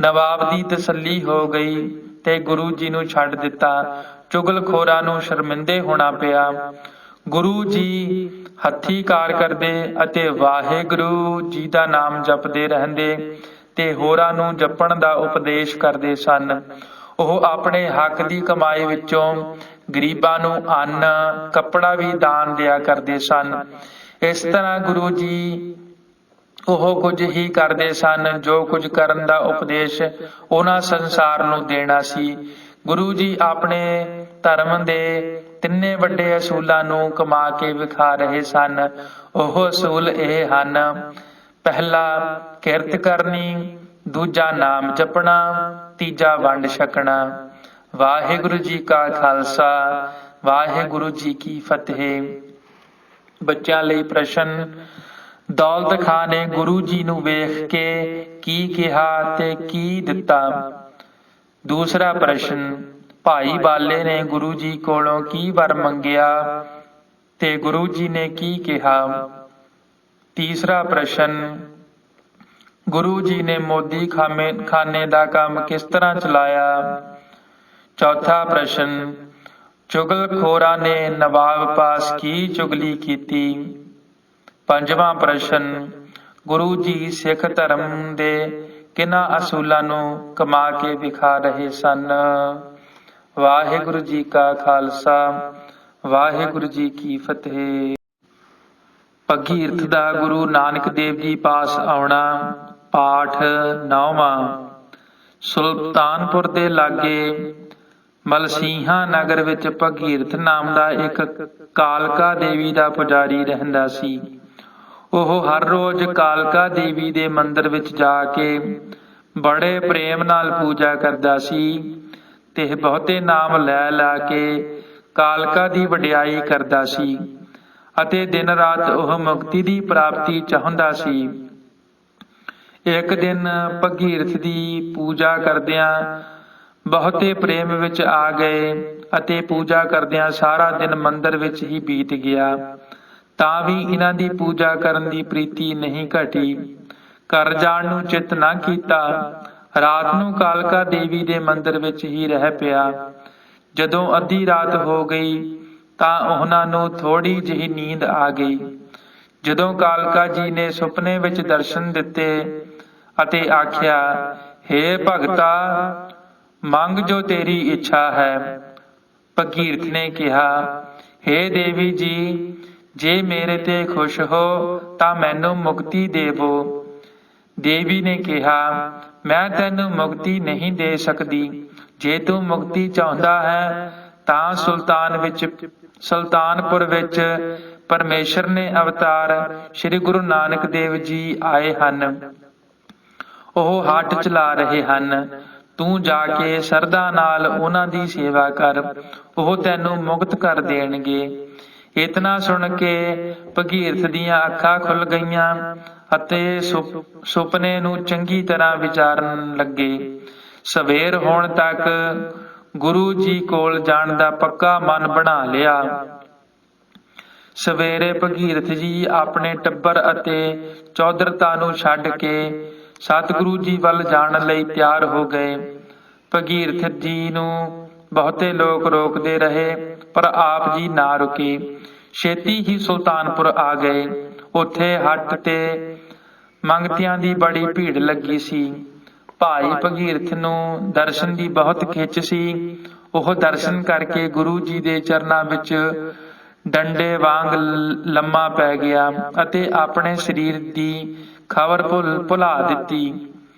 ਨਵਾਬ ਦੀ ਤਸੱਲੀ ਹੋ ਗਈ ਤੇ ਗੁਰੂ ਜੀ ਨੂੰ ਛੱਡ ਦਿੱਤਾ। ਚੁਗਲਖੋਰਾਂ ਨੂੰ ਸ਼ਰਮਿੰਦੇ ਹੋਣਾ ਪਿਆ। ਗੁਰੂ ਜੀ ਹੱਥੀਂ ਕਾਰ ਕਰਦੇ ਅਤੇ ਵਾਹਿਗੁਰੂ ਜੀ ਦਾ ਨਾਮ ਜਪਦੇ ਰਹਿੰਦੇ ਤੇ ਹੋਰਾਂ ਨੂੰ ਜਪਣ ਦਾ ਉਪਦੇਸ਼ ਕਰਦੇ ਸਨ। ਉਹ ਆਪਣੇ ਹੱਕ ਦੀ ਕਮਾਈ ਵਿੱਚੋਂ ਗਰੀਬਾਂ ਨੂੰ ਅੰਨ ਕੱਪੜਾ ਵੀ ਦਾਨ ਦਿਆ ਕਰਦੇ ਸਨ। ਇਸ ਤਰ੍ਹਾਂ ਗੁਰੂ ਜੀ ਉਹ ਕੁਝ ਹੀ ਕਰਦੇ ਸਨ ਜੋ ਕੁਝ ਕਰਨ ਦਾ ਉਪਦੇਸ਼ ਉਹਨਾਂ ਸੰਸਾਰ ਨੂੰ ਦੇਣਾ ਸੀ। ਗੁਰੂ ਜੀ ਆਪਣੇ ਧਰਮ ਦੇ ਤਿੰਨੇ ਵੱਡੇ ਅਸੂਲਾਂ ਨੂੰ ਕਮਾ ਕੇ ਵਿਖਾ ਰਹੇ ਸਨ। ਉਹ ਅਸੂਲ ਇਹ ਹਨ, ਪਹਿਲਾ ਕਿਰਤ ਕਰਨੀ, ਦੂਜਾ ਨਾਮ ਜਪਣਾ, ਤੀਜਾ ਵੰਡ ਛਕਣਾ। ਵਾਹਿਗੁਰੂ ਜੀ ਕਾ ਖਾਲਸਾ, ਵਾਹਿਗੁਰੂ ਜੀ ਕੀ ਫਤਿਹ। ਬੱਚਿਆਂ ਲਈ ਪ੍ਰਸ਼ਨ। ਦੌਲਤ ਖਾਂ ਨੇ ਗੁਰੂ ਜੀ ਨੂੰ ਵੇਖ ਕੇ ਕੀ ਕਿਹਾ ਤੇ ਕੀ ਦਿੱਤਾ? ਦੂਸਰਾ ਪ੍ਰਸ਼ਨ। ਭਾਈ ਬਾਲੇ ਨੇ ਗੁਰੂ ਜੀ ਕੋਲੋਂ ਕੀ ਵਰ ਮੰਗਿਆ ਤੇ ਗੁਰੂ ਜੀ ਨੇ ਕੀ ਕਿਹਾ? ਤੀਸਰਾ ਪ੍ਰਸ਼ਨ। ਗੁਰੂ ਜੀ ਨੇ ਮੋਦੀ ਖਾਨੇ ਦਾ ਕੰਮ ਕਿਸ ਤਰ੍ਹਾਂ ਚਲਾਇਆ? ਚੌਥਾ ਪ੍ਰਸ਼ਨ। ਚੁਗਲਖੋਰਾਂ ਨੇ ਨਵਾਬ ਪਾਸ ਕੀ ਚੁਗਲੀ ਕੀਤੀ? ਪੰਜਵਾਂ ਪ੍ਰਸ਼ਨ। ਗੁਰੂ ਜੀ ਸਿੱਖ ਧਰਮ ਦੇ ਕਿਹਨਾਂ ਅਸੂਲਾਂ ਨੂੰ ਕਮਾ ਕੇ ਵਿਖਾ ਰਹੇ ਸਨ? ਵਾਹਿਗੁਰੂ ਜੀ ਕਾ ਖਾਲਸਾ, ਵਾਹਿਗੁਰੂ ਜੀ ਕੀ ਫਤਿਹ। ਭਗੀਰਥ ਦਾ ਗੁਰੂ ਨਾਨਕ ਦੇਵ ਜੀ ਪਾਸ ਆਉਣਾ। ਪਾਠ 9ਵਾਂ। ਸੁਲਤਾਨਪੁਰ ਦੇ ਲਾਗੇ ਮਲਸੀਹਾਂ ਨਗਰ ਵਿੱਚ ਭਗੀਰਥ ਨਾਮ ਦਾ ਇੱਕ ਕਾਲਕਾ ਦੇਵੀ ਦਾ ਪੁਜਾਰੀ ਰਹਿੰਦਾ ਸੀ। ਉਹ ਹਰ ਰੋਜ਼ ਕਾਲਕਾ ਦੇਵੀ ਦੇ ਮੰਦਰ ਵਿੱਚ ਜਾ ਕੇ ਬੜੇ ਪ੍ਰੇਮ ਨਾਲ ਪੂਜਾ ਕਰਦਾ ਸੀ ਤੇ ਬਹੁਤੇ ਨਾਮ ਲੈ ਲਾ ਕੇ ਕਾਲਕਾ ਦੀ ਵਡਿਆਈ ਕਰਦਾ ਸੀ ਅਤੇ ਦਿਨ ਰਾਤ ਉਹ ਮੁਕਤੀ ਦੀ ਪ੍ਰਾਪਤੀ ਚਾਹੁੰਦਾ ਸੀ। ਇੱਕ ਦਿਨ ਭਗੀਰਥ ਦੀ ਪੂਜਾ ਕਰਦਿਆਂ ਬਹੁਤੇ ਪ੍ਰੇਮ ਵਿੱਚ ਆ ਗਏ ਅਤੇ ਪੂਜਾ ਕਰਦਿਆਂ ਸਾਰਾ ਦਿਨ ਮੰਦਰ ਵਿੱਚ ਹੀ ਬੀਤ ਗਿਆ, ਤਾਂ ਵੀ ਇਹਨਾਂ ਦੀ ਪੂਜਾ ਕਰਨ ਦੀ ਪ੍ਰੀਤੀ ਨਹੀਂ ਘਟੀ। ਘਰ ਜਾਣ ਨੂੰ ਚਿੱਤ ਨਾ ਕੀਤਾ। ਰਾਤ ਨੂੰ ਕਾਲਕਾ ਦੇਵੀ ਦੇ ਮੰਦਰ ਵਿੱਚ ਹੀ ਰਹਿ ਪਿਆ। ਜਦੋਂ ਅੱਧੀ ਰਾਤ ਹੋ ਗਈ ਤਾਂ ਉਹਨਾਂ ਨੂੰ ਥੋੜੀ ਜਿਹੀ ਨੀਂਦ ਆ ਗਈ। ਜਦੋਂ ਕਾਲਕਾ ਜੀ ਨੇ ਸੁਪਨੇ ਵਿੱਚ ਦਰਸ਼ਨ ਦਿੱਤੇ ਅਤੇ ਆਖਿਆ, ਹੇ ਭਗਤਾ, ਮੰਗ ਜੋ ਤੇਰੀ ਇੱਛਾ ਹੈ। ਭਗੀਰਥ ਨੇ ਕਿਹਾ, ਹੇ ਦੇਵੀ ਜੀ, ਜੇ ਮੇਰੇ ਤੇ ਖੁਸ਼ ਹੋ ਤਾਂ ਮੈਨੂੰ ਮੁਕਤੀ ਦੇਵੋ। ਦੇਵੀ ਨੇ ਕਿਹਾ, ਮੈਂ ਤੈਨੂੰ ਮੁਕਤੀ ਨਹੀਂ ਦੇ ਸਕਦੀ। ਜੇ ਤੂੰ ਮੁਕਤੀ ਚਾਹੁੰਦਾ ਹੈ ਤਾਂ ਸੁਲਤਾਨਪੁਰ ਵਿੱਚ ਪਰਮੇਸ਼ਰ ਨੇ ਅਵਤਾਰ ਸ੍ਰੀ ਗੁਰੂ ਨਾਨਕ ਦੇਵ ਜੀ ਆਏ ਹਨ। ਉਹ ਹੱਟ ਚਲਾ ਰਹੇ ਹਨ। ਤੂੰ ਜਾ ਕੇ ਸਰਧਾ ਨਾਲ ਉਹਨਾਂ ਦੀ ਸੇਵਾ ਕਰ, ਉਹ ਤੈਨੂੰ ਮੁਕਤ ਕਰ ਦੇਣਗੇ। ਇਤਨਾ ਸੁਣ ਕੇ ਭਗੀਰਥ ਦੀਆਂ ਅੱਖਾਂ ਖੁੱਲ ਗਈਆਂ ਅਤੇ ਸੁਪਨੇ ਨੂੰ ਚੰਗੀ ਤਰ੍ਹਾਂ ਵਿਚਾਰਨ ਲੱਗੇ। ਸਵੇਰ ਹੋਣ ਤੱਕ ਗੁਰੂ ਜੀ ਕੋਲ ਜਾਣ ਦਾ ਪੱਕਾ ਮਨ ਬਣਾ ਲਿਆ। ਸਵੇਰੇ ਭਗੀਰਥ ਜੀ ਆਪਣੇ ਟੱਬਰ ਅਤੇ ਚੌਧਰਤਾ ਨੂੰ ਛੱਡ ਕੇ ਸਤਿਗੁਰੂ ਜੀ ਵੱਲ ਜਾਣ ਲਈ ਤਿਆਰ ਹੋ ਗਏ। ਭਗੀਰਥ ਜੀ ਨੂੰ ਬਹੁਤੇ ਲੋਕ ਰੋਕਦੇ ਰਹੇ, ਪਰ ਆਪ ਜੀ ਨਾ ਰੁਕੇ। ਛੇਤੀ ਹੀ ਸੁਲਤਾਨਪੁਰ ਆ ਗਏ। ਉੱਥੇ ਹੱਟ ਤੇ ਮੰਗਤਿਆਂ ਦੀ ਬੜੀ ਭੀੜ ਲੱਗੀ ਸੀ। ਭਾਈ ਭਗੀਰਥ ਨੂੰ ਦਰਸ਼ਨ ਦੀ ਬਹੁਤ ਖਿੱਚ ਸੀ। ਉਹ ਦਰਸ਼ਨ ਕਰਕੇ ਗੁਰੂ ਜੀ ਦੇ ਚਰਨਾਂ ਵਿੱਚ ਡੰਡੇ ਵਾਂਗ ਲੰਮਾ ਪੈ ਗਿਆ ਅਤੇ ਆਪਣੇ ਸਰੀਰ ਦੀ ਖਬਰ ਭੁਲਾ ਦਿੱਤੀ।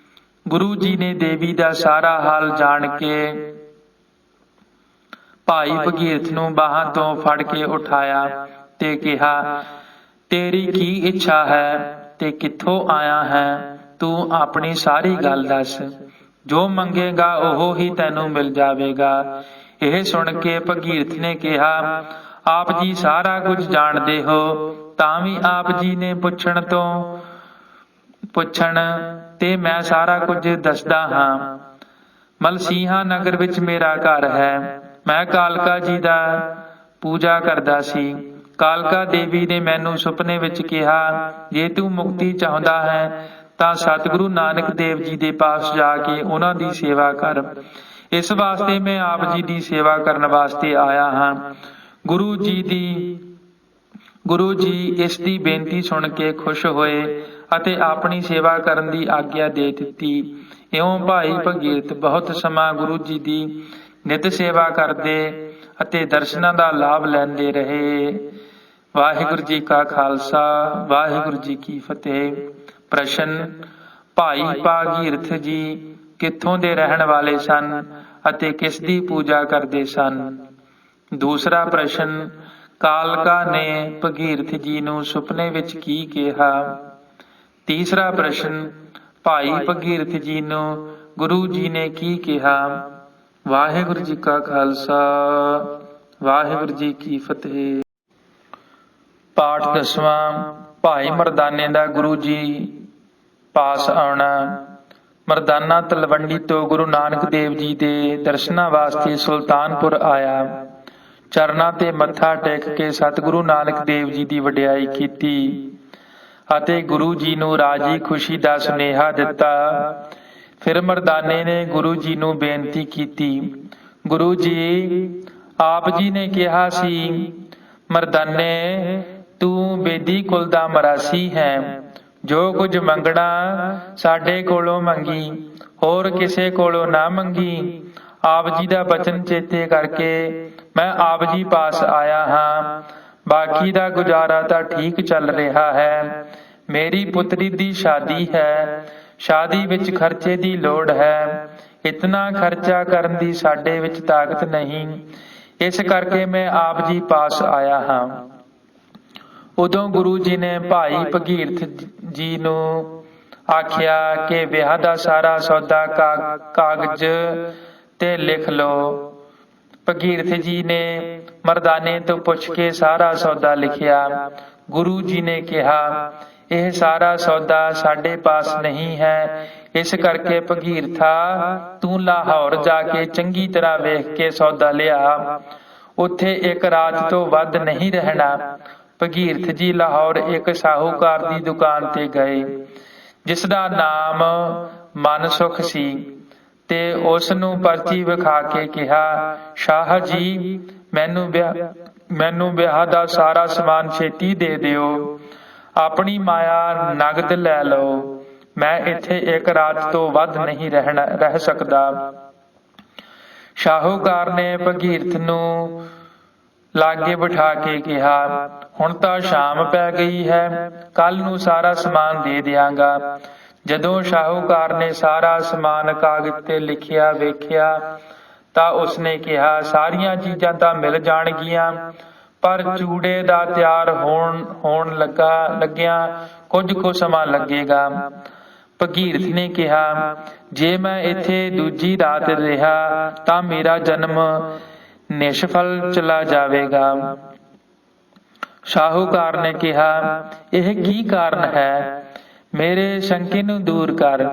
ਗੁਰੂ ਜੀ ਨੇ ਦੇਵੀ ਦਾ ਸਾਰਾ ਹਾਲ ਜਾਣ ਕੇ ਭਾਈ ਭਗੀਰਥ ਨੂੰ ਬਾਹਾਂ ਤੋਂ ਫੜ ਕੇ ਉਠਾਇਆ ਤੇ ਕਿਹਾ, ਤੇਰੀ ਕੀ ਇੱਛਾ ਹੈ ਤੇ ਕਿੱਥੋਂ ਆਇਆ ਹੈ? ਤੂੰ ਆਪਣੀ ਸਾਰੀ ਗੱਲ ਦੱਸ। ਜੋ ਮੰਗੇਗਾ ਉਹ ਹੀ ਤੈਨੂੰ ਮਿਲ ਜਾਵੇਗਾ। ਇਹ ਸੁਣ ਕੇ ਭਗੀਰਥ ਨੇ ਕਿਹਾ, ਆਪ ਜੀ ਸਾਰਾ ਕੁਝ ਜਾਣਦੇ ਹੋ, ਤਾਂ ਵੀ ਆਪ ਜੀ ਨੇ ਪੁੱਛਣ ਤੇ ਮੈਂ ਸਾਰਾ ਕੁਝ ਦੱਸਦਾ ਹਾਂ। ਮਲਸੀਹਾਂ ਨਗਰ ਵਿੱਚ ਮੇਰਾ ਘਰ ਹੈ। ਮੈਂ ਕਾਲਕਾ ਜੀ ਦਾ ਪੂਜਾ ਕਰਦਾ ਸੀ। ਕਾਲਕਾ ਦੇਵੀ ਨੇ ਮੈਨੂੰ ਸੁਪਨੇ ਵਿੱਚ ਕਿਹਾ, ਜੇ ਤੂੰ ਮੁਕਤੀ ਚਾਹੁੰਦਾ ਹੈ ਤਾਂ ਸਤਿਗੁਰੂ ਨਾਨਕ ਦੇਵ ਜੀ ਦੇ ਪਾਸ ਜਾ ਕੇ ਉਹਨਾਂ ਦੀ ਸੇਵਾ ਕਰ। ਇਸ ਵਾਸਤੇ ਮੈਂ ਆਪ ਜੀ ਦੀ ਸੇਵਾ ਕਰਨ ਵਾਸਤੇ ਆਇਆ ਹਾਂ। ਗੁਰੂ ਜੀ ਦੀ ਗੁਰੂ ਜੀ ਇਸ ਦੀ ਬੇਨਤੀ ਸੁਣ ਕੇ ਖੁਸ਼ ਹੋਏ ਅਤੇ ਆਪਣੀ ਸੇਵਾ ਕਰਨ ਦੀ ਆਗਿਆ ਦੇ ਦਿੱਤੀ। ਇਉਂ ਭਾਈ ਭਗੀਰਥ ਬਹੁਤ ਸਮਾਂ ਗੁਰੂ ਜੀ ਦੀ ਨਿਤ ਸੇਵਾ ਕਰਦੇ ਅਤੇ ਦਰਸ਼ਨਾਂ ਦਾ ਲਾਭ ਲੈਂਦੇ ਰਹੇ। ਵਾਹਿਗੁਰੂ ਜੀ ਕਾ ਖਾਲਸਾ, ਵਾਹਿਗੁਰੂ ਜੀ ਕੀ ਫਤਿਹ। ਪ੍ਰਸ਼ਨ: ਭਾਈ ਭਾਗੀਰਥ ਜੀ ਕਿੱਥੋਂ ਦੇ ਰਹਿਣ ਵਾਲੇ ਸਨ ਅਤੇ ਕਿਸ ਦੀ ਪੂਜਾ ਕਰਦੇ ਸਨ? ਦੂਸਰਾ ਪ੍ਰਸ਼ਨ: ਕਾਲਕਾ ਨੇ ਭਗੀਰਥ ਜੀ ਨੂੰ ਸੁਪਨੇ ਵਿੱਚ ਕੀ ਕਿਹਾ? ਤੀਸਰਾ ਪ੍ਰਸ਼ਨ: ਭਾਈ ਭਗੀਰਥ ਜੀ ਨੂੰ ਗੁਰੂ ਜੀ ਨੇ ਕੀ ਕਿਹਾ? ਵਾਹਿਗੁਰੂ ਜੀ ਕਾ ਖਾਲਸਾ, ਵਾਹਿਗੁਰੂ ਜੀ ਕੀ ਫਤਿਹ। ਪਾਠ 10ਵਾਂ। ਭਾਈ ਮਰਦਾਨੇ ਦਾ ਗੁਰੂ ਜੀ ਪਾਸ ਆਉਣਾ। ਮਰਦਾਨਾ ਤਲਵੰਡੀ ਤੋਂ ਗੁਰੂ ਨਾਨਕ ਦੇਵ ਜੀ ਦੇ ਦਰਸ਼ਨਾਂ ਵਾਸਤੇ ਸੁਲਤਾਨਪੁਰ ਆਇਆ। ਚਰਨਾਂ ਤੇ ਮੱਥਾ ਟੇਕ ਕੇ ਸਤਿਗੁਰੂ ਨਾਨਕ ਦੇਵ ਜੀ ਦੀ ਵਡਿਆਈ ਕੀਤੀ ਅਤੇ ਗੁਰੂ ਜੀ ਨੂੰ ਰਾਜੀ ਖੁਸ਼ੀ ਦਾ ਸੁਨੇਹਾ ਦਿੱਤਾ। ਫਿਰ ਮਰਦਾਨੇ ਨੇ ਗੁਰੂ ਜੀ ਨੂੰ ਬੇਨਤੀ ਕੀਤੀ, ਗੁਰੂ ਜੀ, ਆਪ ਜੀ ਨੇ ਕਿਹਾ ਸੀ, ਮਰਦਾਨੇ, ਤੂੰ ਬੇਦੀ ਕੁਲ ਦਾ ਮਰਾਸੀ ਹੈ। ਜੋ ਕੁਝ ਮੰਗਣਾ ਸਾਡੇ ਕੋਲੋਂ ਮੰਗੀ, ਹੋਰ ਕਿਸੇ ਕੋਲੋਂ ਨਾ ਮੰਗੀ। ਆਪ ਜੀ ਦਾ ਬਚਨ ਚੇਤੇ ਕਰਕੇ ਮੈਂ ਆਪ ਜੀ ਪਾਸ ਆਇਆ ਹਾਂ। ਬਾਕੀ ਦਾ ਗੁਜ਼ਾਰਾ ਤਾਂ ਠੀਕ ਚੱਲ ਰਿਹਾ ਹੈ। ਮੇਰੀ ਪੁੱਤਰੀ ਦੀ ਸ਼ਾਦੀ ਹੈ। ਸ਼ਾਦੀ ਵਿੱਚ ਖਰਚੇ ਦੀ ਲੋੜ ਹੈ। ਇਤਨਾ ਖਰਚਾ ਕਰਨ ਦੀ ਸਾਡੇ ਵਿੱਚ ਤਾਕਤ ਨਹੀਂ। ਇਸ ਕਰਕੇ ਮੈਂ ਆਪ ਜੀ ਪਾਸ ਆਇਆ ਹਾਂ। ਉਦੋਂ ਗੁਰੂ ਜੀ ਨੇ ਭਾਈ ਭਗੀਰਥ ਜੀ ਨੂੰ ਆਖਿਆ ਕਿ ਵਿਆਹ ਦਾ ਸਾਰਾ ਸੌਦਾ ਕਾਗਜ਼ ਤੇ ਲਿਖ ਲਓ। ਭਗੀਰਥ ਜੀ ਨੇ ਮਰਦਾਨੇ ਤੋਂ ਪੁੱਛ ਕੇ ਸਾਰਾ ਸੌਦਾ ਲਿਖਿਆ। ਗੁਰੂ ਜੀ ਨੇ ਕਿਹਾ, ਇਹ ਸਾਰਾ ਸੌਦਾ ਸਾਡੇ ਪਾਸ ਨਹੀਂ ਹੈ। ਇਸ ਕਰਕੇ ਭਗੀਰਥਾ, ਤੂੰ ਲਾਹੌਰ ਜਾ ਕੇ ਚੰਗੀ ਤਰ੍ਹਾਂ ਵੇਖ ਕੇ ਸੌਦਾ ਲਿਆ। ਉੱਥੇ ਇੱਕ ਰਾਤ ਤੋਂ ਵੱਧ ਨਹੀਂ ਰਹਿਣਾ। ਭਗੀਰਥ ਜੀ ਲਾਹੌਰ ਇੱਕ ਸਾਹੂਕਾਰ ਦੀ ਦੁਕਾਨ ਤੇ ਗਏ, ਜਿਸ ਦਾ ਨਾਮ ਮਨਸੁਖ ਸੀ, ਤੇ ਉਸ ਨੂੰ ਪਰਚੀ ਵਿਖਾ ਕੇ ਕਿਹਾ, ਸ਼ਾਹ ਜੀ, ਮੈਨੂੰ ਵਿਆਹ ਦਾ ਸਾਰਾ ਸਮਾਨ ਛੇਤੀ ਦੇ ਦਿਓ। ਆਪਣੀ ਮਾਇਆ ਨਗਦ ਲੈ ਲਓ। ਮੈਂ ਇੱਥੇ ਇੱਕ ਰਾਤ ਤੋਂ ਵੱਧ ਨਹੀਂ ਰਹਿ ਸਕਦਾ। ਸ਼ਾਹੂਕਾਰ ਨੇ ਭਗੀਰਥ ਨੂੰ ਲਾਗੇ ਬਿਠਾ ਕੇ ਕਿਹਾ, ਹੁਣ ਤਾਂ ਸ਼ਾਮ ਪੈ ਗਈ ਹੈ, ਕੱਲ ਨੂੰ ਸਾਰਾ ਸਮਾਨ ਦੇ ਦਿਆਂਗਾ। ਜਦੋਂ ਸ਼ਾਹੂਕਾਰ ਨੇ ਸਾਰਾ ਸਮਾਨ ਕਾਗਜ਼ ਤੇ ਲਿਖਿਆ ਵੇਖਿਆ ਤਾਂ ਉਸਨੇ ਕਿਹਾ, ਸਾਰੀਆਂ ਚੀਜ਼ਾਂ ਤਾਂ ਮਿਲ ਜਾਣਗੀਆਂ, ਪਰ ਚੂੜੇ ਦਾ ਤਿਆਰ ਹੋਣ ਲੱਗਿਆ ਕੁਝ ਕੁ ਸਮਾਂ ਲੱਗੇਗਾ। ਭਗੀਰਥ ਨੇ ਕਿਹਾ, ਜੇ ਮੈਂ ਇੱਥੇ ਦੂਜੀ ਰਾਤ ਰਿਹਾ ਤਾਂ ਮੇਰਾ ਜਨਮ ਨਿਸ਼ਫਲ ਚਲਾ ਜਾਵੇਗਾ। ਸ਼ਾਹੂਕਾਰ ਨੇ ਕਿਹਾ, ਇਹ ਕੀ ਕਾਰਨ ਹੈ? ਮੇਰੇ ਸ਼ੰਕੇ ਨੂੰ ਦੂਰ ਕਰ।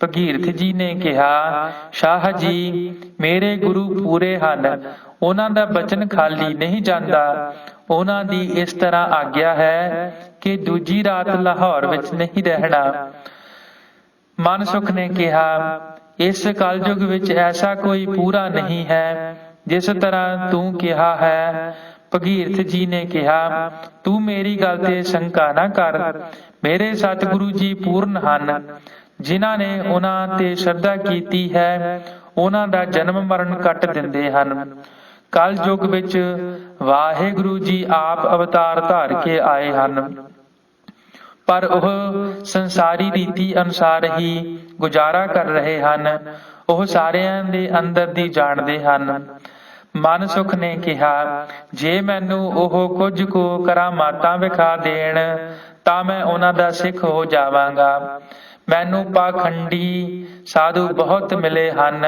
ਭਗੀਰਥ ਜੀ ਨੇ ਕਿਹਾ, ਸ਼ਾਹ ਜੀ, ਮੇਰੇ ਗੁਰੂ ਪੂਰੇ ਹਨ। ਉਹਨਾਂ ਦਾ ਬਚਨ ਖਾਲੀ ਨਹੀਂ ਜਾਂਦਾ। ਉਹਨਾਂ ਦੀ ਇਸ ਤਰ੍ਹਾਂ ਆਗਿਆ ਹੈ ਕਿ ਦੂਜੀ ਰਾਤ ਲਾਹੌਰ ਵਿੱਚ ਨਹੀਂ ਰਹਿਣਾ। ਮਨਸੁਖ ਨੇ ਕਿਹਾ, ਇਸ ਕਲਯੁਗ ਵਿੱਚ ਐਸਾ ਕੋਈ ਪੂਰਾ ਨਹੀਂ ਹੈ ਜਿਸ ਤਰ੍ਹਾਂ ਤੂੰ ਕਿਹਾ ਹੈ। ਭਗੀਰਥ ਜੀ ਨੇ ਕਿਹਾ, ਤੂੰ ਮੇਰੀ ਗੱਲ ਤੇ ਸ਼ੰਕਾ ਨਾ ਕਰ। ਮੇਰੇ ਸਤਿਗੁਰੂ ਜੀ ਪੂਰਨ ਹਨ। ਜਿਨ੍ਹਾਂ ਨੇ ਉਹਨਾਂ ਤੇ ਸ਼ਰਧਾ ਕੀਤੀ ਹੈ, ਉਹਨਾਂ ਦਾ ਜਨਮ ਮਰਨ ਕੱਟ ਦਿੰਦੇ ਹਨ। ਕਲਯੁਗ ਵਿੱਚ ਵਾਹਿਗੁਰੂ ਜੀ ਆਪ ਅਵਤਾਰ ਧਾਰ ਕੇ ਆਏ ਹਨ, ਪਰ ਉਹ ਸੰਸਾਰੀ ਰੀਤੀ ਅਨੁਸਾਰ ਹੀ ਗੁਜ਼ਾਰਾ ਕਰ ਰਹੇ ਹਨ। ਉਹ ਸਾਰਿਆਂ ਦੇ ਅੰਦਰ ਦੀ ਜਾਣਦੇ ਹਨ। ਮਨਸੁਖ ਨੇ ਕਿਹਾ, ਜੇ ਮੈਨੂੰ ਉਹ ਕੁਝ ਕੁ ਕਰਾਮਾਤਾਂ ਵਿਖਾ ਦੇਣ ਤਾਂ ਮੈਂ ਉਹਨਾਂ ਦਾ ਸਿੱਖ ਹੋ ਜਾਵਾਂਗਾ। ਮੈਨੂੰ ਪਾਖੰਡੀ ਸਾਧੂ ਬਹੁਤ ਮਿਲੇ ਹਨ,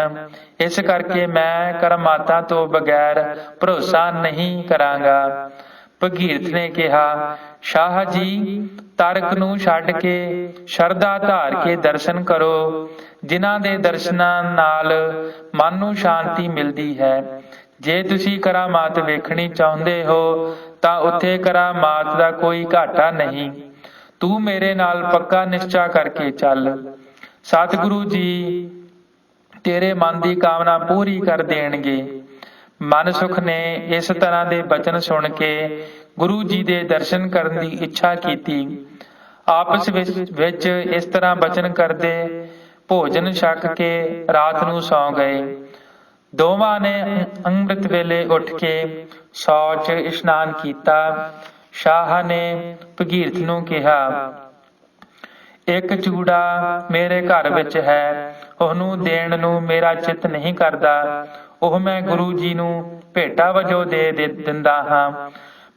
ਇਸ ਕਰਕੇ ਮੈਂ ਕਰਾਮਾਤਾਂ ਤੋਂ ਬਗੈਰ ਭਰੋਸਾ ਨਹੀਂ ਕਰਾਂਗਾ। ਭਗੀਰਥ ਨੇ ਕਿਹਾ, ਸ਼ਾਹ ਜੀ, ਤਰਕ ਨੂੰ ਛੱਡ ਕੇ ਸ਼ਰਧਾ ਧਾਰ ਕੇ ਦਰਸ਼ਨ ਕਰੋ, ਜਿਨ੍ਹਾਂ ਦੇ ਦਰਸ਼ਨਾਂ ਨਾਲ ਮਨ ਨੂੰ ਸ਼ਾਂਤੀ ਮਿਲਦੀ ਹੈ। ਜੇ ਤੁਸੀਂ ਕਰਾਮਾਤ ਵੇਖਣੀ ਚਾਹੁੰਦੇ ਹੋ ਤਾਂ ਉੱਥੇ ਕਰਾਮਾਤ ਦਾ ਕੋਈ ਘਾਟਾ ਨਹੀਂ। ਤੂੰ ਮੇਰੇ ਨਾਲ ਪੱਕਾ ਨਿਸ਼ਚਾ ਕਰਕੇ ਚੱਲ। ਸਤਿਗੁਰੂ ਜੀ ਤੇਰੇ ਮਨ ਦੀ ਕਾਮਨਾ ਪੂਰੀ ਕਰ ਦੇਣਗੇ। ਮਨ ਸੁਖ ਨੇ ਇਸ ਤਰ੍ਹਾਂ ਦੇ ਬਚਨ ਸੁਣ ਕੇ ਗੁਰੂ ਜੀ ਦੇ ਦਰਸ਼ਨ ਕਰਨ ਦੀ ਇੱਛਾ ਕੀਤੀ। ਆਪਸ ਵਿੱਚ ਇਸ ਤਰ੍ਹਾਂ ਬਚਨ ਕਰਦੇ ਭੋਜਨ ਛਕ ਕੇ ਰਾਤ ਨੂੰ ਸੌਂ ਗਏ। ਦੋਵਾਂ ਨੇ ਅੰਮ੍ਰਿਤ ਵੇਲੇ ਉੱਠ ਕੇ ਸ਼ੌਚ ਇਸ਼ਨਾਨ ਕੀਤਾ। ਸ਼ਾਹ ਨੇ ਭਗੀਰਥ ਨੂੰ ਕਿਹਾ, ਇੱਕ ਚੂੜਾ ਮੇਰੇ ਘਰ ਵਿੱਚ ਹੈ, ਉਹਨੂੰ ਦੇਣ ਨੂੰ ਮੇਰਾ ਚਿੱਤ ਨਹੀਂ ਕਰਦਾ। ਉਹ ਮੈਂ ਗੁਰੂ ਜੀ ਨੂੰ ਭੇਟਾ ਵਜੋਂ ਦੇ ਦਿੰਦਾ ਹਾਂ।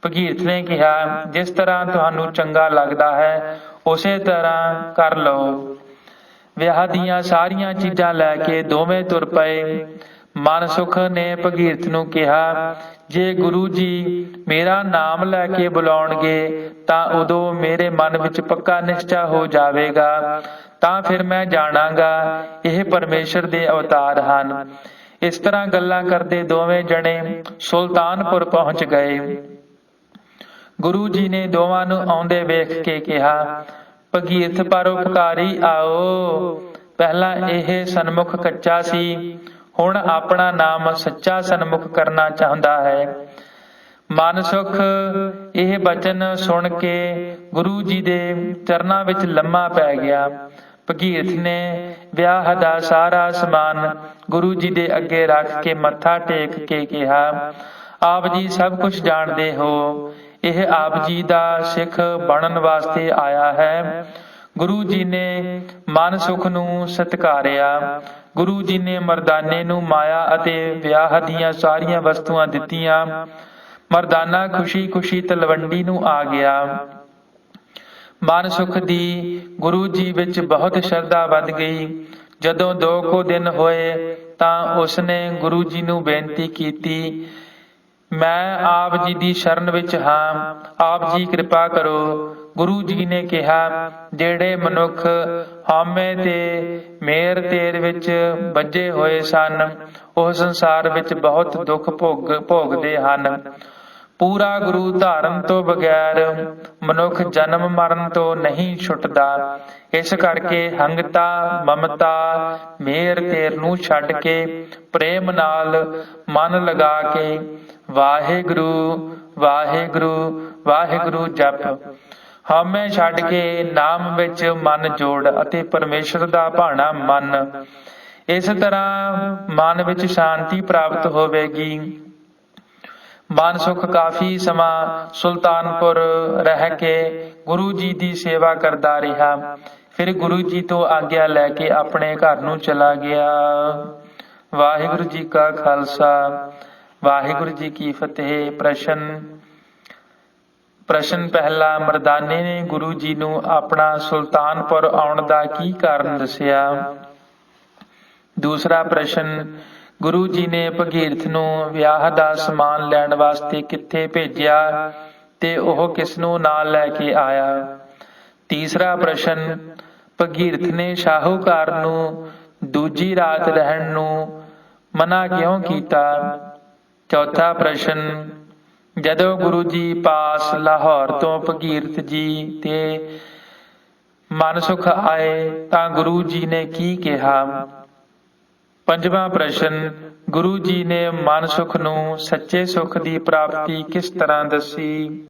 ਭਗੀਰਥ ਨੇ ਕਿਹਾ, ਜਿਸ ਤਰ੍ਹਾਂ ਤੁਹਾਨੂੰ ਚੰਗਾ ਲੱਗਦਾ ਹੈ ਉਸੇ ਤਰ੍ਹਾਂ ਕਰ ਲਓ। ਵਿਆਹ ਦੀਆਂ ਸਾਰੀਆਂ ਚੀਜ਼ਾਂ ਲੈ ਕੇ ਦੋਵੇਂ ਤੁਰ ਪਏ। ਮਨ ਸੁਖ ਨੇ ਭਗੀਰਥ ਨੂੰ ਕਿਹਾ, ਜੇ ਗੁਰੂ ਜੀ ਮੇਰਾ ਨਾਮ ਲੈ ਕੇ ਬੁਲਾਉਣਗੇ ਤਾਂ ਉਦੋਂ ਮੇਰੇ ਮਨ ਵਿੱਚ ਪੱਕਾ ਨਿਸ਼ਚਾ ਹੋ ਜਾਵੇਗਾ, ਤਾਂ ਫਿਰ ਮੈਂ ਜਾਣਾਂਗਾ ਇਹ ਪਰਮੇਸ਼ਰ ਦੇ ਅਵਤਾਰ ਹਨ। ਇਸ ਤਰ੍ਹਾਂ ਗੱਲਾਂ ਕਰਦੇ ਦੋਵੇਂ ਜਣੇ ਸੁਲਤਾਨਪੁਰ ਪਹੁੰਚ ਗਏ। ਗੁਰੂ ਜੀ ਨੇ ਦੋਵਾਂ ਨੂੰ ਆਉਂਦੇ ਵੇਖ ਕੇ ਕਿਹਾ, ਭਗੀਰਥ ਪਰਉਪਕਾਰੀ ਆਓ। ਪਹਿਲਾਂ ਇਹ ਸਨਮੁਖ ਕੱਚਾ ਸੀ, ਹੁਣ ਆਪਣਾ ਨਾਮ ਸੱਚਾ ਸਨਮੁਖ ਕਰਨਾ ਚਾਹੁੰਦਾ ਹੈ। ਮਨ ਸੁਖ ਇਹ ਬਚਨ ਸੁਣ ਕੇ ਗੁਰੂ ਜੀ ਦੇ ਚਰਨਾਂ ਵਿੱਚ ਲੰਮਾ ਪੈ ਗਿਆ। ਭਗੀਰਥ ਨੇ ਵਿਆਹ ਦਾ ਸਾਰਾ ਸਮਾਨ ਗੁਰੂ ਜੀ ਦੇ ਅੱਗੇ ਰੱਖ ਕੇ ਮੱਥਾ ਟੇਕ ਕੇ ਕਿਹਾ, ਆਪ ਜੀ ਸਭ ਕੁਝ ਜਾਣਦੇ ਹੋ, ਇਹ ਆਪ ਜੀ ਦਾ ਸਿੱਖ ਬਣਨ ਵਾਸਤੇ ਆਇਆ ਹੈ। ਗੁਰੂ ਜੀ ਨੇ ਮਨ ਸੁਖ ਨੂੰ ਸਤਿਕਾਰਿਆ। ਗੁਰੂ ਜੀ ਨੇ ਮਰਦਾਨੇ ਨੂੰ ਮਾਇਆ ਅਤੇ ਵਿਆਹ ਦੀਆਂ ਸਾਰੀਆਂ ਵਸਤੂਆਂ ਦਿੱਤੀਆਂ। ਮਰਦਾਨਾ ਖੁਸ਼ੀ-ਖੁਸ਼ੀ ਤਲਵੰਡੀ ਨੂੰ ਆ ਗਿਆ। ਮਨ ਸੁਖ ਦੀ ਗੁਰੂ ਜੀ ਵਿੱਚ ਬਹੁਤ ਸ਼ਰਧਾ ਵੱਧ ਗਈ। ਜਦੋਂ 2 ਕੁ ਦਿਨ ਹੋਏ ਤਾਂ ਉਸਨੇ ਗੁਰੂ ਜੀ ਨੂੰ ਬੇਨਤੀ ਕੀਤੀ, ਮੈਂ ਆਪ ਜੀ ਦੀ ਸ਼ਰਨ ਵਿੱਚ ਹਾਂ, ਆਪ ਜੀ ਕਿਰਪਾ ਕਰੋ। ਗੁਰੂ ਜੀ ਨੇ ਕਿਹਾ, ਜਿਹੜੇ ਮਨੁੱਖ ਹਉਮੈ ਤੇ ਮੇਰ ਤੇਰ ਵਿੱਚ ਬੱਝੇ ਹੋਏ ਸਨ, ਉਹ ਸੰਸਾਰ ਵਿੱਚ ਬਹੁਤ ਦੁੱਖ ਭੋਗਦੇ ਹਨ। ਪੂਰਾ ਗੁਰੂ ਧਾਰਨ ਤੋਂ ਬਗੈਰ ਮਨੁੱਖ ਜਨਮ ਮਰਨ ਤੋਂ ਨਹੀਂ ਛੁੱਟਦਾ। ਇਸ ਕਰਕੇ ਹੰਗਤਾ, ਮਮਤਾ, ਮੇਰ ਤੇਰ ਨੂੰ ਛੱਡ ਕੇ ਪ੍ਰੇਮ ਨਾਲ ਮਨ ਲਗਾ ਕੇ ਵਾਹਿਗੁਰੂ ਵਾਹਿਗੁਰੂ ਵਾਹਿਗੁਰੂ ਜਪ, ਹਉਮੈ ਛੱਡ ਕੇ ਨਾਮ ਵਿੱਚ ਮਨ ਜੋੜ ਅਤੇ ਪਰਮੇਸ਼ਰ ਦਾ ਭਾਣਾ ਮੰਨ। ਇਸ ਤਰ੍ਹਾਂ ਮਨ ਵਿੱਚ ਸ਼ਾਂਤੀ ਪ੍ਰਾਪਤ ਹੋਵੇਗੀ। ਮਨ ਸੁਖ ਕਾਫੀ ਸਮਾਂ ਸੁਲਤਾਨਪੁਰ ਰਹਿ ਕੇ ਗੁਰੂ ਜੀ ਦੀ ਸੇਵਾ ਕਰਦਾ ਰਿਹਾ। ਫਿਰ ਗੁਰੂ ਜੀ ਤੋਂ ਆਗਿਆ ਲੈ ਕੇ ਆਪਣੇ ਘਰ ਨੂੰ ਚਲਾ ਗਿਆ। ਵਾਹਿਗੁਰੂ ਜੀ ਕਾ ਖਾਲਸਾ, ਵਾਹਿਗੁਰੂ ਜੀ ਕੀ ਫਤਿਹ। ਪ੍ਰਸ਼ਨ ਪਹਿਲਾ, ਮਰਦਾਨੇ ਨੇ ਗੁਰੂ ਜੀ ਨੂੰ ਆਪਣਾ ਸੁਲਤਾਨਪੁਰ ਆਉਣ ਦਾ ਕੀ ਕਾਰਨ ਦੱਸਿਆ? ਦੂਸਰਾ ਪ੍ਰਸ਼ਨ, ਗੁਰੂ ਜੀ ਨੇ ਭਗੀਰਥ ਨੂੰ ਵਿਆਹ ਦਾ ਸਮਾਨ ਲੈਣ ਵਾਸਤੇ ਕਿੱਥੇ ਭੇਜਿਆ ਤੇ ਉਹ ਕਿਸ ਨੂੰ ਨਾਲ ਲੈ ਕੇ ਆਇਆ? ਤੀਸਰਾ ਪ੍ਰਸ਼ਨ, ਭਗੀਰਥ ਨੇ ਸ਼ਾਹੂਕਾਰ ਨੂੰ ਦੂਜੀ ਰਾਤ ਰਹਿਣ ਨੂੰ ਮਨਾ ਕਿਉਂ ਕੀਤਾ? ਚੌਥਾ ਪ੍ਰਸ਼ਨ, ਜਦੋਂ ਗੁਰੂ ਜੀ ਪਾਸ ਲਾਹੌਰ ਤੋਂ ਭਗੀਰਥ ਜੀ ਤੇ ਮਨ ਸੁਖ ਆਏ ਤਾਂ ਗੁਰੂ ਜੀ ਨੇ ਕੀ ਕਿਹਾ? ਪੰਜਵਾਂ ਪ੍ਰਸ਼ਨ, ਗੁਰੂ ਜੀ ਨੇ ਮਨ ਸੁਖ ਨੂੰ ਸੱਚੇ ਸੁਖ ਦੀ ਪ੍ਰਾਪਤੀ ਕਿਸ ਤਰ੍ਹਾਂ ਦੱਸੀ?